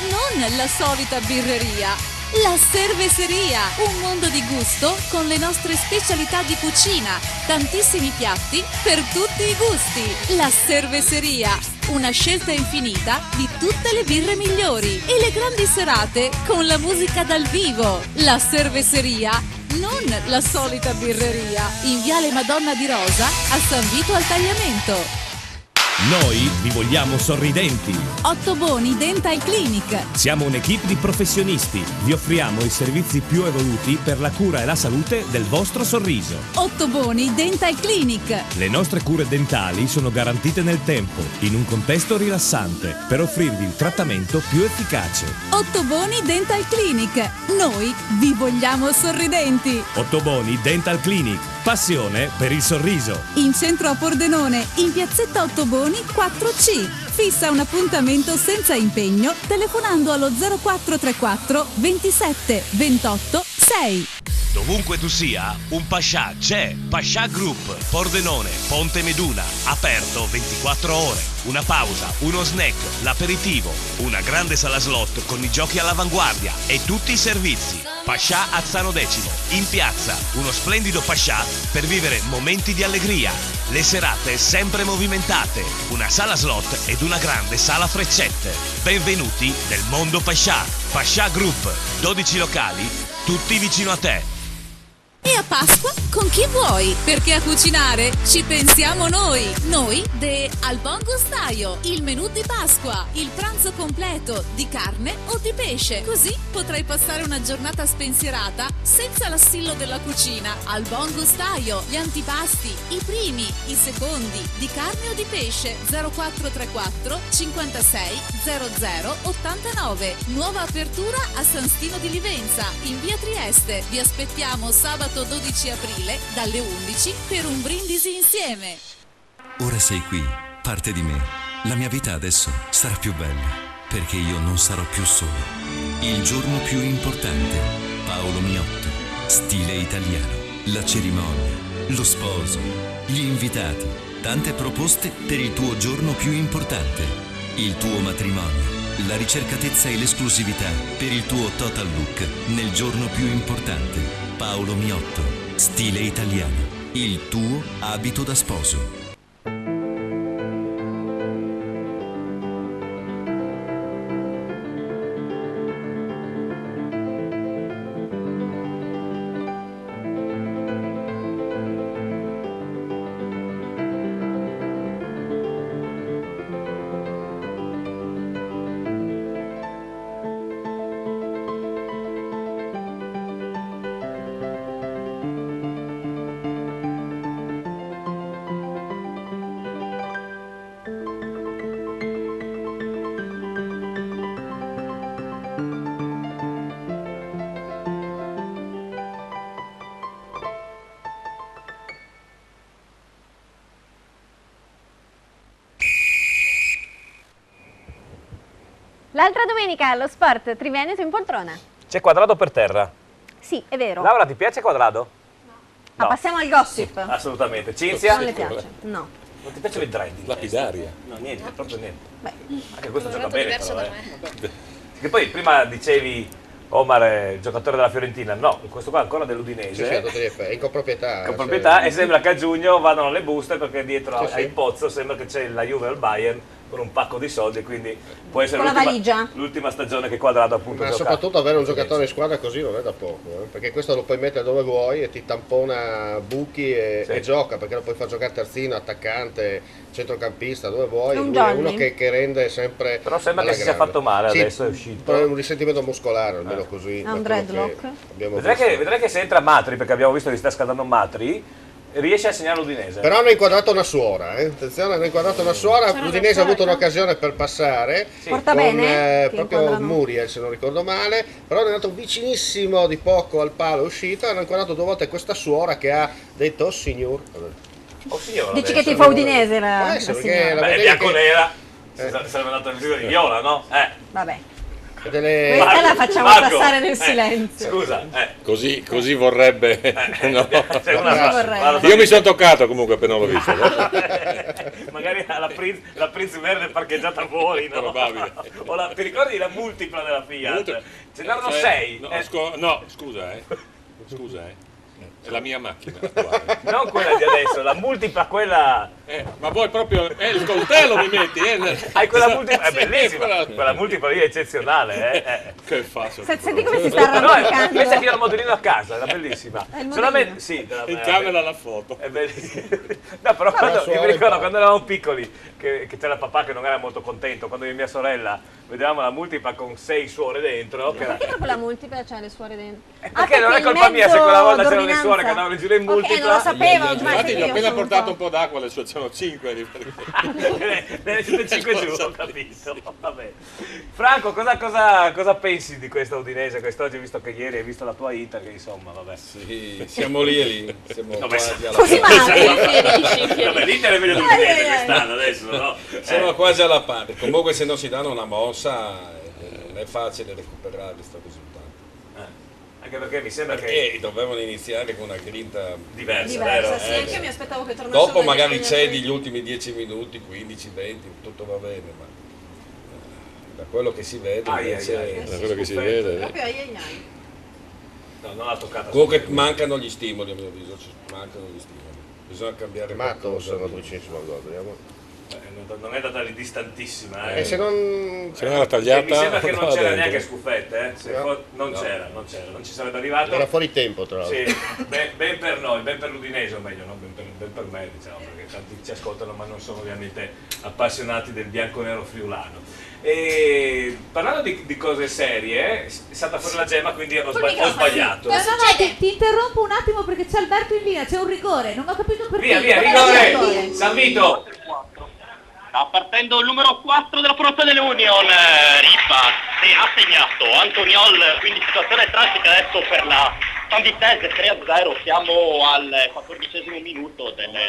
non la solita birreria. La cerveseria, un mondo di gusto con le nostre specialità di cucina, tantissimi piatti per tutti i gusti. La cerveseria, una scelta infinita di tutte le birre migliori e le grandi serate con la musica dal vivo. La cerveseria, non la solita birreria, in Viale Madonna di Rosa a San Vito al Tagliamento. Noi vi vogliamo sorridenti. Ottoboni Dental Clinic. Siamo un'equipe di professionisti. Vi offriamo i servizi più evoluti per la cura e la salute del vostro sorriso. Ottoboni Dental Clinic. Le nostre cure dentali sono garantite nel tempo, in un contesto rilassante, per offrirvi il trattamento più efficace. Ottoboni Dental Clinic. Noi vi vogliamo sorridenti. Ottoboni Dental Clinic. Passione per il sorriso. In centro a Pordenone, in piazzetta Ottoboni 4C. Fissa un appuntamento senza impegno telefonando allo 0434 27 28 6. Dovunque tu sia, un Pascià c'è. Pascià Group, Pordenone, Ponte Meduna, aperto 24 ore. Una pausa, uno snack, l'aperitivo, una grande sala slot con i giochi all'avanguardia e tutti i servizi. Pascià Azzano Decimo, in piazza, uno splendido Pascià per vivere momenti di allegria. Le serate sempre movimentate, una sala slot ed una grande sala freccette. Benvenuti nel mondo Pascià. Pascià Group, 12 locali, tutti vicino a te. E a Pasqua con chi vuoi? Perché a cucinare ci pensiamo noi. Noi de Al Buon Gustaio. Il menù di Pasqua. Il pranzo completo di carne o di pesce. Così potrai passare una giornata spensierata senza l'assillo della cucina. Al Buon Gustaio. Gli antipasti, i primi, i secondi, di carne o di pesce. 0434 56 00 89. Nuova apertura a San Stino di Livenza, in via Trieste. Vi aspettiamo sabato 12 aprile dalle 11 per un brindisi insieme. Ora sei qui, parte di me. La mia vita adesso sarà più bella, perché io non sarò più solo. Il giorno più importante, Paolo Miotto, stile italiano, la cerimonia, lo sposo, gli invitati, tante proposte per il tuo giorno più importante, il tuo matrimonio, la ricercatezza e l'esclusività per il tuo total look nel giorno più importante. Paolo Miotto, stile italiano, il tuo abito da sposo. L'altra domenica allo Sport Triveneto in poltrona. C'è Quadrado per terra. Sì, è vero. Laura, ti piace Quadrado? Ma passiamo al gossip. Assolutamente. Cinzia? Non le piace? No. Non ti piace il trend? Lapidaria. No, niente, proprio niente. Beh, anche questo gioca molto bene diverso però, da me. Che poi prima dicevi Omar è giocatore della Fiorentina, no, questo qua è ancora dell'Udinese. È in coproprietà. Con proprietà, e sembra che a giugno vadano le buste perché dietro Sì, al Pozzo sembra che c'è la Juve al Bayern con un pacco di soldi, quindi può essere Con la valigia. l'ultima stagione che Quadrado appunto Ma gioca. soprattutto avere un giocatore in squadra così non è da poco, perché questo lo puoi mettere dove vuoi e ti tampona buchi e gioca, perché lo puoi far giocare terzino, attaccante, centrocampista, dove vuoi. Un Lui è uno che rende sempre. Però sembra alla che si sia grande. fatto male, Sì, adesso è uscito. però è un risentimento muscolare, almeno così. È un da quello dreadlock? che abbiamo Vedrai che se entra Matri, perché abbiamo visto che sta scaldando Matri, riesce a segnare l'Udinese. Però hanno inquadrato una suora, attenzione, hanno inquadrato una suora, C'era l'Udinese ha avuto una un'occasione per passare, Porta con bene, che proprio inquadrano. Muriel se non ricordo male, però è andato vicinissimo di poco al palo, è uscito, hanno inquadrato 2 volte questa suora che ha detto "Oh signor". Oh signora, Dici adesso. che ti fa Udinese la Può essere, signora. perché la Beh, vedevi bianco-nera, che- sarebbe andato il video di viola, no? Vabbè. delle- Questa la facciamo Marco, passare nel silenzio. Scusa, Così vorrebbe. No. c'è una vorrebbe. Io mi sono toccato comunque appena l'ho visto. magari la Prince Verde parcheggiata fuori, no? Probabile. O ti ricordi la multipla della Fiat? Ce n'erano Cioè, 6. No, scusa, è la mia macchina attuale. Non quella di adesso, la multipla, quella. Ma voi proprio il coltello mi metti, Hai quella multipla, è Sì, bellissima. quella- Quella multipla lì è eccezionale, Che faccio? Senti come si sta No, arrampicando. questa che ho il modellino a casa, era bellissima. È il Solamente, modellino? sì, In camera la foto. È bellissimo. No, però io mi ricordo quando eravamo piccoli, che c'era papà che non era molto contento, quando io e mia sorella vedevamo la multipla con 6 suore dentro. Che era... Perché proprio la multipla c'ha le suore dentro? Perché non è il colpa mia se mezzo quella volta c'erano le d'ordinanza. suore che andavano in giro in multipla. Ok, non lo sapevo, ormai Infatti sai gli che ho io appena sono un portato un po' d'acqua, adesso ce n'ho 5. Ne siete 5 giù, ho capito. Vabbè. Franco, cosa pensi di questa Udinese quest'oggi, visto che ieri hai visto la tua Inter, che insomma, vabbè. Sì, siamo lì e lì. Siamo quasi alla Così pari. male. Vabbè, l'Inter è meglio dell'Udinese quest'anno adesso, no? Siamo quasi alla pari. Comunque se non si danno una mossa non è facile recuperare questo risultato. Anche perché mi sembra che dovevano iniziare con una grinta diversa, Diversa, sì, vero? anche io mi aspettavo che tornassero Dopo dagli magari spogliatoi. cedi gli ultimi 10 minuti, 15, 20, tutto va bene, ma da quello che si vede invece... Da quello che si vede. Proprio ai ai ai. No, non l'ha toccata. Comunque mancano gli stimoli a mio avviso, mancano gli stimoli. Bisogna cambiare Matto qualcosa. sono 200 al gol, vediamo. Non è data lì distantissima. E se non era tagliata, mi sembra che non va c'era dentro. neanche Scuffette, Se No. non No. c'era, non ci sarebbe arrivato. era fuori tempo tra l'altro. Sì, ben per noi, ben per l'Udinese, o meglio, non ben per me, diciamo, perché tanti ci ascoltano ma non sono ovviamente appassionati del bianco-nero friulano. E parlando di cose serie, è stata fuori la gemma, quindi ho sbagliato. No, ti interrompo un attimo perché c'è Alberto in linea, c'è un rigore, non ho capito perché. Via, rigore! San Vito! Sta partendo il numero 4 della formazione dell'Union, Ripa ha segnato, Antoniol, quindi situazione tragica adesso per la San Vitesse, 3-0, siamo al 14° minuto della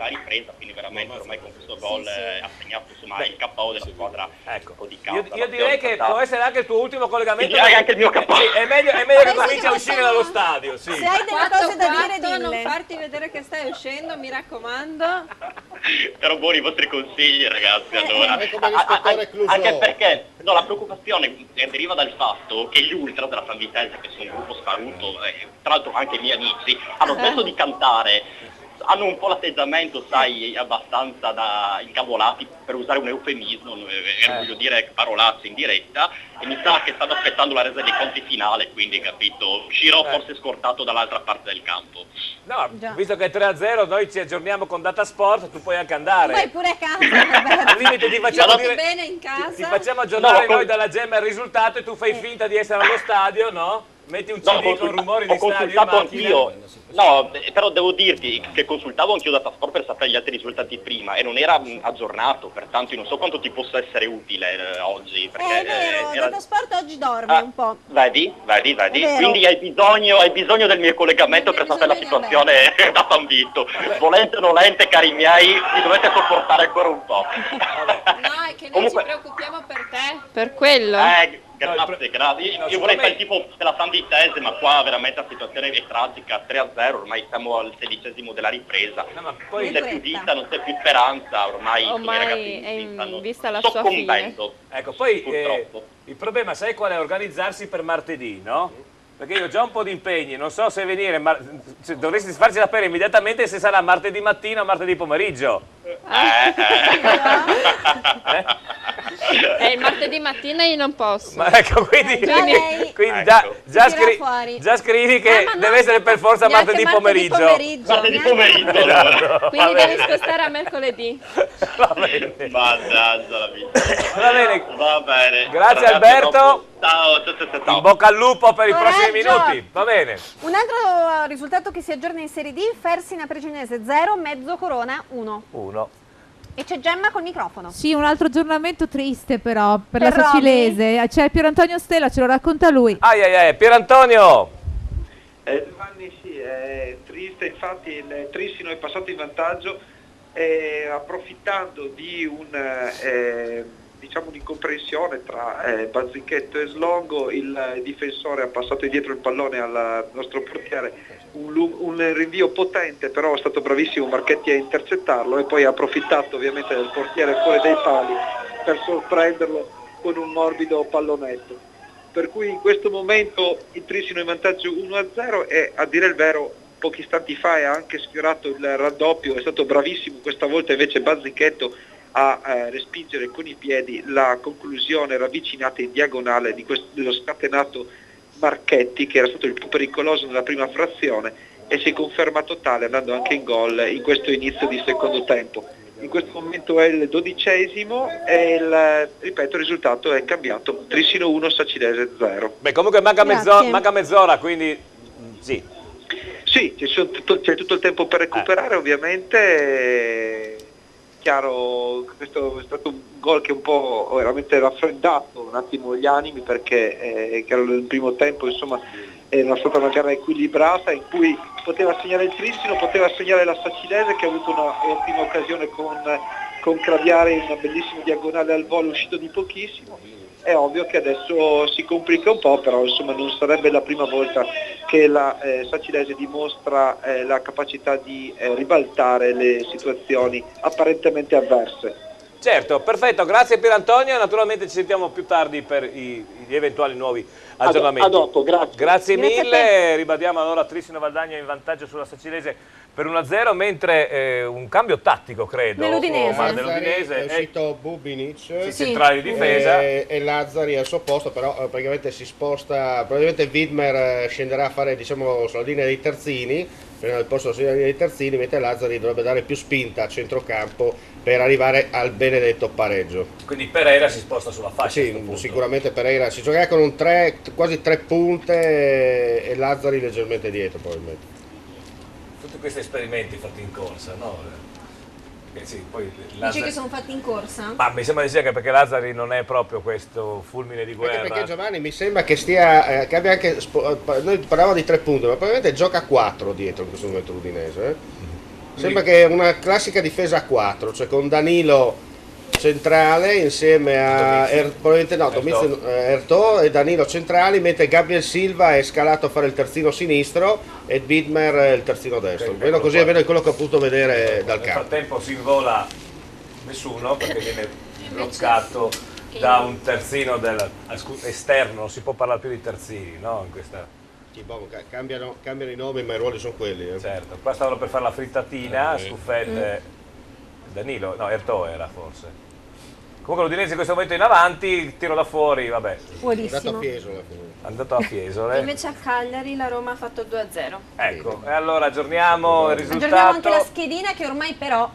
ripresa, quindi veramente ormai con questo gol ha segnato insomma il KO della squadra di casa. Io direi che può essere anche il tuo ultimo collegamento. Direi anche il mio KO. Sì, è meglio che cominci a uscire dallo stadio, sì. Se hai delle cose da dire, non dille. farti vedere che stai uscendo, mi raccomando. Però buoni i vostri consigli ragazzi, allora. È come l'ispettore Clouseau. Anche perché la preoccupazione deriva dal fatto che gli ultras della San Vitesse, che sono un gruppo sparuto, tra l'altro anche i miei amici, hanno smesso di cantare, hanno un po' l'atteggiamento, sai, abbastanza da incavolati, per usare un eufemismo, voglio dire parolacce in diretta, e mi sa che stanno aspettando la resa dei conti finale, quindi capito, uscirò forse scortato dall'altra parte del campo. No, visto che è 3-0, noi ci aggiorniamo con Datasport, tu puoi anche andare. Vai pure a casa. Al limite ti facciamo State dire, bene in casa. ti facciamo aggiornare No, noi dalla gemma il risultato e tu fai finta di essere allo stadio, no? Metti un CD con rumori di ho stadio in consultato macchina. anch'io, no, però devo dirti che consultavo anch'io Datasport per sapere gli altri risultati prima e non era aggiornato, pertanto io non so quanto ti possa essere utile oggi. Perché, È vero, era- Datasport oggi dorme un po'. Vedi, vero. quindi hai bisogno del mio collegamento per sapere la situazione da San Vito. Volente o nolente, cari miei, mi dovete sopportare ancora un po'. Vabbè. è che noi ci preoccupiamo per te. Per quello. Grazie. Io vorrei fare il tipo della Santitese, ma qua veramente la situazione è tragica, 3-0, ormai siamo al 16° della ripresa. Non c'è più vita, non c'è più speranza, ormai i ragazzi è in vista la sto sua fine. soccombendo. Ecco, poi il problema, sai qual è? Organizzarsi per martedì, no? Perché io ho già un po' di impegni, non so se venire, dovresti farci sapere immediatamente se sarà martedì mattina o martedì pomeriggio. Il martedì mattina io non posso. Ma ecco, quindi già scrivi che deve essere per forza martedì pomeriggio. Martedì pomeriggio. Quindi devi spostare a mercoledì. Va bene. Mannaggia la vita. Va bene. Grazie Ragazzi, Alberto. Ciao. In bocca al lupo per i prossimi Coraggio. minuti. Va bene. Un altro risultato che si aggiorna in Serie D, Fersina Precinese 0, Mezzo Corona 1. E c'è Gemma col microfono. Sì, un altro aggiornamento triste però per la Per Roby? Sacilese. C'è Pierantonio Stella, ce lo racconta lui. Pierantonio. Giovanni, sì, è triste, infatti il Trissino è passato in vantaggio approfittando di un'incomprensione tra Bazzichetto e Slongo. Il difensore ha passato dietro il pallone al nostro portiere, un rinvio potente, però è stato bravissimo Marchetti a intercettarlo e poi ha approfittato ovviamente del portiere fuori dai pali per sorprenderlo con un morbido pallonetto. Per cui in questo momento il Trissino è in vantaggio 1-0 e, a dire il vero, pochi istanti fa ha anche sfiorato il raddoppio, è stato bravissimo questa volta invece Bazzichetto a respingere con i piedi la conclusione ravvicinata in diagonale dello scatenato Marchetti, che era stato il più pericoloso nella prima frazione e si è confermato tale andando anche in gol in questo inizio di secondo tempo. In questo momento è il 12° e ripeto, il risultato è cambiato: Trissino 1, Sacilese 0. Beh, comunque manca mezz'ora, quindi sì. Sì, c'è tutto il tempo per recuperare, ovviamente. Chiaro, questo è stato un gol che un po' veramente raffreddato un attimo gli animi, perché nel primo tempo insomma era stata una gara equilibrata in cui poteva segnare il Trissino, poteva segnare la Sacilese, che ha avuto un'ottima occasione con Craviare in una bellissima diagonale al volo uscito di pochissimo. È ovvio che adesso si complica un po', però insomma non sarebbe la prima volta che la Sacilese dimostra la capacità di ribaltare le situazioni apparentemente avverse. Certo, perfetto, grazie Pierantonio, naturalmente ci sentiamo più tardi per gli eventuali nuovi aggiornamenti. A dopo, grazie. Grazie mille, ribadiamo allora Trissino Valdagno in vantaggio sulla Sacilese per 1-0, mentre un cambio tattico credo dell'Udinese è uscito Bubinic, centrale di difesa, e Lazzari al suo posto, però praticamente si sposta, probabilmente Widmer scenderà a fare sulla linea dei terzini, prima del posto sulla linea dei terzini, mentre Lazzari dovrebbe dare più spinta a centrocampo per arrivare al benedetto pareggio. Quindi Pereira si sposta sulla fascia. Sì, sicuramente Pereira si giocherà con quasi 3 punte e Lazzari leggermente dietro probabilmente. Tutti questi esperimenti fatti in corsa, no? Sì, poi Dici che sono fatti in corsa? Ma mi sembra di sì, anche perché Lazzari non è proprio questo fulmine di guerra. Perché Giovanni mi sembra che stia, che abbia anche, noi parlavamo di 3 punti, ma probabilmente gioca a 4 dietro in questo momento l'Udinese. Sembra che è una classica difesa a 4, cioè con Danilo centrale insieme a Ertò e Danilo centrali, mentre Gabriel Silva è scalato a fare il terzino sinistro e Widmer il terzino destro. Almeno così è quello che ho potuto vedere dal campo. Nel frattempo si invola nessuno perché viene bloccato da un terzino esterno, non si può parlare più di terzini, no? In questa... Cambiano i nomi, ma i ruoli sono quelli. Certo, qua stavano per fare la frittatina, Scuffette, Danilo, no, Ertò era forse. Comunque l'Udinese in questo momento è in avanti, tiro da fuori, vabbè. Buonissimo. È andato a Fiesole. Invece a Cagliari la Roma ha fatto 2-0. Ecco, e allora aggiorniamo il risultato. Aggiorniamo anche la schedina che ormai però...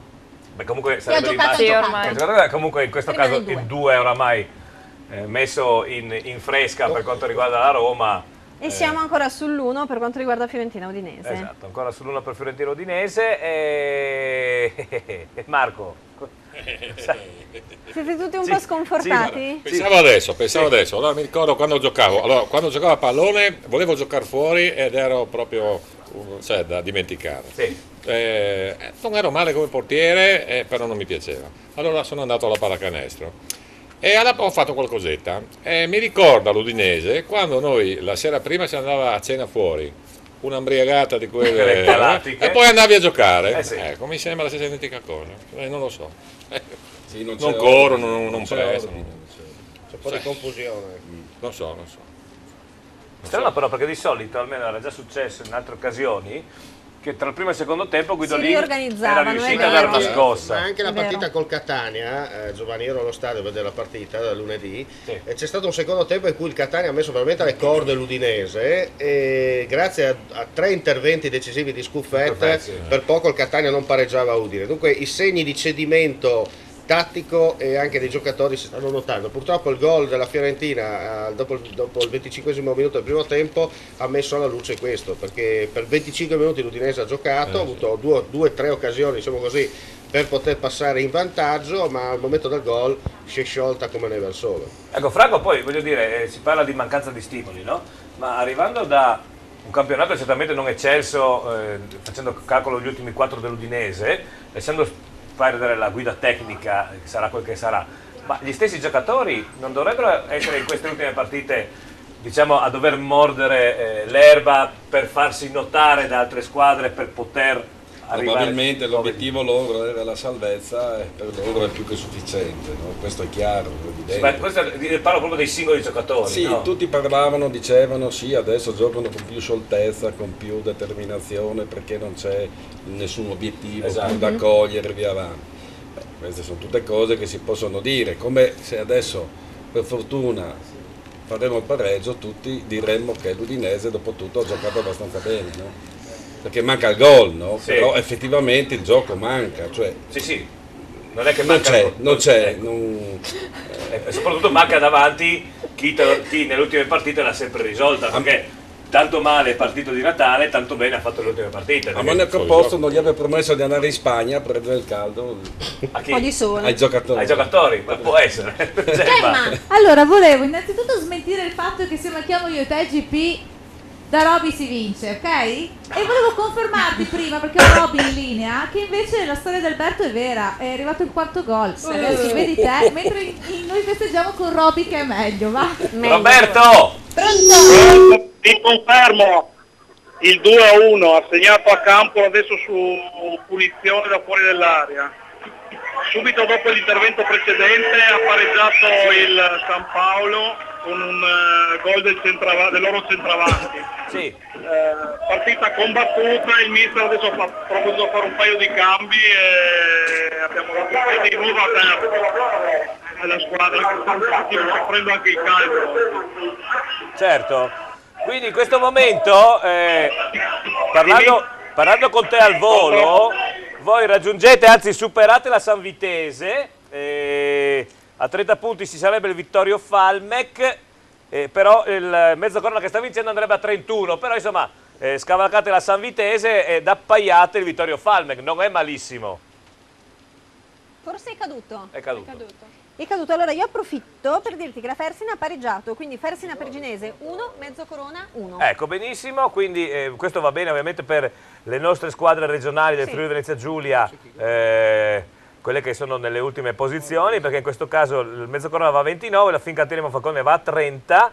Beh, comunque sarebbe rimasto ormai. Comunque in questo caso il 2 è oramai messo in fresca per quanto riguarda la Roma. E siamo ancora sull'1 per quanto riguarda Fiorentina Udinese. Esatto, ancora sull'1 per Fiorentina Udinese e Marco. Siete tutti un po' sconfortati? Pensavo adesso, allora mi ricordo quando giocavo a pallone volevo giocare fuori ed ero proprio da dimenticare. Sì. Non ero male come portiere, però non mi piaceva. Allora sono andato alla pallacanestro e ho fatto qualcosetta. Mi ricorda l'Udinese quando noi la sera prima si andava a cena fuori, un'ambriagata di quelle, e poi andavi a giocare. Sì. Ecco, mi sembra la stessa identica cosa. Non lo so. Sì, non corrono, non prestano. C'è un po' di confusione. Non so. Strano però, perché di solito, almeno era già successo in altre occasioni, che tra il primo e il secondo tempo Guidolin era riuscito a dare una scossa. Ma anche la partita col Catania, Giovanni, ero allo stadio a vedere la partita da lunedì, e c'è stato un secondo tempo in cui il Catania ha messo veramente alle corde l'Udinese, e grazie a 3 interventi decisivi di Scuffet, per poco il Catania non pareggiava Udine. Dunque i segni di cedimento tattico e anche dei giocatori si stanno notando. Purtroppo il gol della Fiorentina dopo il 25esimo minuto del primo tempo ha messo alla luce questo, perché per 25 minuti l'Udinese ha giocato, ha avuto 2 o 3 occasioni, diciamo così, per poter passare in vantaggio, ma al momento del gol si è sciolta come neve al sole. Ecco, Franco, poi voglio dire, si parla di mancanza di stimoli, no? Ma arrivando da un campionato certamente non eccelso, facendo calcolo gli ultimi 4 dell'Udinese, essendo perdere la guida tecnica, sarà quel che sarà, ma gli stessi giocatori non dovrebbero essere in queste ultime partite, diciamo, a dover mordere l'erba per farsi notare da altre squadre, per poter arrivare. Probabilmente l'obiettivo loro era la salvezza e per loro è più che sufficiente, no? Questo è chiaro, è evidente. Ma questo parlo proprio dei singoli giocatori. Sì, no? Tutti parlavano, dicevano sì, adesso giocano con più scioltezza, con più determinazione, perché non c'è nessun obiettivo più da cogliere via avanti. Queste sono tutte cose che si possono dire, come se adesso per fortuna faremo il pareggio, tutti diremmo che l'Udinese dopo tutto ha giocato abbastanza bene, no? Perché manca il gol, no? Sì. Però effettivamente il gioco manca, cioè sì, non è che non c'è. E soprattutto manca davanti chi nelle ultime partite l'ha sempre risolta, perché tanto male è partito di Natale, tanto bene ha fatto le ultime partite. A Monaco Posto non gli aveva promesso di andare in Spagna a prendere il caldo? A chi? Un po' di sole. Ai giocatori. Ai giocatori, ma può essere. Allora, volevo innanzitutto smentire il fatto che se marchiamo io e te GP da Roby si vince, ok? E volevo confermarti prima, perché ho Roby in linea, che invece la storia di Alberto è vera, è arrivato il 4º gol. Adesso vedi te, mentre noi festeggiamo con Roby che è meglio, va? Roberto! Pronto? Vi confermo il 2-1 assegnato a campo adesso su punizione da fuori dell'area. Subito dopo l'intervento precedente ha pareggiato il San Paolo con un gol del loro centravanti. Sì. Partita combattuta, il mister adesso ha proposto fare un paio di cambi e abbiamo dato un po' di nuovo aperto alla squadra che sta soffrendo anche il calcio. Certo, quindi in questo momento, parlando con te al volo, voi raggiungete, anzi superate la Sanvitese, a 30 punti ci sarebbe il Vittorio Falmec, però il Mezzocorona che sta vincendo andrebbe a 31, però insomma scavalcate la Sanvitese ed appaiate il Vittorio Falmec, non è malissimo. Forse è caduto. È caduto. È caduto. Allora io approfitto per dirti che la Fersina ha pareggiato, quindi Fersina Perginese 1, Mezzocorona 1. Ecco, benissimo, quindi questo va bene ovviamente per le nostre squadre regionali del Friuli Venezia Giulia, quelle che sono nelle ultime posizioni, perché in questo caso il Mezzocorona va a 29, la Fincantieri Monfalcone va a 30,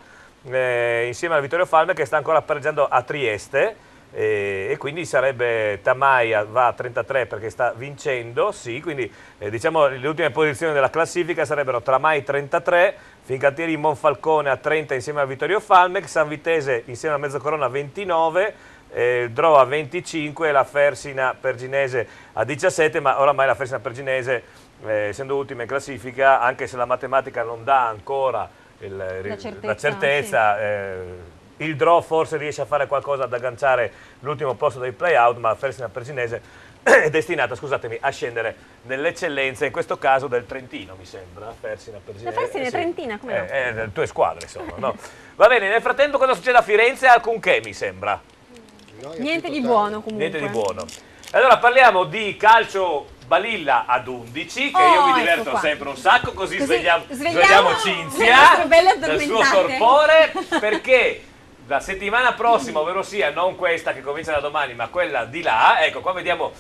insieme al Vittorio Falme che sta ancora pareggiando a Trieste, e quindi sarebbe Tamaia va a 33 perché sta vincendo, sì, quindi diciamo le ultime posizioni della classifica sarebbero Tramai 33, Fincantieri Monfalcone a 30 insieme al Vittorio Falmec, Sanvitese insieme al Mezzocorona a 29, Dro a 25 e la Fersina Perginese a 17, ma oramai la Fersina Perginese essendo ultima in classifica, anche se la matematica non dà ancora la certezza il Draw forse riesce a fare qualcosa ad agganciare l'ultimo posto dei play-out, ma la Fersina Perginese è destinata, scusatemi, a scendere nell'eccellenza, in questo caso del Trentino, mi sembra. Fersina Perginese. La Fersina è trentina, come no? Le tue squadre, insomma. No? Va bene, nel frattempo cosa succede a Firenze? Alcunché, mi sembra. Niente di buono, comunque. Niente di buono. Allora parliamo di calcio balilla ad 11, che io mi diverto sempre un sacco, così svegliamo Cinzia dal suo torpore, perché la settimana prossima, ovvero sia non questa che comincia da domani, ma quella di là, ecco qua vediamo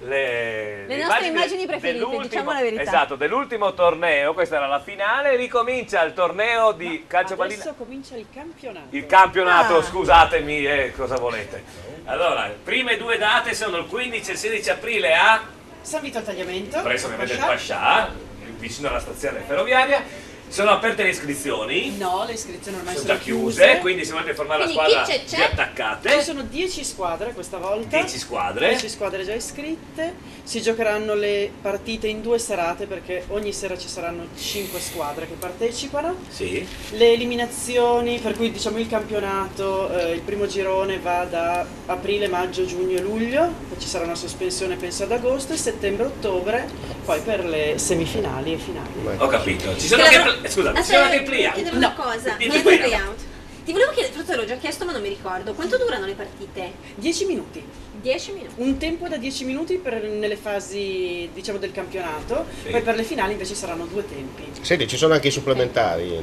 le nostre immagini preferite, diciamo la verità. Esatto, dell'ultimo torneo, questa era la finale, ricomincia il torneo di calcio pallina. Adesso comincia il campionato. Il campionato, scusatemi, cosa volete? Allora, prime due date sono il 15 e il 16 aprile a San Vito al Tagliamento, presso ovviamente il Pascià, vicino alla stazione ferroviaria. Sono aperte le iscrizioni? No, le iscrizioni ormai sono già chiuse, quindi se volete formare la squadra vi attaccate. Ci sono 10 squadre questa volta. 10 squadre. 10 squadre già iscritte. Si giocheranno le partite in 2 serate perché ogni sera ci saranno 5 squadre che partecipano. Sì. Le eliminazioni, per cui diciamo il campionato, il primo girone va da aprile, maggio, giugno e luglio, poi ci sarà una sospensione penso ad agosto e settembre, ottobre, poi per le semifinali e finali. Ho capito. Ci sono anche scusa, ci sono anche i play-out. Chiedevo una cosa, Dimmi niente play-out. play-out. Ti volevo chiedere, forse te l'ho già chiesto ma non mi ricordo, quanto durano le partite? 10 minuti. 10 minuti. Un tempo da 10 minuti nelle fasi diciamo del campionato, Sì. poi per le finali invece saranno 2 tempi. Senti, ci sono anche i supplementari.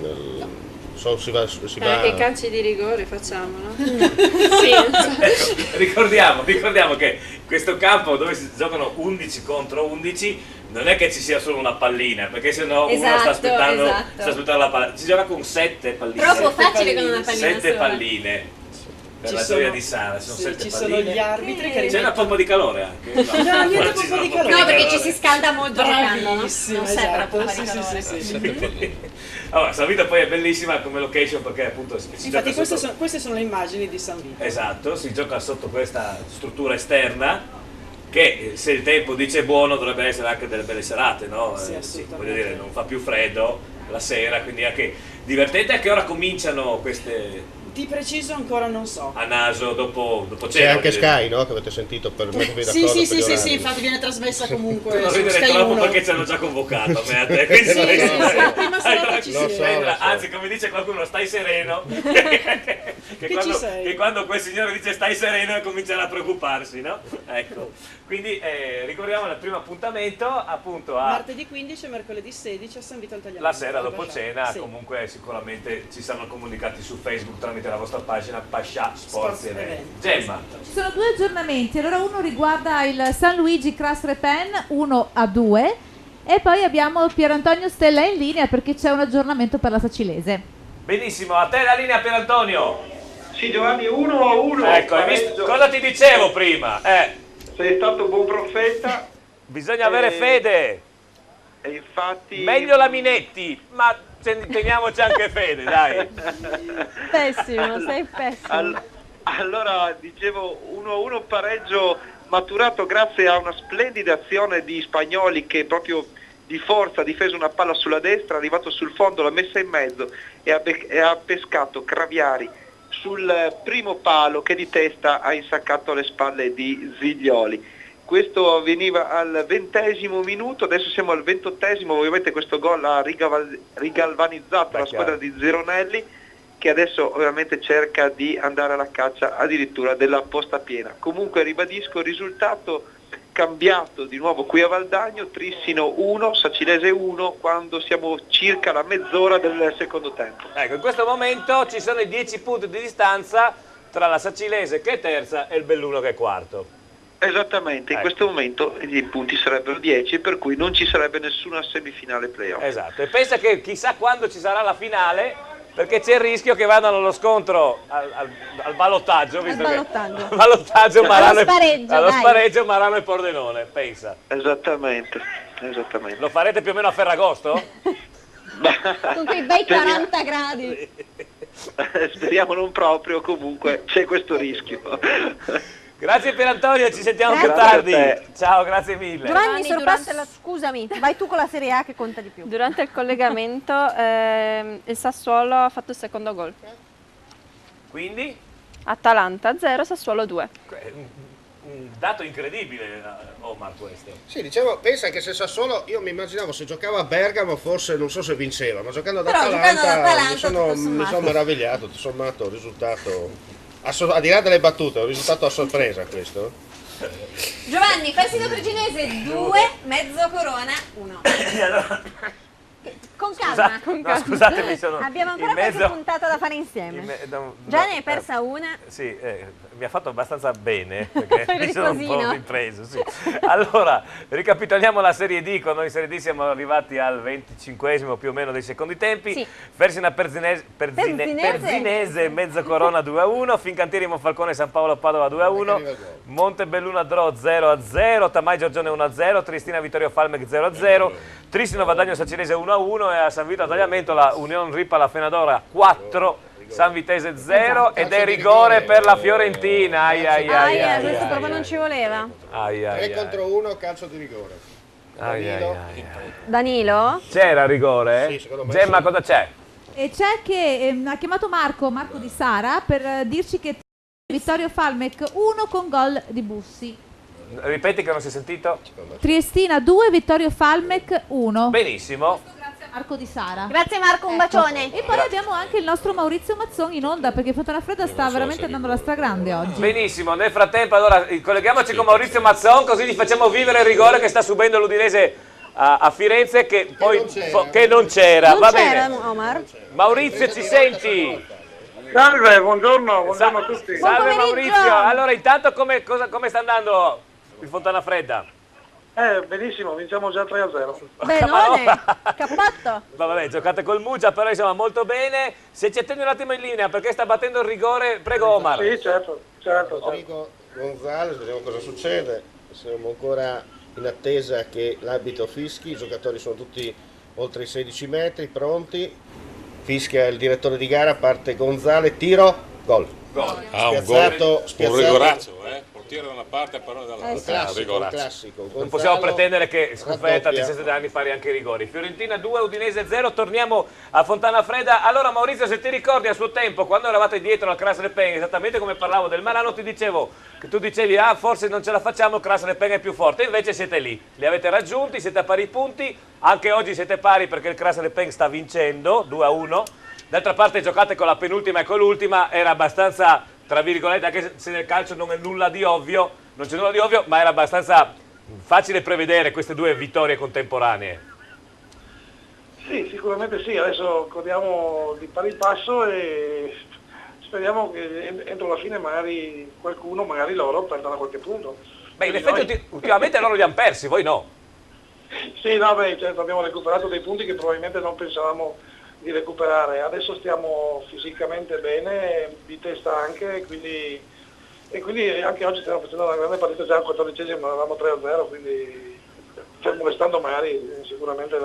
Si va... Anche i calci di rigore facciamo, no? Ecco, ricordiamo che questo campo dove si giocano 11 contro 11 non è che ci sia solo una pallina, perché sennò uno sta aspettando la palla. Si gioca con 7 palline. Troppo facile con una pallina 7 sola. palline. Per Ci la sono- gioia di Sara, sono sì, 7 ci palline. sono gli arbitri che C'è una pompa di calore anche. No, niente pompa di calore. No, perché ci si scalda molto giocando, no? Bravissima, Non serve la esatto, pompa di sì, calore. sì. Allora, San Vito poi è bellissima come location perché appunto si gioca Infatti sotto... queste sono le immagini di San Vito. Esatto, si gioca sotto questa struttura esterna che se il tempo dice buono dovrebbe essere anche delle belle serate, no? Sì, Sì, assolutamente. voglio dire, non fa più freddo la sera, quindi anche divertente. A che ora cominciano queste Di preciso ancora non so. a naso dopo C'è cena? anche voglio dire. Sky, no? Che avete sentito per mettervi Sì, d'accordo sì, per gli sì, orari. infatti viene trasmessa comunque Non su ridere Sky troppo 1. perché ci hanno già convocato a me a te, quindi Sì, non è sì, che- sì, la prima serata ci Lo si so, vede. anzi, come dice qualcuno, stai sereno. che ci sei. che quando quel signore dice stai sereno cominciano a preoccuparsi, no? Ecco. Quindi ricordiamo il primo appuntamento appunto a Martedì 15 e mercoledì 16 a San Vito al Tagliamento. la sera dopo cena, Sì. comunque sicuramente ci saranno comunicati su Facebook tramite la vostra pagina Pascià Sports Event. Gemma, Ci sono 2 aggiornamenti, allora uno riguarda il San Luigi Crass Repen 1-2 e poi abbiamo Pierantonio Stella in linea perché c'è un aggiornamento per la Sacilese. benissimo, a te la linea per Antonio. Sì, Giovanni, 1-1. Ecco, hai visto? Cosa ti dicevo prima? Sei stato buon profeta. Bisogna avere fede. E infatti... Meglio la Minetti, ma teniamoci anche fede, dai. Pessimo, sei pessimo. Allora, dicevo 1-1 pareggio maturato grazie a una splendida azione di Spagnoli che proprio di forza ha difeso una palla sulla destra, è arrivato sul fondo, l'ha messa in mezzo e ha pescato Craviari sul primo palo che di testa ha insaccato alle spalle di Ziglioli. Questo avveniva al 20° minuto, adesso siamo al 28°, ovviamente questo gol ha rigalvanizzato la squadra di Zeronelli, che adesso ovviamente cerca di andare alla caccia addirittura della posta piena. Comunque ribadisco il risultato cambiato di nuovo qui a Valdagno, Trissino 1, Sacilese 1, quando siamo circa alla mezz'ora del secondo tempo. Ecco, in questo momento ci sono i 10 punti di distanza tra la Sacilese che è terza e il Belluno che è quarto. Esattamente, in questo momento i punti sarebbero 10, per cui non ci sarebbe nessuna semifinale playoff. Esatto, e pensa che chissà quando ci sarà la finale, perché c'è il rischio che vadano allo scontro al ballottaggio, visto che al ballottaggio allo spareggio Marano e Pordenone, pensa. Esattamente. Lo farete più o meno a Ferragosto? Con quei bei 40 gradi. Speriamo non proprio, comunque c'è questo rischio. Grazie per Antonio, ci sentiamo più Grazie tardi. a te. Ciao, grazie mille. Giovanni, scusami, vai tu con la Serie A che conta di più. Durante il collegamento il Sassuolo ha fatto il secondo gol. Quindi? Atalanta 0, Sassuolo 2. Un dato incredibile, Omar, questo. Sì, dicevo, pensa che se Sassuolo, io mi immaginavo se giocava a Bergamo forse non so se vinceva, ma giocando ad Però Atalanta, giocando ad Atalanta, mi sono tutto sommato. meravigliato, tutto sommato, il risultato, a di là delle battute, un risultato a sorpresa questo. Giovanni, Fassino Friginese 2, mezzo Corona 1. Con con calma. No, scusatemi, sono Abbiamo ancora in mezzo... qualche puntata da fare insieme. Già ne hai persa una. Sì, mi ha fatto abbastanza bene, perché mi sono un po' Riposino. ripreso. Sì. Allora, ricapitoliamo la Serie D, quando in Serie D siamo arrivati al 25esimo più o meno dei secondi tempi. Sì. Fersina Perzinese, mezzo Corona 2-1, Fincantieri Monfalcone San Paolo Padova 2-1, Montebelluna Draw 0-0, Tamai Giorgione 1-0, Triestina Vittorio Falmec 0-0, Tristino Vadagno Sacinese 1-1 e a San Vito a Tagliamento la Union Ripa la Fenadora 4, San Vitese 0 ed è rigore per la Fiorentina. Questo proprio non ci voleva. 3 contro 1, calcio di rigore. Danilo? C'era rigore? Sì, secondo me Gemma, sì. cosa c'è? E c'è che ha chiamato Marco di Sara per dirci che Vittorio Falmec 1 con gol di Bussi. Ripeti che non si è sentito? Triestina 2, Vittorio Falmec 1. Benissimo. Marco di Sara. Grazie Marco, un bacione. E poi abbiamo anche il nostro Maurizio Mazzoni in onda, perché Fontana Fredda sta veramente andando la stragrande oggi. Benissimo, nel frattempo allora colleghiamoci con Maurizio Mazzon, così gli facciamo vivere il rigore che sta subendo l'Udinese a Firenze, che non c'era. Va bene. Omar. Maurizio, ci senti? Salve, buongiorno a tutti. Salve Maurizio. Allora, intanto come sta andando il Fontana Fredda? Benissimo, vinciamo già 3-0. Benone, cappotto. Vabbè, giocate col Muggia, però insomma molto bene. Se ci attendi un attimo in linea, perché sta battendo il rigore, prego Omar. Sì, certo. Enrico Gonzalez, vediamo cosa succede. Siamo ancora in attesa che l'arbitro fischi, i giocatori sono tutti oltre i 16 metri, pronti. Fischia il direttore di gara, parte Gonzalez, tiro, gol. Un gol, un rigoraccio, portiere da una parte e pallone dall'altra. Classico. Non possiamo pretendere che sconfitta a 17 anni pari anche i rigori. Fiorentina 2, Udinese 0, torniamo a Fontana Fredda. Allora Maurizio, se ti ricordi a suo tempo, quando eravate dietro al Cras Repeng, esattamente come parlavo del Marano, ti dicevo che tu dicevi forse non ce la facciamo, il Cras Repeng è più forte, invece siete lì, li avete raggiunti, siete a pari punti, anche oggi siete pari perché il Cras Repeng sta vincendo 2-1. D'altra parte giocate con la penultima e con l'ultima, era abbastanza, tra virgolette, anche se nel calcio non è nulla di ovvio, non c'è nulla di ovvio, ma era abbastanza facile prevedere queste due vittorie contemporanee. Sì, sicuramente sì, adesso corriamo di pari passo e speriamo che entro la fine magari qualcuno, magari loro, perdano qualche punto. Beh, in effetti ultimamente loro li hanno persi, voi no? Sì, no, certo, abbiamo recuperato dei punti che probabilmente non pensavamo di recuperare. Adesso stiamo fisicamente bene, di testa anche, e quindi anche oggi stiamo facendo una grande partita, già al 14esimo eravamo 3-0, quindi fermo restando magari sicuramente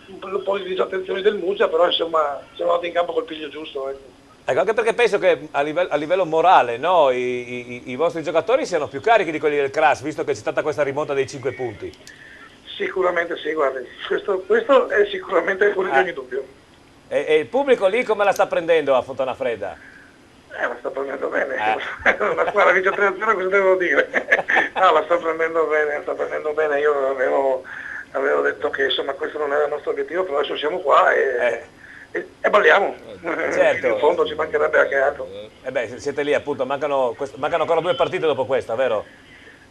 un po' di disattenzioni del Muggia, però insomma siamo andati in campo col piglio giusto. Ecco, anche perché penso che a livello morale, no, i vostri giocatori siano più carichi di quelli del Cras, visto che c'è stata questa rimonta dei 5 punti. Sicuramente sì, guardi, questo è sicuramente fuori di ogni dubbio. E il pubblico lì come la sta prendendo a Fontana Fredda? La sta prendendo bene, una squadra vince 3-0, cosa devo dire? No, la sta prendendo bene, io avevo detto che insomma questo non era il nostro obiettivo, però adesso siamo qua e balliamo, Certo. in fondo ci mancherebbe anche altro. Siete lì appunto, mancano ancora 2 partite dopo questa, vero?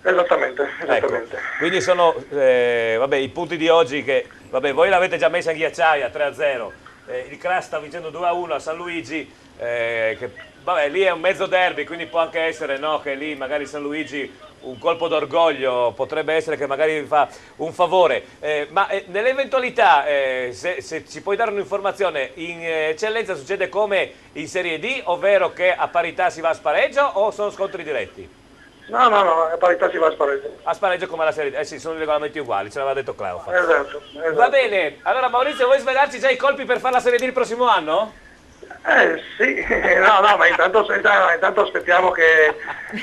Esattamente. Ecco, quindi sono i punti di oggi che voi l'avete già messa in ghiacciaia 3-0, il Cras sta vincendo 2-1 a San Luigi, che lì è un mezzo derby, quindi può anche essere che lì magari San Luigi un colpo d'orgoglio potrebbe essere che magari vi fa un favore, ma nell'eventualità se ci puoi dare un'informazione, in eccellenza succede come in Serie D, ovvero che a parità si va a spareggio o sono scontri diretti? No, a parità si va a spareggio. A spareggio come la Serie D, sì, sono i regolamenti uguali, ce l'aveva detto Cleofa. Esatto. Va bene, allora Maurizio, vuoi svelarci già i colpi per fare la Serie D il prossimo anno? Sì, ma intanto aspettiamo che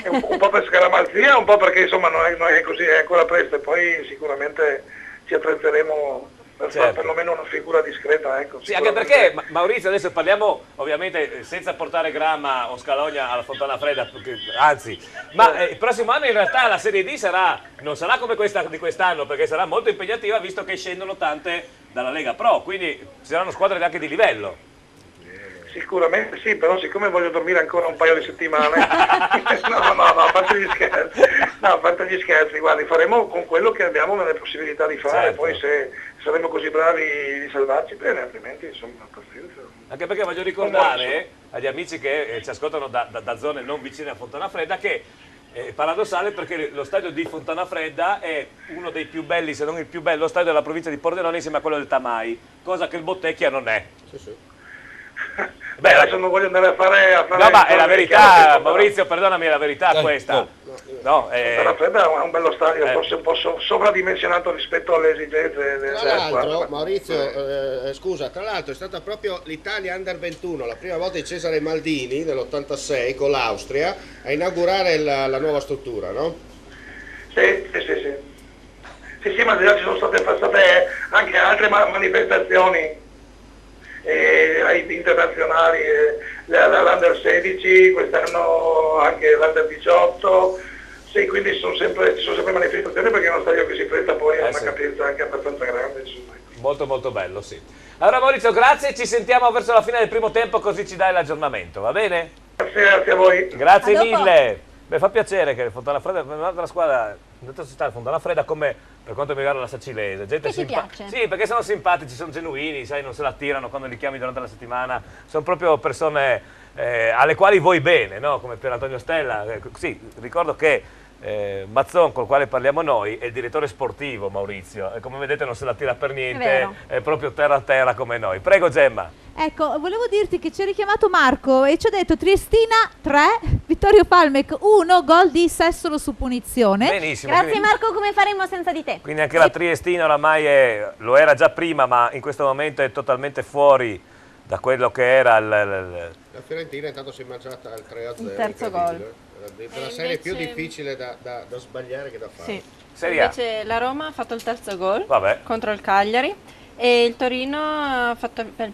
un po' per scaramanzia, un po' perché insomma non è così, è ancora presto, e poi sicuramente ci attrezzeremo per fare perlomeno una figura discreta, ecco. Sì, anche perché Maurizio, adesso parliamo ovviamente senza portare Gramma o Scalogna alla Fontana Fredda, anzi, ma il prossimo anno in realtà la Serie D non sarà come questa di quest'anno, perché sarà molto impegnativa visto che scendono tante dalla Lega Pro, quindi ci saranno squadre anche di livello. Sicuramente sì, però siccome voglio dormire ancora un paio di settimane, a parte gli scherzi, guardi, faremo con quello che abbiamo nelle possibilità di fare, poi se saremo così bravi di salvarci bene, altrimenti insomma pazienza. Anche perché voglio ricordare agli amici che ci ascoltano da zone non vicine a Fontana Fredda che è paradossale perché lo stadio di Fontana Fredda è uno dei più belli, se non il più bello stadio della provincia di Pordenone insieme a quello del Tamai, cosa che il Bottecchia non è. Beh, adesso non voglio andare a fare no, ma è la verità, Maurizio, perdonami, è la verità questa. Fontana Fredda è un bello stadio, forse un po' sovradimensionato rispetto alle esigenze Tra l'altro, Maurizio, scusa, tra l'altro è stata proprio l'Italia Under 21, la prima volta di Cesare Maldini nell'86 con l'Austria a inaugurare la nuova struttura, no? Sì, ma già ci sono state anche altre manifestazioni internazionali, l'Under 16, quest'anno anche l'Under 18, sì, quindi ci sono sempre manifestazioni perché è uno stadio che si presta poi a una capienza anche abbastanza grande. Insomma. Molto molto bello, sì. Allora Maurizio, grazie, ci sentiamo verso la fine del primo tempo così ci dai l'aggiornamento, va bene? Grazie a voi. Grazie mille. Beh, fa piacere che Fontana Fredda è un'altra squadra, un'altra società, Fontana Fredda come per quanto mi riguarda la Sacilese. Gente che ti piace? Sì, perché sono simpatici, sono genuini, sai, non se la tirano quando li chiami durante la settimana, sono proprio persone alle quali vuoi bene, no? Come Pier Antonio Stella. Sì, ricordo che Mazzon, col quale parliamo noi, è il direttore sportivo, Maurizio, e come vedete non se la tira per niente, è proprio terra a terra come noi. Prego Gemma. Ecco, volevo dirti che ci ha richiamato Marco e ci ha detto Triestina 3, Vittorio Palmec 1, gol di Sessolo su punizione. Benissimo. Grazie Marco, come faremo senza di te? Quindi anche la Triestina oramai lo era già prima, ma in questo momento è totalmente fuori da quello che era La Fiorentina intanto si è mangiata il 3-0. Il terzo gol. È una serie più difficile da sbagliare che da fare. Sì. Serie A. Invece la Roma ha fatto il terzo gol contro il Cagliari e il Torino ha fatto il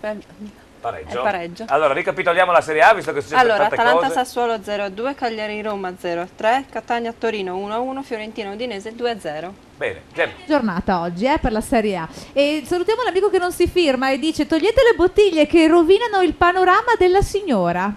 pareggio. Allora ricapitoliamo la Serie A visto che succedono Allora, tante Atalanta cose. Sassuolo 0-2, Cagliari Roma 0-3, Catania Torino 1-1, Fiorentina Udinese 2-0. Bene, Gemma. Giornata oggi per la Serie A. E salutiamo l'amico che non si firma e dice togliete le bottiglie che rovinano il panorama della signora.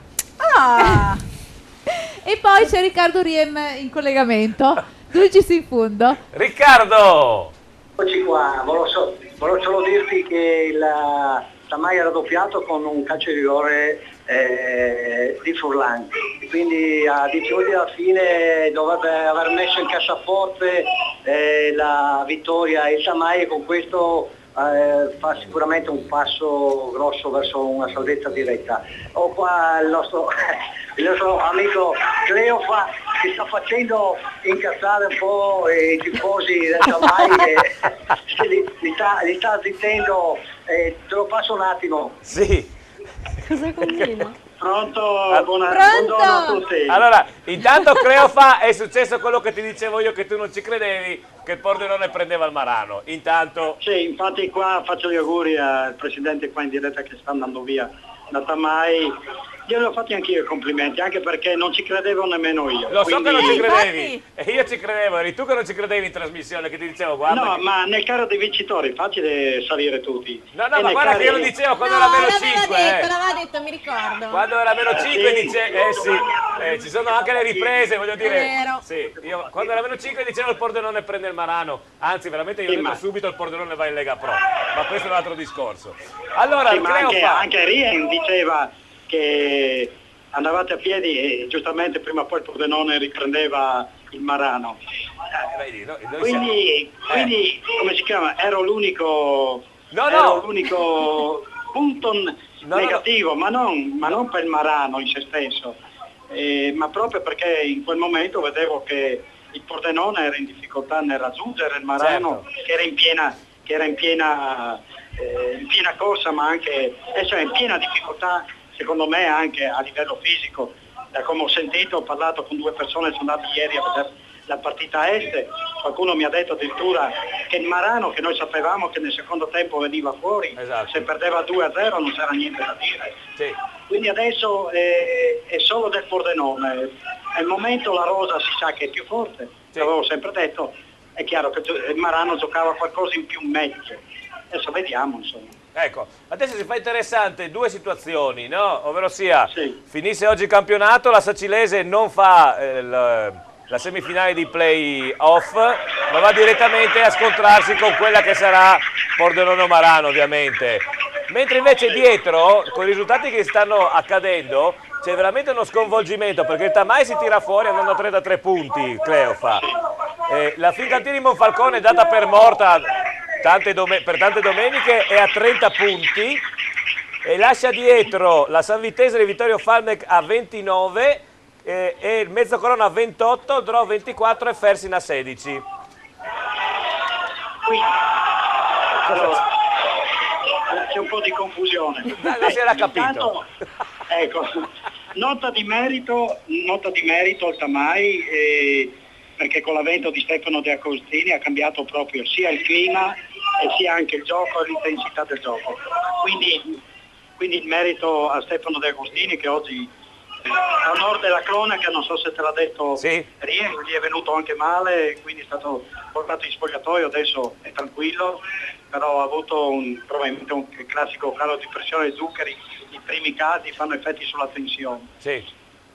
E poi c'è Riccardo Riem in collegamento. Luigi si in fondo. Riccardo! Eccoci qua, volevo solo dirti che la Tamai ha raddoppiato con un calcio di rigore di Furlan, quindi a 10 minuti alla fine dovrebbe aver messo in cassaforte la vittoria il Tamai e con questo fa sicuramente un passo grosso verso una salvezza diretta. Ho qua il nostro amico Cleofa che sta facendo incazzare un po' i tifosi del Tamai e li sta zittendo. Te lo passo un attimo. Sì. Cosa combina? Pronto? Buongiorno a tutti. Allora, intanto Cleofa è successo quello che ti dicevo io che tu non ci credevi, che il Pordenone prendeva il Marano. Intanto... Sì, infatti qua faccio gli auguri al presidente qua in diretta che sta andando via da Tamai. Io ne ho fatti anch'io i complimenti, anche perché non ci credevo nemmeno io. Lo quindi... so che non ci credevi, e io ci credevo, eri tu che non ci credevi in trasmissione, che ti dicevo guarda... No, che... ma nel carro dei vincitori è facile salire tutti. No, ma guarda che io lo dicevo quando era meno 5. L'aveva detto, mi ricordo. Quando era meno 5 dicevo, ci sono anche le riprese, voglio dire. È vero. Sì, io quando era meno 5 dicevo il Pordenone prende il Marano, anzi veramente io ho detto subito il Pordenone va in Lega Pro, ma questo è un altro discorso. Allora, il Cleofa... anche Rien diceva che andavate a piedi e giustamente prima o poi il Pordenone riprendeva il Marano. Quindi come si chiama? Ero l'unico punto negativo, ma non per il Marano in se stesso, ma proprio perché in quel momento vedevo che il Pordenone era in difficoltà nel raggiungere il Marano, che era in piena corsa, ma anche in piena difficoltà secondo me anche a livello fisico. Da come ho sentito, ho parlato con 2 persone, sono andati ieri a vedere la partita a est, qualcuno mi ha detto addirittura che il Marano, che noi sapevamo che nel secondo tempo veniva fuori, se perdeva 2-0 non c'era niente da dire. Sì. Quindi adesso è solo del Pordenone, al momento la rosa si sa che è più forte, l'avevo sempre detto, è chiaro che il Marano giocava qualcosa in più meglio, adesso vediamo insomma. Ecco, adesso si fa interessante 2 situazioni, no? Ovvero sia, finisse oggi il campionato, la Sacilese non fa la semifinale di play-off, ma va direttamente a scontrarsi con quella che sarà Pordenone o Marano ovviamente. Mentre invece dietro, con i risultati che stanno accadendo, c'è veramente uno sconvolgimento, perché il Tamai si tira fuori andando a 3 da 3 punti, Cleofa. La Fincantieri Monfalcone è data per morta per tante domeniche, è a 30 punti e lascia dietro la San Vitese di Vittorio Falmec a 29 e il Mezzocorona a 28, Drò 24 e Fersin a 16. Allora, c'è un po' di confusione. Non si era capito. Intanto, ecco, nota di merito al Tamai, perché con l'avvento di Stefano De Agostini ha cambiato proprio sia il clima e sia anche il gioco e l'intensità del gioco. Quindi il merito a Stefano De Agostini, che oggi a onor della cronaca, non so se te l'ha detto, sì. Gli è venuto anche male, quindi è stato portato in spogliatoio, adesso è tranquillo, però ha avuto probabilmente un classico calo di pressione, zuccheri, i primi casi fanno effetti sulla tensione. Sì.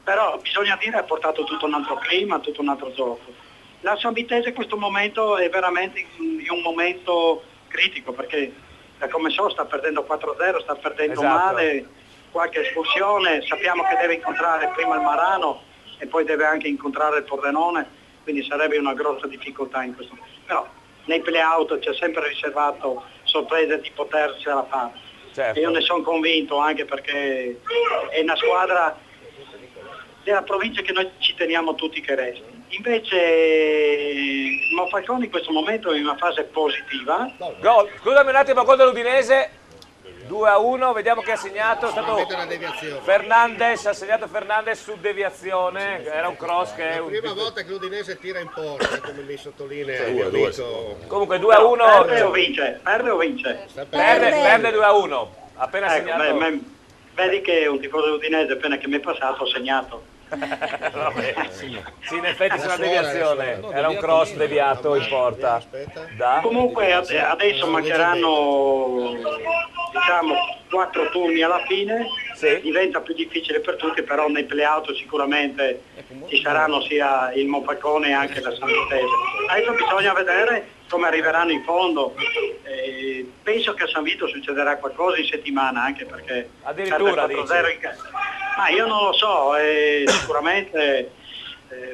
Però bisogna dire ha portato tutto un altro clima, tutto un altro gioco. La San Vitese in questo momento è veramente in un momento critico, perché da come so sta perdendo 4-0, sta perdendo male, qualche espulsione, sappiamo che deve incontrare prima il Marano e poi deve anche incontrare il Pordenone, quindi sarebbe una grossa difficoltà in questo momento. Però nei play-out c'è sempre riservato sorprese di potersela fare. Certo. E io ne sono convinto, anche perché è una squadra della provincia che noi ci teniamo tutti che resti. Invece il Monfalcone in questo momento è in una fase positiva. Gol. Scusami un attimo, gol dell'Udinese, 2-1, vediamo che ha segnato, è stato Fernandes, ha segnato Fernandes su deviazione, era un cross che è la prima volta che l'Udinese tira in porta, come mi sottolinea il amico. Comunque 2-1. Perde o vince? Perde o vince? Perde 2-1, appena segnato. Vedi che un tifoso dell'Udinese appena che mi è passato ho segnato. Sì, in effetti c'è una deviazione, era un cross deviato in porta. Comunque adesso mancheranno 4 turni alla fine, diventa più difficile per tutti, però nei play-out sicuramente ci saranno sia il Monfalcone e anche la San Vitese. Adesso bisogna vedere come arriveranno in fondo. Penso che a San Vito succederà qualcosa in settimana, anche perché addirittura 4-0 in casa. Ma io non lo so, sicuramente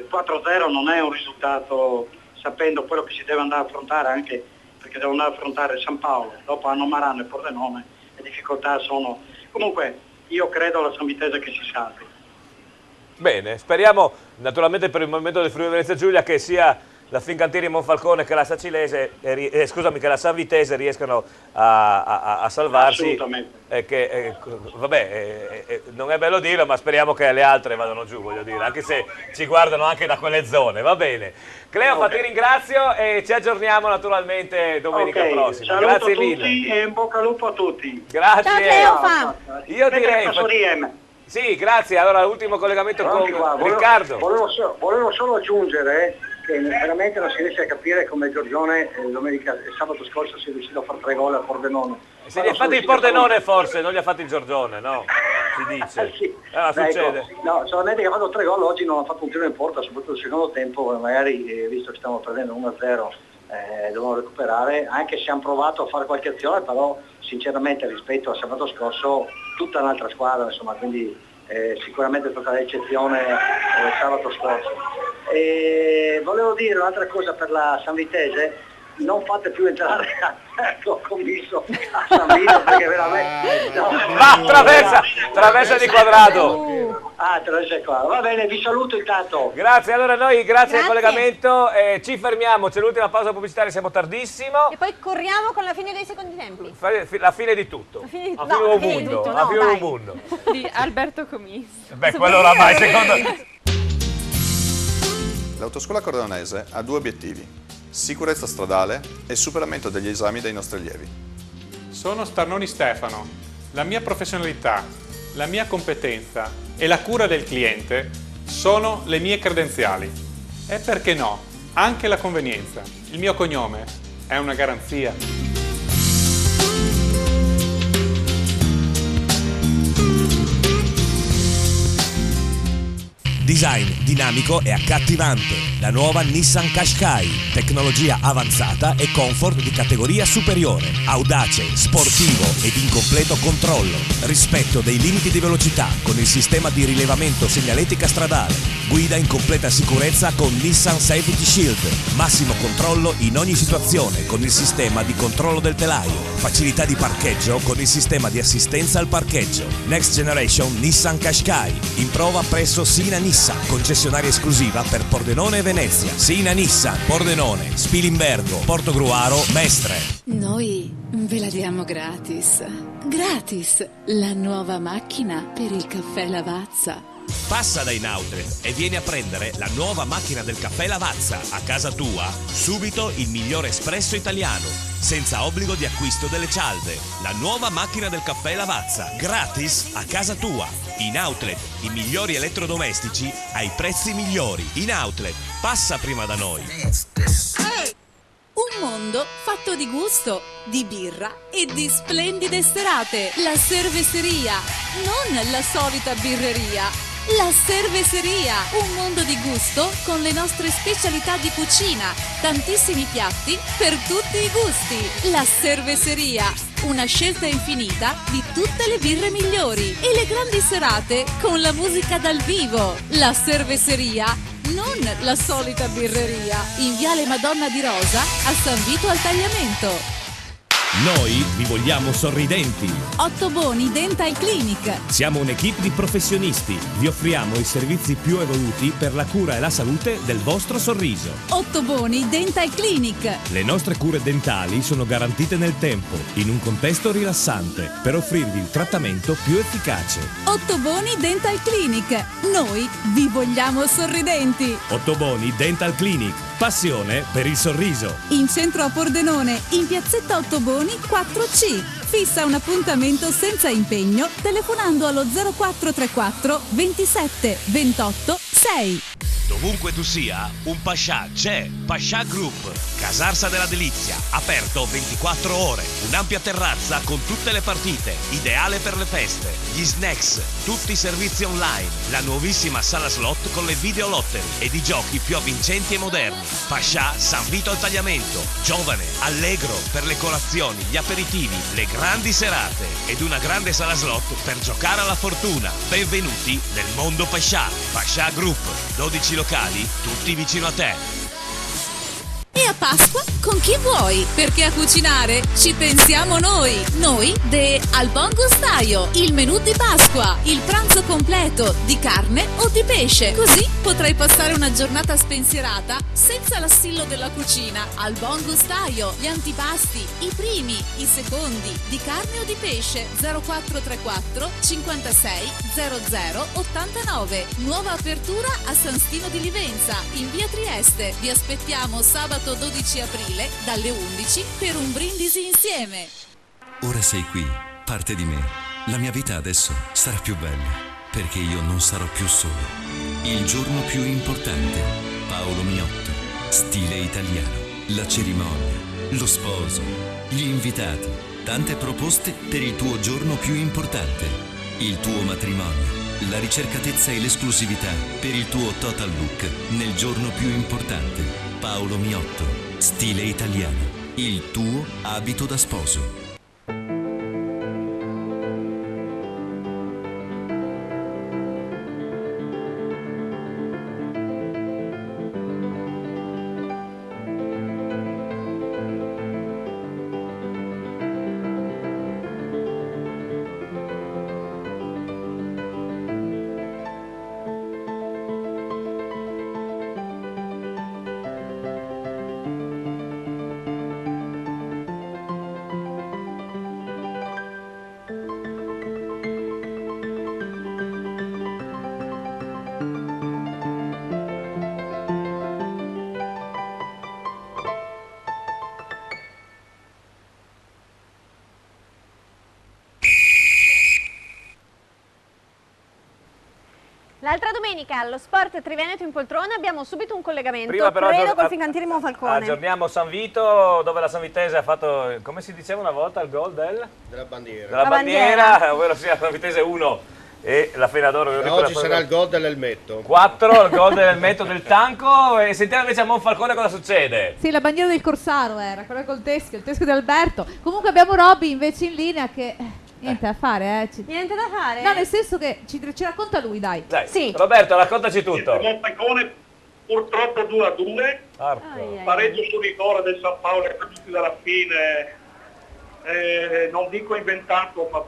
4-0 non è un risultato, sapendo quello che si deve andare a affrontare, anche perché devono andare a affrontare San Paolo, dopo hanno Marano e Pordenone, le difficoltà sono... Comunque io credo alla San Vitese che si salvi. Bene, speriamo naturalmente per il movimento del Friuli Venezia Giulia che sia la Fincantieri Monfalcone che la Sacilese, scusami, che la San Vitese riescano a salvarsi. Assolutamente. Vabbè, non è bello dirlo, ma speriamo che le altre vadano giù, voglio dire, anche se ci guardano anche da quelle zone, va bene. Cleofa, ti ringrazio e ci aggiorniamo naturalmente domenica prossima. Saluto Grazie tutti mille. E in bocca al lupo a tutti. Grazie. Ciao Cleofa. Io direi... Sì, grazie. Allora, l'ultimo collegamento con Riccardo. Volevo solo aggiungere che veramente non si riesce a capire come Giorgione il sabato scorso si è riuscito a fare 3 gol a Pordenone. Se gli ha fatti il Pordenone forse, non gli ha fatti il Giorgione, no? Si dice. Sì. Succede. Ecco, no, solamente che ha fatto 3 gol, oggi non ha fatto un tiro in porta, soprattutto il secondo tempo, magari visto che stiamo perdendo 1-0 dobbiamo recuperare, anche se hanno provato a fare qualche azione, però sinceramente rispetto a sabato scorso tutta un'altra squadra, insomma, quindi sicuramente è stata l'eccezione sabato scorso. Volevo dire un'altra cosa per la San Vitese, non fate più entrare l'ho commesso a San Vito perché veramente traversa di quadrato. Traversa di quadrato, va bene, vi saluto intanto. Grazie, allora noi grazie al collegamento, ci fermiamo, c'è l'ultima pausa pubblicitaria, siamo tardissimo e poi corriamo con la fine dei secondi tempi, la fine di tutto, la fine del mondo di Alberto Commisso. Beh, quello oramai secondo L'autoscuola Corleonese ha 2 obiettivi: sicurezza stradale e superamento degli esami dei nostri allievi. Sono Starnoni Stefano. La mia professionalità, la mia competenza e la cura del cliente sono le mie credenziali. E perché no, anche la convenienza. Il mio cognome è una garanzia. Design dinamico e accattivante. La nuova Nissan Qashqai. Tecnologia avanzata e comfort di categoria superiore. Audace, sportivo ed in completo controllo. Rispetto dei limiti di velocità con il sistema di rilevamento segnaletica stradale. Guida in completa sicurezza con Nissan Safety Shield. Massimo controllo in ogni situazione con il sistema di controllo del telaio. Facilità di parcheggio con il sistema di assistenza al parcheggio. Next Generation Nissan Qashqai. In prova presso Sina Nissan, concessionaria esclusiva per Pordenone e Venezia. Sina Nissan, Pordenone, Spilimbergo, Portogruaro, Mestre. Noi ve la diamo gratis. Gratis! La nuova macchina per il caffè Lavazza. Passa da Inoutlets e vieni a prendere la nuova macchina del caffè Lavazza a casa tua. Subito il migliore espresso italiano, senza obbligo di acquisto delle cialde. La nuova macchina del caffè Lavazza, gratis a casa tua. Inoutlets, i migliori elettrodomestici ai prezzi migliori. Inoutlets, passa prima da noi. Un mondo fatto di gusto, di birra e di splendide serate. La cerveseria, non la solita birreria. La cerveseria, un mondo di gusto con le nostre specialità di cucina, tantissimi piatti per tutti i gusti. La cerveseria, una scelta infinita di tutte le birre migliori e le grandi serate con la musica dal vivo. La cerveseria, non la solita birreria, in Viale Madonna di Rosa a San Vito al Tagliamento. Noi vi vogliamo sorridenti. Ottoboni Dental Clinic. Siamo un'equipe di professionisti. Vi offriamo i servizi più evoluti per la cura e la salute del vostro sorriso. Ottoboni Dental Clinic. Le nostre cure dentali sono garantite nel tempo, in un contesto rilassante, per offrirvi il trattamento più efficace. Ottoboni Dental Clinic. Noi vi vogliamo sorridenti. Ottoboni Dental Clinic. Passione per il sorriso. In centro a Pordenone, in piazzetta Ottoboni 4C. Fissa un appuntamento senza impegno telefonando allo 0434 27 28 6. Dovunque tu sia, un Pascià c'è. Pascià Group, Casarsa della Delizia, aperto 24 ore. Un'ampia terrazza con tutte le partite, ideale per le feste. Gli snacks, tutti i servizi online. La nuovissima sala slot con le videolottery ed i giochi più avvincenti e moderni. Pascià San Vito al Tagliamento, giovane, allegro per le colazioni, gli aperitivi, le grandi serate ed una grande sala slot per giocare alla fortuna. Benvenuti nel mondo Pascià. Pascià Group, 12 locali, tutti vicino a te. E a Pasqua con chi vuoi? Perché a cucinare ci pensiamo noi. Noi Al Buon Gustaio, il menù di Pasqua, il pranzo completo di carne o di pesce. Così potrai passare una giornata spensierata senza l'assillo della cucina. Al Buon Gustaio, gli antipasti, i primi, i secondi, di carne o di pesce. 0434 56 00 89. Nuova apertura a San Stino di Livenza, in via Trieste. Vi aspettiamo sabato 12 aprile dalle 11 per un brindisi insieme. Ora sei qui, parte di me. La mia vita adesso sarà più bella, perché io non sarò più solo. Il giorno più importante, Paolo Miotto, stile italiano, la cerimonia, lo sposo, gli invitati, tante proposte per il tuo giorno più importante, il tuo matrimonio, la ricercatezza e l'esclusività per il tuo total look nel giorno più importante. Paolo Miotto, stile italiano, il tuo abito da sposo. L'altra domenica allo Sport Triveneto in Poltrona abbiamo subito un collegamento. Prima però col Fincantieri Monfalcone. Aggiorniamo San Vito, dove la Sanvitese ha fatto, come si diceva una volta, il gol della bandiera. Ovvero sia Sanvitese 1, e la Fenadoro. Oggi sarà il gol dell'elmetto. 4, il gol dell'elmetto del Tanco. E sentiamo invece a Monfalcone cosa succede. Sì, la bandiera del Corsaro era, quella col teschio, il teschio di Alberto. Comunque abbiamo Robby invece in linea che... Niente da fare, Niente da fare? No, nel senso che ci racconta lui, dai. Sì. Roberto, raccontaci tutto. Il Monfalcone purtroppo 2-2. Pareggio su rigore del San Paolo ai minuti dalla fine. Non dico inventato, ma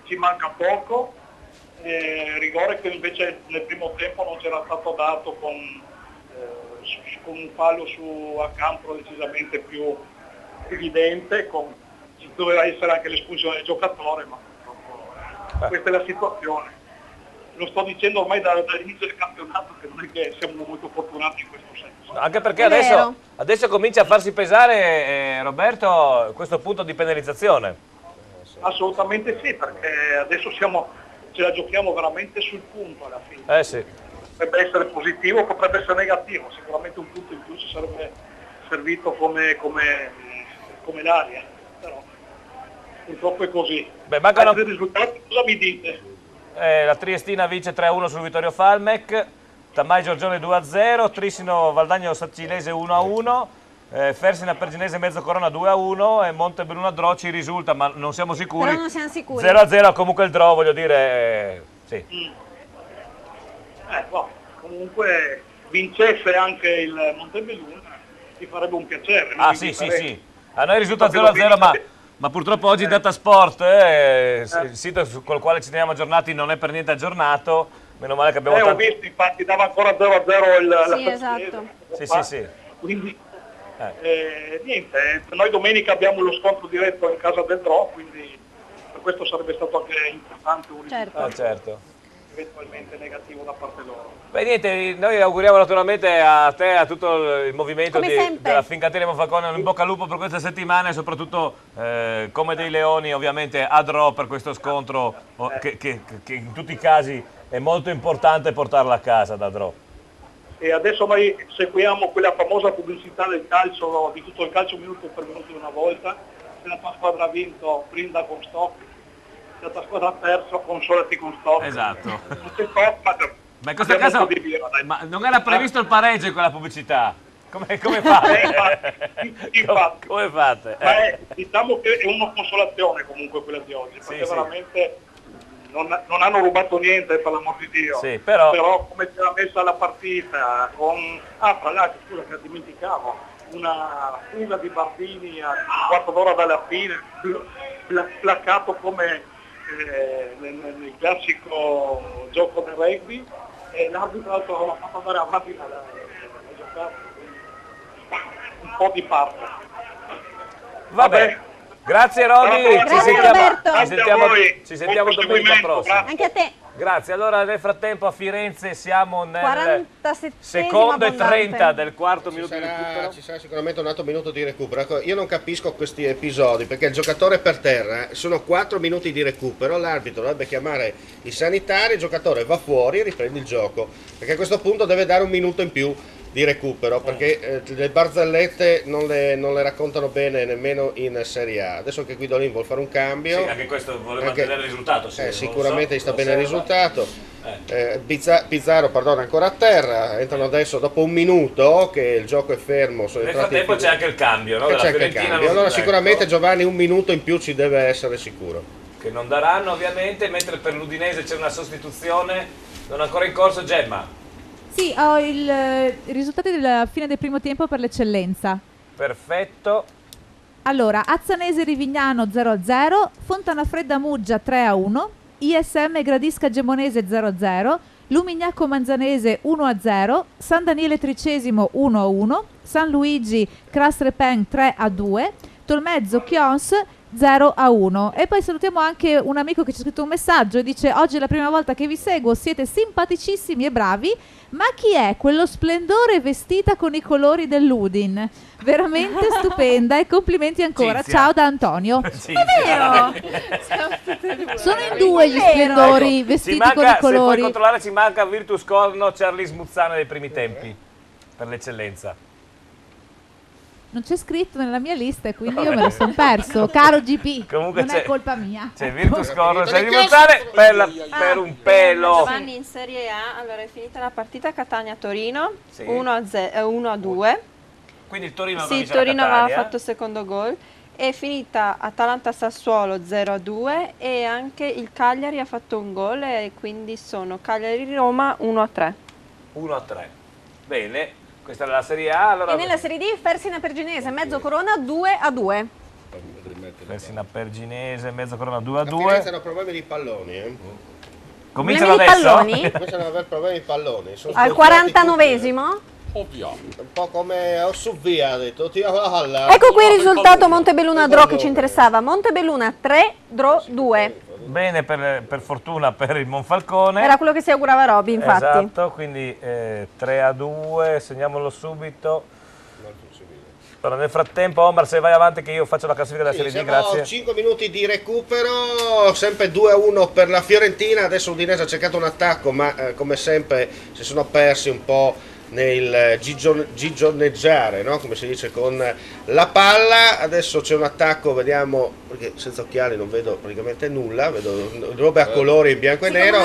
ci manca poco. Rigore che invece nel primo tempo non c'era stato dato con un fallo a campo decisamente più evidente, ci doveva essere anche l'espulsione del giocatore, ma questa è la situazione. Lo sto dicendo ormai dall'inizio del campionato che non è che siamo molto fortunati in questo senso. Anche perché adesso comincia a farsi pesare, Roberto, questo punto di penalizzazione. Assolutamente sì, perché adesso ce la giochiamo veramente sul punto alla fine. Sì. Potrebbe essere positivo, potrebbe essere negativo, sicuramente un punto in più ci sarebbe servito come l'aria, però purtroppo è così. Altri risultati, cosa mi dite? La Triestina vince 3-1 sul Vittorio Falmec, Tammai Giorgione 2-0, Trissino Valdagno Sacilese 1-1, Fersina Perginese Mezzocorona 2-1 e Montebelluna Dro ci risulta, ma non siamo sicuri. Però non siamo sicuri. 0-0 comunque il Dro, voglio dire, sì. Comunque vincesse anche il Montebelluna ci farebbe un piacere. Sì. A noi risulta 0-0, ma purtroppo oggi Datasport, il sito col quale ci teniamo aggiornati, non è per niente aggiornato. Meno male che abbiamo ho visto, infatti dava ancora 0-0 la esatto. Sì. Quindi niente, noi domenica abbiamo lo scontro diretto in casa del Dro, quindi per questo sarebbe stato anche importante un risultato. Certo. Eventualmente negativo da parte loro. Beh, niente, noi auguriamo naturalmente a te e a tutto il movimento della Fincantieri Monfalcone un in bocca al lupo per questa settimana e soprattutto come dei leoni ovviamente a Dro per questo scontro che in tutti i casi è molto importante portarla a casa da Dro. E adesso noi seguiamo quella famosa pubblicità del calcio, di tutto il calcio minuto per minuto di una volta. Se la tua squadra ha vinto, brinda con stop. Se la tua squadra ha perso, consolati con stop. Esatto. Non c'è stop, ma in questo caso non era previsto il pareggio in quella pubblicità? Come fate? Infatti. Come fate? Diciamo che è una consolazione comunque quella di oggi, perché veramente non hanno rubato niente, per l'amor di Dio. Sì, però come si era messa la partita con... tra l'altro, scusa che dimenticavo, una fuga di Bardini a un quarto d'ora dalla fine, placcato come nel classico gioco del rugby, e l'arbitro l'ha fatto andare avanti la giocata, un po' di parte. Vabbè. Grazie Roby, ci sentiamo domenica prossima. Anche a te. Grazie, allora nel frattempo a Firenze siamo nel 47esimo secondo e abbondante. 30 del quarto minuto di recupero. Ci sarà sicuramente un altro minuto di recupero. Ecco, io non capisco questi episodi perché il giocatore è per terra, sono 4 minuti di recupero, l'arbitro dovrebbe chiamare i sanitari, il giocatore va fuori e riprende il gioco, perché a questo punto deve dare un minuto in più di recupero, perché le barzellette non le raccontano bene nemmeno in Serie A. Adesso che Guidolin vuole fare un cambio, sì, anche questo vuole mantenere il risultato, sicuramente gli sta bene il risultato. Pizzaro ancora a terra, entrano adesso dopo un minuto che il gioco è fermo. Nel frattempo c'è anche il cambio, no? C'è anche il cambio. Allora sicuramente Giovanni un minuto in più ci deve essere sicuro. Che non daranno ovviamente, mentre per l'Udinese c'è una sostituzione non ancora in corso. Gemma. Sì, ho i risultati della fine del primo tempo per l'eccellenza. Perfetto. Allora, Azzanese Rivignano 0-0, Fontanafredda Muggia 3-1, ISM Gradisca Gemonese 0-0, Lumignacco Manzanese 1-0, San Daniele Tricesimo 1-1, San Luigi Crastre-Pen 3-2, Tolmezzo Chions 0-1. E poi salutiamo anche un amico che ci ha scritto un messaggio e dice: oggi è la prima volta che vi seguo, siete simpaticissimi e bravi, ma chi è quello splendore vestita con i colori dell'Udin? Veramente stupenda e complimenti ancora. Cinzia. Ciao da Antonio. Cinzia. È vero? Sono in due gli splendori vestiti con i Se puoi colori. controllare, ci manca Virtus Corno Charlie Smuzzane dei primi tempi per l'eccellenza. non c'è scritto nella mia lista e quindi io me lo sono perso. Caro GP, Comunque non è colpa mia. C'è Virtus Corno, c'è di votare per un pelo. Giovanni in Serie A, allora è finita la partita Catania-Torino, 1-2. Quindi il Torino Sì, il Torino aveva fatto il secondo gol. È finita Atalanta-Sassuolo 0-2 e anche il Cagliari ha fatto un gol e quindi sono Cagliari-Roma 1-3. 1-3. Bene, questa è la Serie A. Allora... E nella Serie D Fersina Perginese, mezzo Corona 2-2. Fersina Perginese, mezzo Corona 2-2. Firenze hanno problemi di palloni, Cominciano adesso? Cominciano ad avere problemi di palloni. Al 49esimo? Ovvio. Un po' come su via, ha detto. Ecco qui il risultato Montebelluna Draw che ci interessava. Montebelluna 3, Draw 2. Bene per fortuna per il Monfalcone. Era quello che si augurava Roby, infatti. Esatto, quindi 3-2, segniamolo subito. Allora, nel frattempo Omar, se vai avanti che io faccio la classifica della Serie D, grazie. 5 minuti di recupero, sempre 2-1 per la Fiorentina. Adesso Udinese ha cercato un attacco, ma come sempre si sono persi un po' nel gigioneggiare, no? Come si dice, con la palla. Adesso c'è un attacco, vediamo, perché senza occhiali non vedo praticamente nulla, vedo robe a colori in bianco e nero.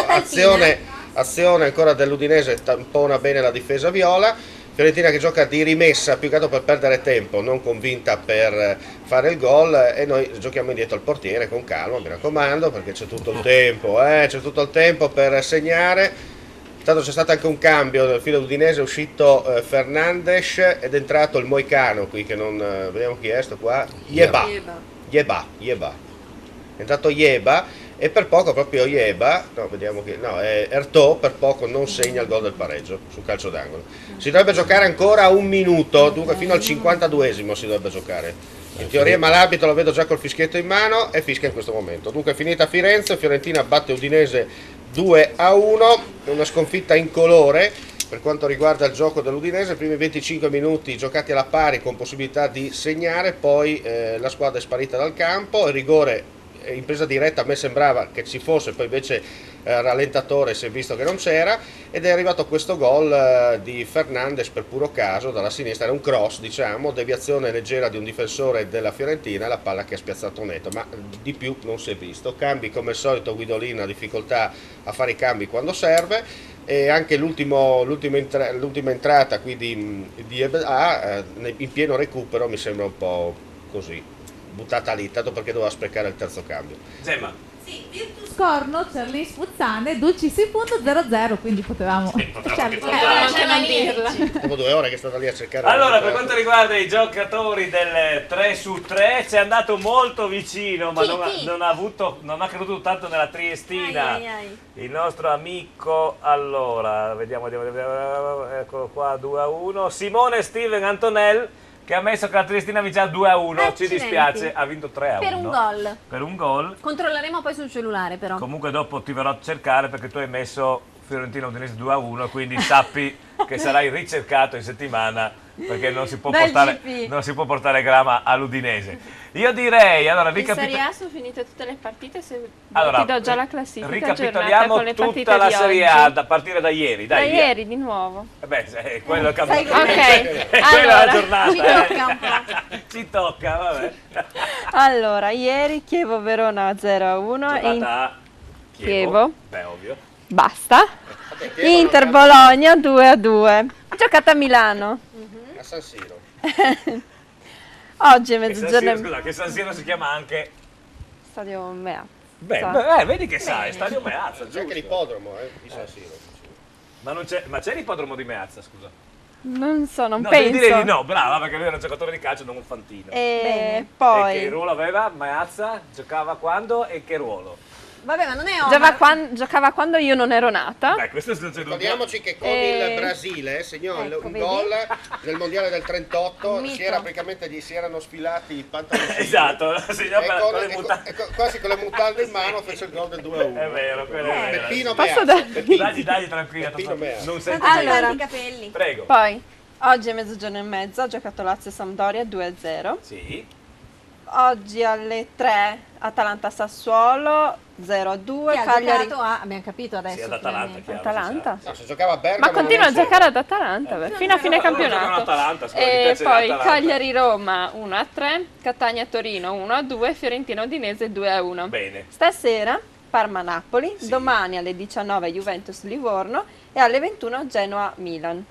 Azione ancora dell'Udinese, tampona bene la difesa viola. Fiorentina che gioca di rimessa, più che altro per perdere tempo, non convinta per fare il gol, e noi giochiamo indietro al portiere con calma, mi raccomando, perché c'è tutto il tempo, c'è tutto il tempo per segnare. Tanto c'è stato anche un cambio nel filo udinese, è uscito Fernandes ed è entrato il moicano qui, che non vediamo chi è sto qua, Yeba. È entrato Yeba e per poco proprio Yeba, no vediamo che, no, è Ertò, per poco non segna il gol del pareggio sul calcio d'angolo. Si dovrebbe giocare ancora un minuto, dunque fino al 52esimo si dovrebbe giocare. In teoria, ma l'arbitro lo vedo già col fischietto in mano e fischia in questo momento. Dunque è finita a Firenze, Fiorentina batte Udinese 2-1, una sconfitta incolore per quanto riguarda il gioco dell'Udinese. I primi 25 minuti giocati alla pari con possibilità di segnare, poi la squadra è sparita dal campo, il rigore in presa diretta a me sembrava che ci fosse, poi invece rallentatore si è visto che non c'era, ed è arrivato questo gol di Fernandes per puro caso dalla sinistra, era un cross, diciamo, deviazione leggera di un difensore della Fiorentina e la palla che ha spiazzato netto, ma di più non si è visto. Cambi come al solito, Guidolin ha difficoltà a fare i cambi quando serve, e anche l'ultima entrata qui di Ebra in pieno recupero mi sembra un po' così, buttata lì, tanto perché doveva sprecare il terzo cambio. Gemma. Sì, Virtus Corno, Charlie Spuzzane, Dulci Sifundo 0-0, quindi potevamo anche non dirla. Dopo 2 ore che è stata lì a cercare. Allora, per quanto riguarda i giocatori del 3-3, ci è andato molto vicino, ma non ha creduto tanto nella Triestina. Il nostro amico, allora, vediamo, eccolo qua, 2-1. Simone Steven Antonell, che ha messo che la Triestina vinceva 2-1, ci dispiace, ha vinto 3-1. Per un gol. Per un gol. Controlleremo poi sul cellulare però. Comunque dopo ti verrò a cercare perché tu hai messo Fiorentina Udinese 2-1, quindi sappi che sarai ricercato in settimana perché non si può portare grama all'Udinese. Io direi, allora in Serie A sono finite tutte le partite, allora, ti do già la classifica ricapitoliamo con le tutta la Serie A a partire da ieri. Dai, ieri di nuovo. Beh, quello è cambiato. Ok, Quella è la giornata. ci tocca un po'. Ci tocca, vabbè. Allora, ieri Chievo-Verona 0-1 e Chievo. Beh, ovvio. Basta. Inter-Bologna 2-2. Giocata a Milano. A San Siro. Oggi è mezzogiorno. Scusa, che San Siro si chiama anche Stadio Meazza. Beh, vedi che sai, Stadio Meazza, giusto? C'è anche l'ippodromo di San Siro. Ma c'è l'ippodromo di Meazza, scusa? Non so, non no, penso. Devi dire di no, brava, perché lui era un giocatore di calcio, non un fantino. E poi... E che ruolo aveva Meazza? Giocava quando e che ruolo? Vabbè, ma non è Omar. Giocava quando io non ero nata. Beh, questo è successo. Ricordiamoci che con il Brasile segnò un gol nel mondiale del 38, si erano sfilati i pantaloncini. Esatto, segnò con le mutande. Quasi con le mutande in mano fece il gol del 2-1. È vero, quello è vero. Peppino Meazza. Dai tranquilla, non sento allora, i capelli. Prego. Poi, oggi è mezzogiorno e mezza, ho giocato Lazio-Sampdoria 2-0. Sì. Oggi alle 3 Atalanta-Sassuolo, 0-2, Che ha Cagliari... giocato a, abbiamo capito adesso. Sì, ad Atalanta, chiaro. Atalanta. No, se giocava a Bergamo Ma continua a non so. giocare ad Atalanta fino a fine campionato. Atalanta, E poi Cagliari-Roma 1-3, Catania-Torino 1-2, Fiorentina-Udinese 2-1. Bene. Stasera Parma-Napoli, domani alle 19 Juventus-Livorno e alle 21 Genoa-Milan.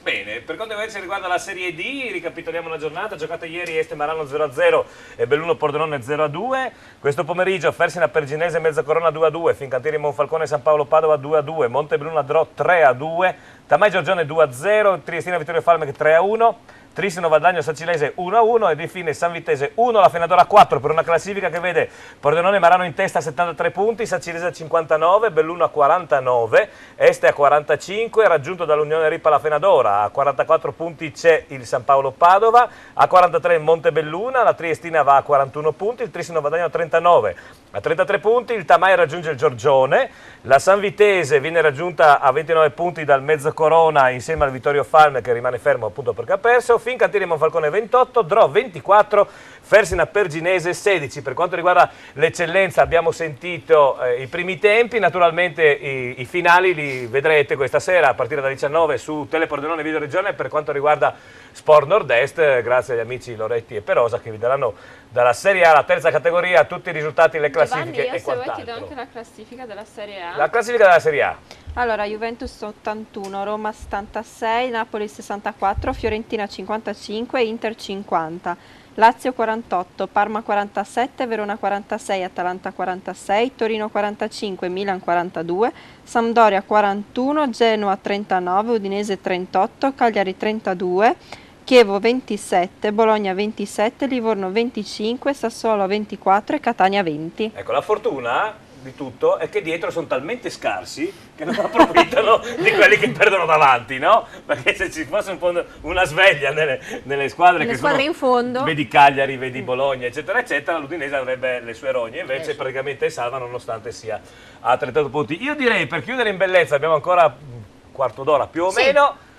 Bene, per quanto invece riguarda la Serie D, ricapitoliamo la giornata, giocata ieri Este Marano 0-0 e Belluno Pordenone 0-2, questo pomeriggio Fersina Perginese Mezzacorona 2-2, Fincantieri Monfalcone San Paolo Padova 2-2, Montebelluna Drò 3-2, Tamai Giorgione 2-0, Triestina Vittorio Falmec 3-1, Trissino Valdagno Sacilese 1-1 ed infine San Vitese 1, la Fenadora 4 per una classifica che vede Pordenone e Marano in testa a 73 punti, Sacilese a 59, Belluno a 49, Este a 45, raggiunto dall'Unione Ripa la Fenadora, a 44 punti c'è il San Paolo Padova, a 43 Montebelluna, la Triestina va a 41 punti, il Trissino Valdagno a 39, a 33 punti il Tamai raggiunge il Giorgione, la San Vitese viene raggiunta a 29 punti dal Mezzocorona insieme al Vittorio Falme che rimane fermo appunto perché ha perso, Fincantieri Monfalcone 28, Drò 24, Fersina Perginese 16. Per quanto riguarda l'eccellenza abbiamo sentito i primi tempi, naturalmente i finali li vedrete questa sera a partire dalle 19 su Telepordenone Video Regione. Per quanto riguarda Sport Nord-Est, grazie agli amici Loretti e Perosa che vi daranno dalla Serie A alla terza categoria tutti i risultati, le classifiche Giovanni, e io se vuoi ti do quant'altro. anche la classifica della Serie A. La classifica della Serie A. Allora, Juventus 81, Roma 76, Napoli 64, Fiorentina 55, Inter 50, Lazio 48, Parma 47, Verona 46, Atalanta 46, Torino 45, Milan 42, Sampdoria 41, Genoa 39, Udinese 38, Cagliari 32, Chievo 27, Bologna 27, Livorno 25, Sassuolo 24 e Catania 20. Ecco, la fortuna di tutto è che dietro sono talmente scarsi che non approfittano di quelli che perdono davanti, no? Perché se ci fosse un po' una sveglia nelle squadre che sono, in fondo, vedi Cagliari, vedi Bologna, eccetera, eccetera, l'Udinese avrebbe le sue rogne, invece praticamente è salva nonostante sia a 38 punti. Io direi, per chiudere in bellezza, abbiamo ancora un quarto d'ora più o meno.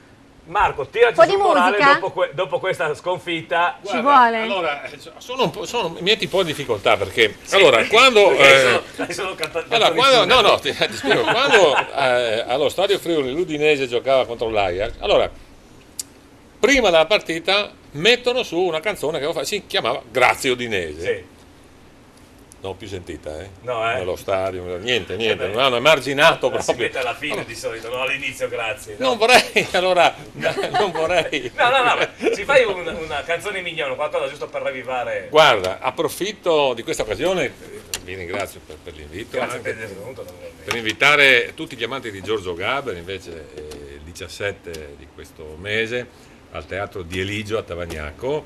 Marco, tiraci sul morale dopo questa sconfitta. Ci vuole. Allora, metti un po' in difficoltà perché allora quando ti spiego, quando allo Stadio Friuli l'Udinese giocava contro l'Ajax, allora prima della partita mettono su una canzone che si chiamava Grazie Udinese. Sì. Non ho più sentita, No, nello stadio, niente, non hanno emarginato proprio. Si mette alla fine di solito, non all'inizio, grazie. No? Non vorrei, allora, non vorrei. No, ci fai una canzone mignone, qualcosa giusto per ravvivare. Guarda, approfitto di questa occasione, vi ringrazio per l'invito. Grazie per essere venuto. Per invitare tutti gli amanti di Giorgio Gaber, invece il 17 di questo mese, al Teatro di Eligio a Tavagnacco.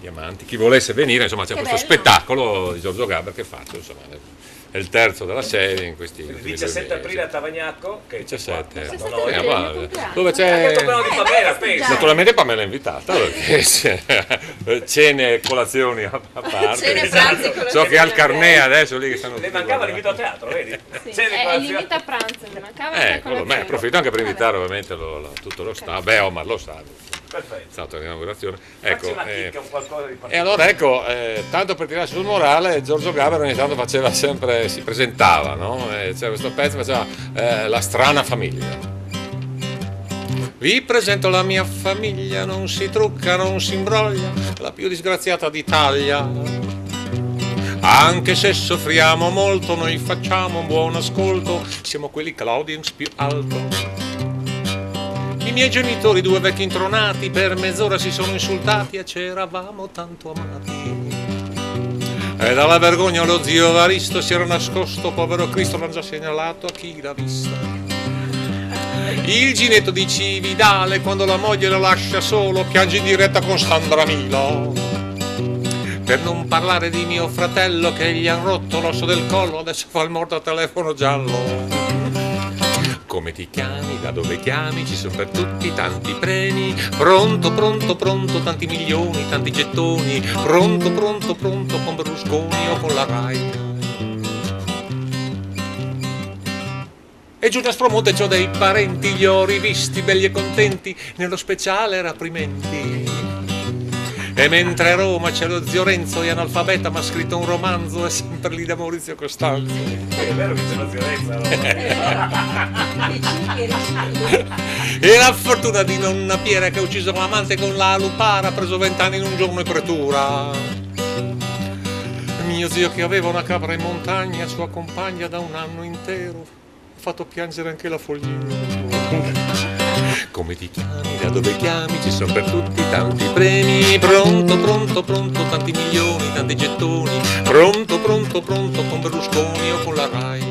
Gli amanti, chi volesse venire, insomma c'è questo spettacolo di Giorgio Gaber che faccio, insomma è il terzo della serie in questi il 17 aprile a Tavagnacco, che 17 dove c'è naturalmente Pamela è invitata perché cene e colazioni a parte, so che al Carnea adesso lì che stanno le mancava l'invito a teatro, vedi? È l'invito a pranzo, le mancava approfitto anche per invitare ovviamente tutto lo staff, Omar lo sa. Perfetto. È stata l'inaugurazione. Ecco, una chicca, un qualcosa di particolare. E allora tanto per tirarsi sul morale, Giorgio Gaber ogni tanto faceva sempre, si presentava, no? C'era questo pezzo, faceva La strana famiglia. Vi presento la mia famiglia, non si trucca, non si imbroglia, la più disgraziata d'Italia. Anche se soffriamo molto, noi facciamo un buon ascolto, siamo quelli che l'audience più alto. I miei genitori, due vecchi intronati, per mezz'ora si sono insultati e c'eravamo tanto amati. E dalla vergogna lo zio Evaristo si era nascosto, povero Cristo l'hanno già segnalato a chi l'ha visto. Il ginetto di Cividale, quando la moglie lo lascia solo, piange in diretta con Sandra Milo. Per non parlare di mio fratello che gli han rotto l'osso del collo, adesso fa il morto a telefono giallo. Come ti chiami, da dove chiami, ci sono per tutti tanti premi. Pronto, pronto, pronto, tanti milioni, tanti gettoni. Pronto, pronto, pronto, con Berlusconi o con la Rai. E giù da Spromonte c'ho dei parenti, li ho rivisti belli e contenti, nello speciale Raprimenti. E mentre a Roma c'è lo zio Renzo, è analfabeta ma ha scritto un romanzo, è sempre lì da Maurizio Costanzo. È vero che c'è lo zio Renzo, E la fortuna di nonna Piera che ha ucciso l'amante con la lupara, ha preso 20 anni in un giorno e pretura. Mio zio che aveva una capra in montagna, sua compagna da un anno intero, ha fatto piangere anche la foglina. Come ti chiami, da dove chiami, ci sono per tutti tanti premi. Pronto, pronto, pronto, tanti milioni, tanti gettoni. Pronto, pronto, pronto, con Berlusconi o con la Rai.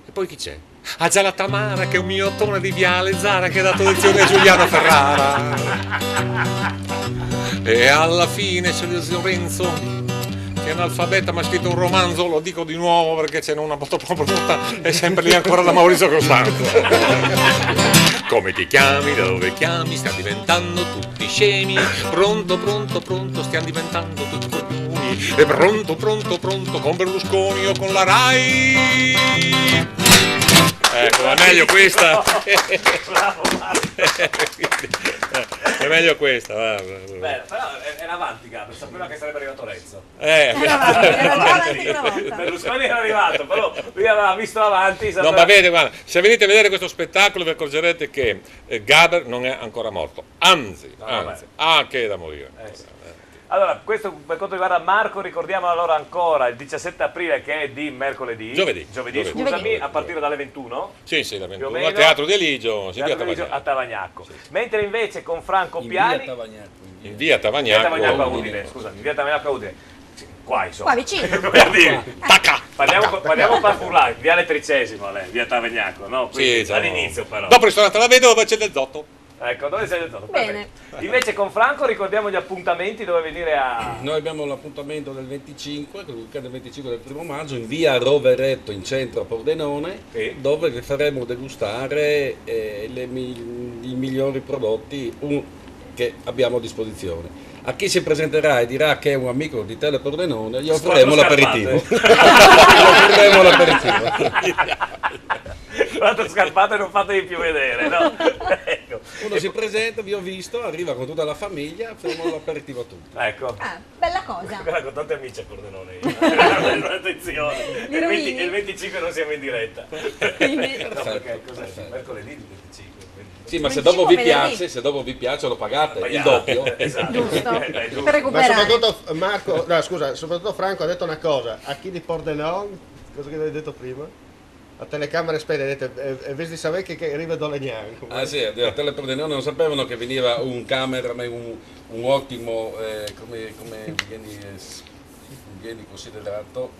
E poi chi c'è? Ah già la Tamara che è un mio ottone di Viale Zara che ha dato lezione a Giuliano Ferrara. E alla fine c'è lo zio Renzo che è analfabeta ma ha scritto un romanzo, lo dico di nuovo perché c'è una foto proprio brutta, è sempre lì ancora da Maurizio Costanzo. Come ti chiami, da dove chiami, stiamo diventando tutti scemi. Pronto, pronto, pronto, stiamo diventando tutti coglioni. E pronto, pronto, pronto, con Berlusconi o con la Rai. Ecco, è meglio questa. È meglio questa, va. Beh, però era avanti Gabri, sapeva che sarebbe arrivato Renzo. Era avanti una volta. Berlusconi era arrivato, però lui aveva visto avanti. No, ma vede, guarda, se venite a vedere questo spettacolo vi accorgerete che Gaber non è ancora morto, anzi, che è da morire. Sì. Allora, questo per quanto riguarda Marco, ricordiamo allora ancora il 17 aprile che è di mercoledì. Giovedì, scusami, a partire dalle 21. Sì, da 21. Al Teatro di Eligio, a Tavagnacco. Mentre invece con Franco Piani in via Tavagnacco a Udine, scusami, in via Tavagnacco a Udine. Qua insomma. Qua vicino. Per dire, parliamo per urlare, viale Tricesimo, via Tavagnacco, no? Quindi, sì, all'inizio però. Dopo il ristorante La Vedova c'è del Zotto. Ecco, dove sei del Zotto? Bene. Invece con Franco ricordiamo gli appuntamenti dove venire a... Noi abbiamo l'appuntamento del 25, il weekend del 25 del 1 maggio, in via Roveretto, in centro a Pordenone, dove vi faremo degustare i migliori prodotti che abbiamo a disposizione. A chi si presenterà e dirà che è un amico di Tele Pordenone, gli offriremo l'aperitivo. Quattro scarpate non fatevi più vedere, no? Ecco. Uno si presenta, vi ho visto, arriva con tutta la famiglia, facciamo l'aperitivo a tutti. Ecco. Bella cosa. Guarda, con tanti amici a Pordenone. Attenzione, il 25 non siamo in diretta. No, perché cos'è? Mercoledì il 25. Sì, ma se dopo vi piace lo pagate, il doppio. Esatto. Giusto. Ma Per recuperare. soprattutto Marco, no scusa, soprattutto Franco ha detto una cosa, a chi di Pordenone, cosa che avevi detto prima? A telecamere spede, e vedi sapere che arriva Dolegnan. Ah sì, a Tele Pordenone non sapevano che veniva un cameraman, un ottimo, come vieni considerato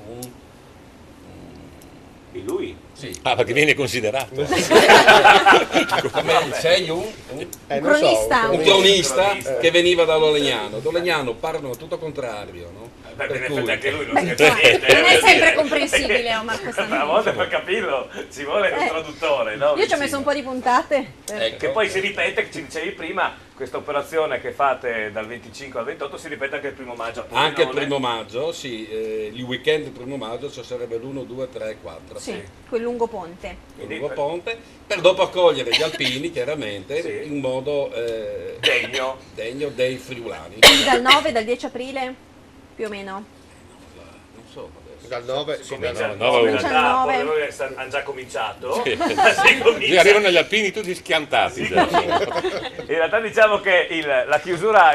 E lui? Sì. Ah, perché viene considerato. Sei un cronista. Un cronista che veniva da Dolegnano. Dolegnano parlano tutto contrario, no? In effetti anche lui non Non è sempre comprensibile, Marco Stanlio. A volte per capirlo ci vuole un traduttore, no? Io ci ho messo un po' di puntate. Che poi si ripete, ci dicevi prima, questa operazione che fate dal 25 al 28 si ripete anche il 1 maggio. Anche il 1 maggio, sì, il weekend del 1 maggio ci sarebbe l'1, 2, 3, 4. Sì, quel lungo ponte. Il lungo ponte, per dopo accogliere gli alpini, chiaramente, in modo degno dei friulani. Dal 9, dal 10 aprile, più o meno. Non so adesso. Dal 9, comincia il 9. Hanno già cominciato. Sì, arrivano gli alpini tutti schiantati. In realtà diciamo che la chiusura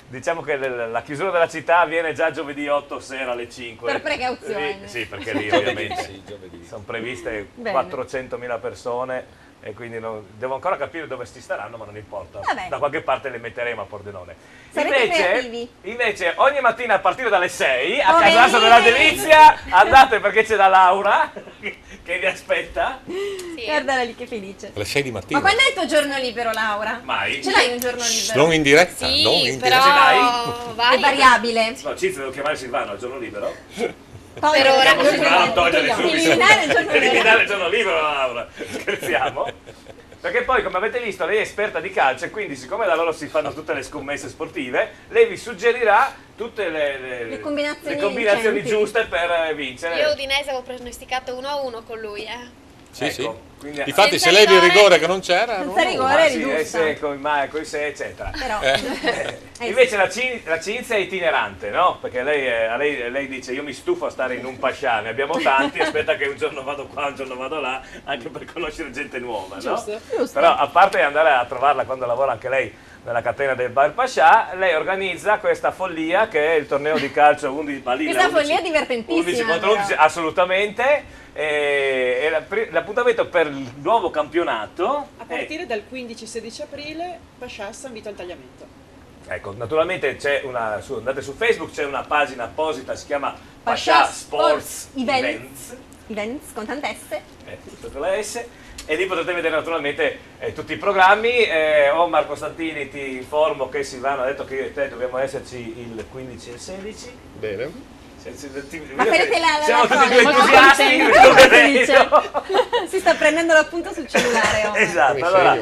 della chiusura città avviene già giovedì 8 sera alle 5. Per precauzione. Sì, perché lì ovviamente sono previste 400.000 persone e quindi devo ancora capire dove si staranno, ma non importa. Vabbè. Da qualche parte le metteremo a Pordenone. Sarete creativi. Invece ogni mattina a partire dalle 6 a Casa della Delizia andate perché c'è la Laura che vi aspetta. Sì. Guardala lì che felice. Alle 6 di mattina. Ma quando è il tuo giorno libero, Laura? Mai. Ce l'hai un giorno libero? Non in diretta? Sì, non in però È variabile. No, Cizio, devo chiamare Silvano, il giorno libero. Per ora. Silvano, togliere subito. Eliminare il giorno libero, Laura. Scherziamo. Perché poi, come avete visto, lei è esperta di calcio e quindi, siccome da loro si fanno tutte le scommesse sportive, lei vi suggerirà tutte le combinazioni giuste per vincere. Io Udinese avevo pronosticato 1-1 con lui, Sì, ecco. sì. Quindi, Infatti se levi il rigore che non c'era... Senza rigore è sì, ridotta. con i se, eccetera. Però... Invece la Cinzia è itinerante, no? Perché lei dice io mi stufo a stare in un pascià, ne abbiamo tanti, aspetta che un giorno vado qua, un giorno vado là, anche per conoscere gente nuova, no? Giusto. Però a parte andare a trovarla quando lavora anche lei nella catena del Bar Pascià, lei organizza questa follia che è il torneo di calcio 11 Balilla. Questa follia è divertentissima. 11 contro 11, assolutamente. E l'appuntamento per il nuovo campionato A partire dal 15-16 aprile Pasciassa invita al tagliamento. Ecco, naturalmente c'è andate su Facebook, c'è una pagina apposita, si chiama Pascià Sports Events con tante S. Con la S. E lì potete vedere naturalmente tutti i programmi. Omar Costantini, ti informo che Silvano ha detto che io e te dobbiamo esserci il 15 e il 16. Bene. Ma farete siamo tutti due molto entusiasti. contento. Si sta prendendo l'appunto sul cellulare. Esatto, allora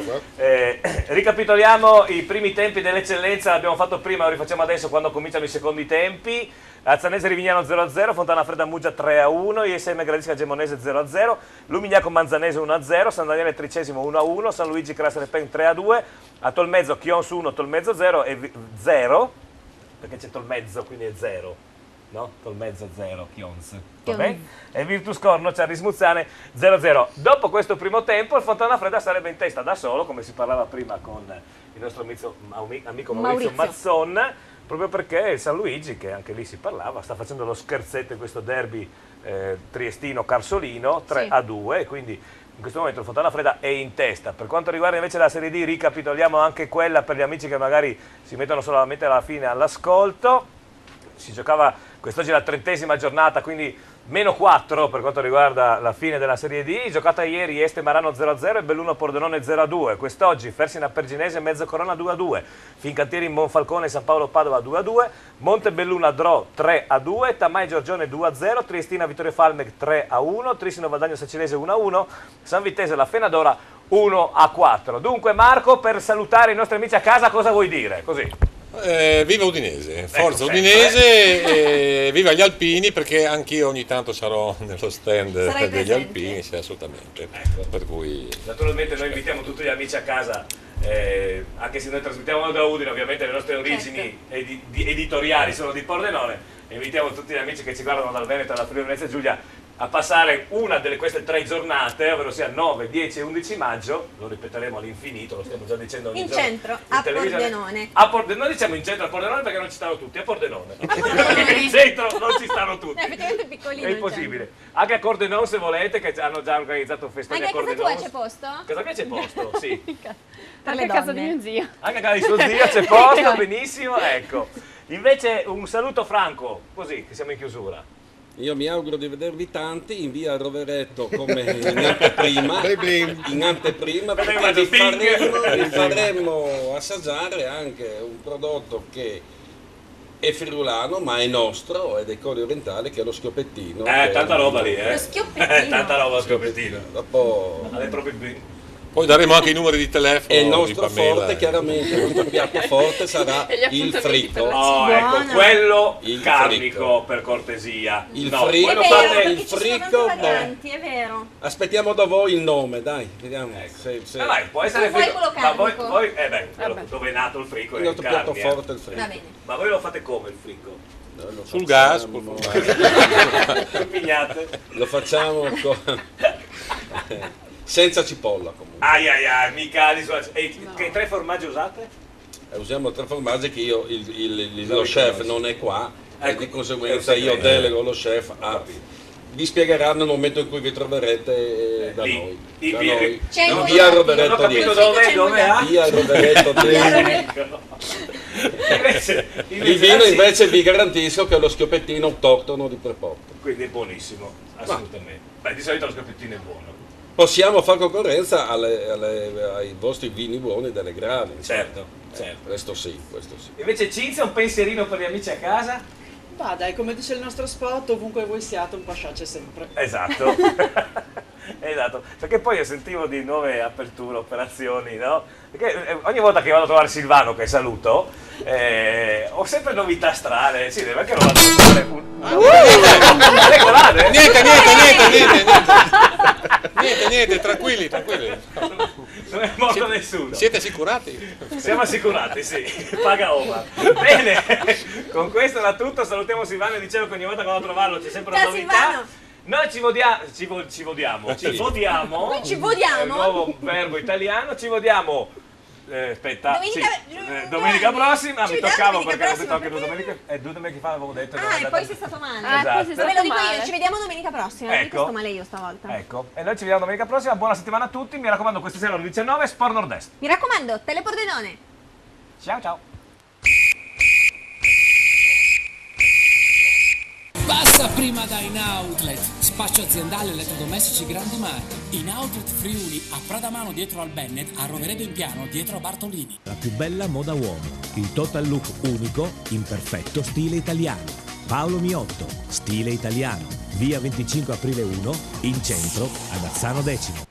ricapitoliamo i primi tempi dell'eccellenza, l'abbiamo fatto prima, lo rifacciamo adesso quando cominciano i secondi tempi. Azzanese Rivignano 0-0, Fontana Fredda Muggia 3-1, ISM Gradisca Gemonese 0-0, Lumignaco Manzanese 1-0, San Daniele Tricesimo 1-1, San Luigi Crassere Pen 3-2, a Tolmezzo Chions 1, Tolmezzo 0 e 0, perché c'è Tolmezzo quindi è 0. No? Tolmezzo 0, Chions. E Virtus Corno, c'è Rismuzzane 0-0. Dopo questo primo tempo il Fontana Fredda sarebbe in testa da solo, come si parlava prima con il nostro amico Maurizio Mazzon, proprio perché il San Luigi, che anche lì si parlava, sta facendo lo scherzetto in questo derby triestino-carsolino 3-2, quindi in questo momento il Fontana Fredda è in testa. Per quanto riguarda invece la Serie D, ricapitoliamo anche quella per gli amici che magari si mettono solamente alla fine all'ascolto. Si giocava quest'oggi la 30ª giornata, quindi -4 per quanto riguarda la fine della Serie D. Giocata ieri Este Marano 0-0 e Belluno Pordenone 0-2. Quest'oggi Fersina Perginese Mezzocorona 2-2, Fincantieri Monfalcone San Paolo Padova 2-2, Montebelluna Dro 3-2, Tamai Giorgione 2-0, Triestina Vittorio Falmec 3-1, Trissino Valdagno Sacilese 1-1, San Vitese La Fenadora 1-4. Dunque Marco, per salutare i nostri amici a casa cosa vuoi dire? Così. Viva Udinese, forza Udinese, viva gli Alpini, perché anch'io ogni tanto sarò nello stand degli Alpini, sì, assolutamente. Per cui... Naturalmente noi invitiamo tutti gli amici a casa, anche se noi trasmettiamo da Udine, ovviamente le nostre origini editoriali sono di Pordenone, e invitiamo tutti gli amici che ci guardano dal Veneto, dalla Friuli Venezia Giulia, a passare una delle queste 3 giornate, ovvero sia 9, 10 e 11 maggio, lo ripeteremo all'infinito, lo stiamo già dicendo ogni giorno. In centro, a Pordenone. Non diciamo in centro a Pordenone perché non ci stanno tutti, a Pordenone. In centro non ci stanno tutti. È effettivamente piccolino. È impossibile. Anche a Cordenone se volete, che hanno già organizzato un festone a Cordenone. Anche a casa tua c'è posto? Casa mia c'è posto, sì. Anche a casa di mio zio. Anche a casa di suo zio c'è posto, benissimo, ecco. Invece un saluto franco, così che siamo in chiusura. Io mi auguro di vedervi tanti in via Rovereto come in anteprima perché vi faremo assaggiare anche un prodotto che è friulano ma è nostro, è dei Colli Orientali, che è lo schiopettino. Tanta roba lì, Lo schiopettino. Tanta roba lo schiopettino. Dopo... Poi daremo anche i numeri di telefono. E il nostro di Pamela. forte, chiaramente, il nostro piatto forte sarà il fricco. Oh, ecco, quello carnico per cortesia. Il no, fricco, il fricco, è vero. aspettiamo da voi il nome, dai, vediamo. Se... Vai, può essere Tu fai quello ma voi dove è nato il fricco? Il nostro piatto forte è il fricco. Va bene. Ma voi lo fate come il fricco? Sul gas, lo facciamo con... senza cipolla comunque. Mica che 3 formaggi usate? Usiamo 3 formaggi che io, lo chef non è qua, e di conseguenza io delego lo chef a... Vi spiegheranno nel momento in cui vi troverete da noi. In via Rovereto 10. Via Rovereto 10. Il vino invece vi garantisco che è lo schioppettino autoctono di Preporto. Quindi è buonissimo, assolutamente. Beh, di solito lo schioppettino è buono. Possiamo fare concorrenza ai vostri vini buoni delle Grane. Certo. Questo sì. Invece Cinzia, un pensierino per gli amici a casa? Va dai, come dice il nostro spot, ovunque voi siate un pascià c'è sempre. Esatto. Esatto, perché poi io sentivo di nuove aperture, operazioni, no? Perché ogni volta che vado a trovare Silvano, che saluto, ho sempre novità strane. Sì, deve anche lo vado a trovare un... Niente. Niente, tranquilli. Non è morto nessuno. Siete assicurati? Siamo assicurati, sì. Paga Omar. Bene, con questo era tutto. Salutiamo Silvano e dicevo che ogni volta che vado a trovarlo c'è sempre una Ciao, novità. Silvano. Noi ci vodiamo. Noi ci È vodiamo. un nuovo verbo italiano. Ci vodiamo. Aspetta, Domenica prossima mi vediamo toccava domenica perché avevo detto prossima, anche 2 domeniche fa avevo detto. E poi sei stato male. Esatto. Ve lo dico io, ci vediamo domenica prossima. Non Ecco. sto male io stavolta. Ecco, e noi ci vediamo domenica prossima. Buona settimana a tutti. Mi raccomando, questa sera alle 19 Sport Nord-Est. Mi raccomando, Telepordenone. Ciao. Passa prima da In Outlet, spazio aziendale elettrodomestici grandi marchi. In Outlet Friuli, a Pradamano dietro al Bennett, a Roveredo in Piano dietro a Bartolini. La più bella moda uomo, il total look unico in perfetto stile italiano. Paolo Miotto, stile italiano, via 25 aprile 1, in centro ad Azzano Decimo.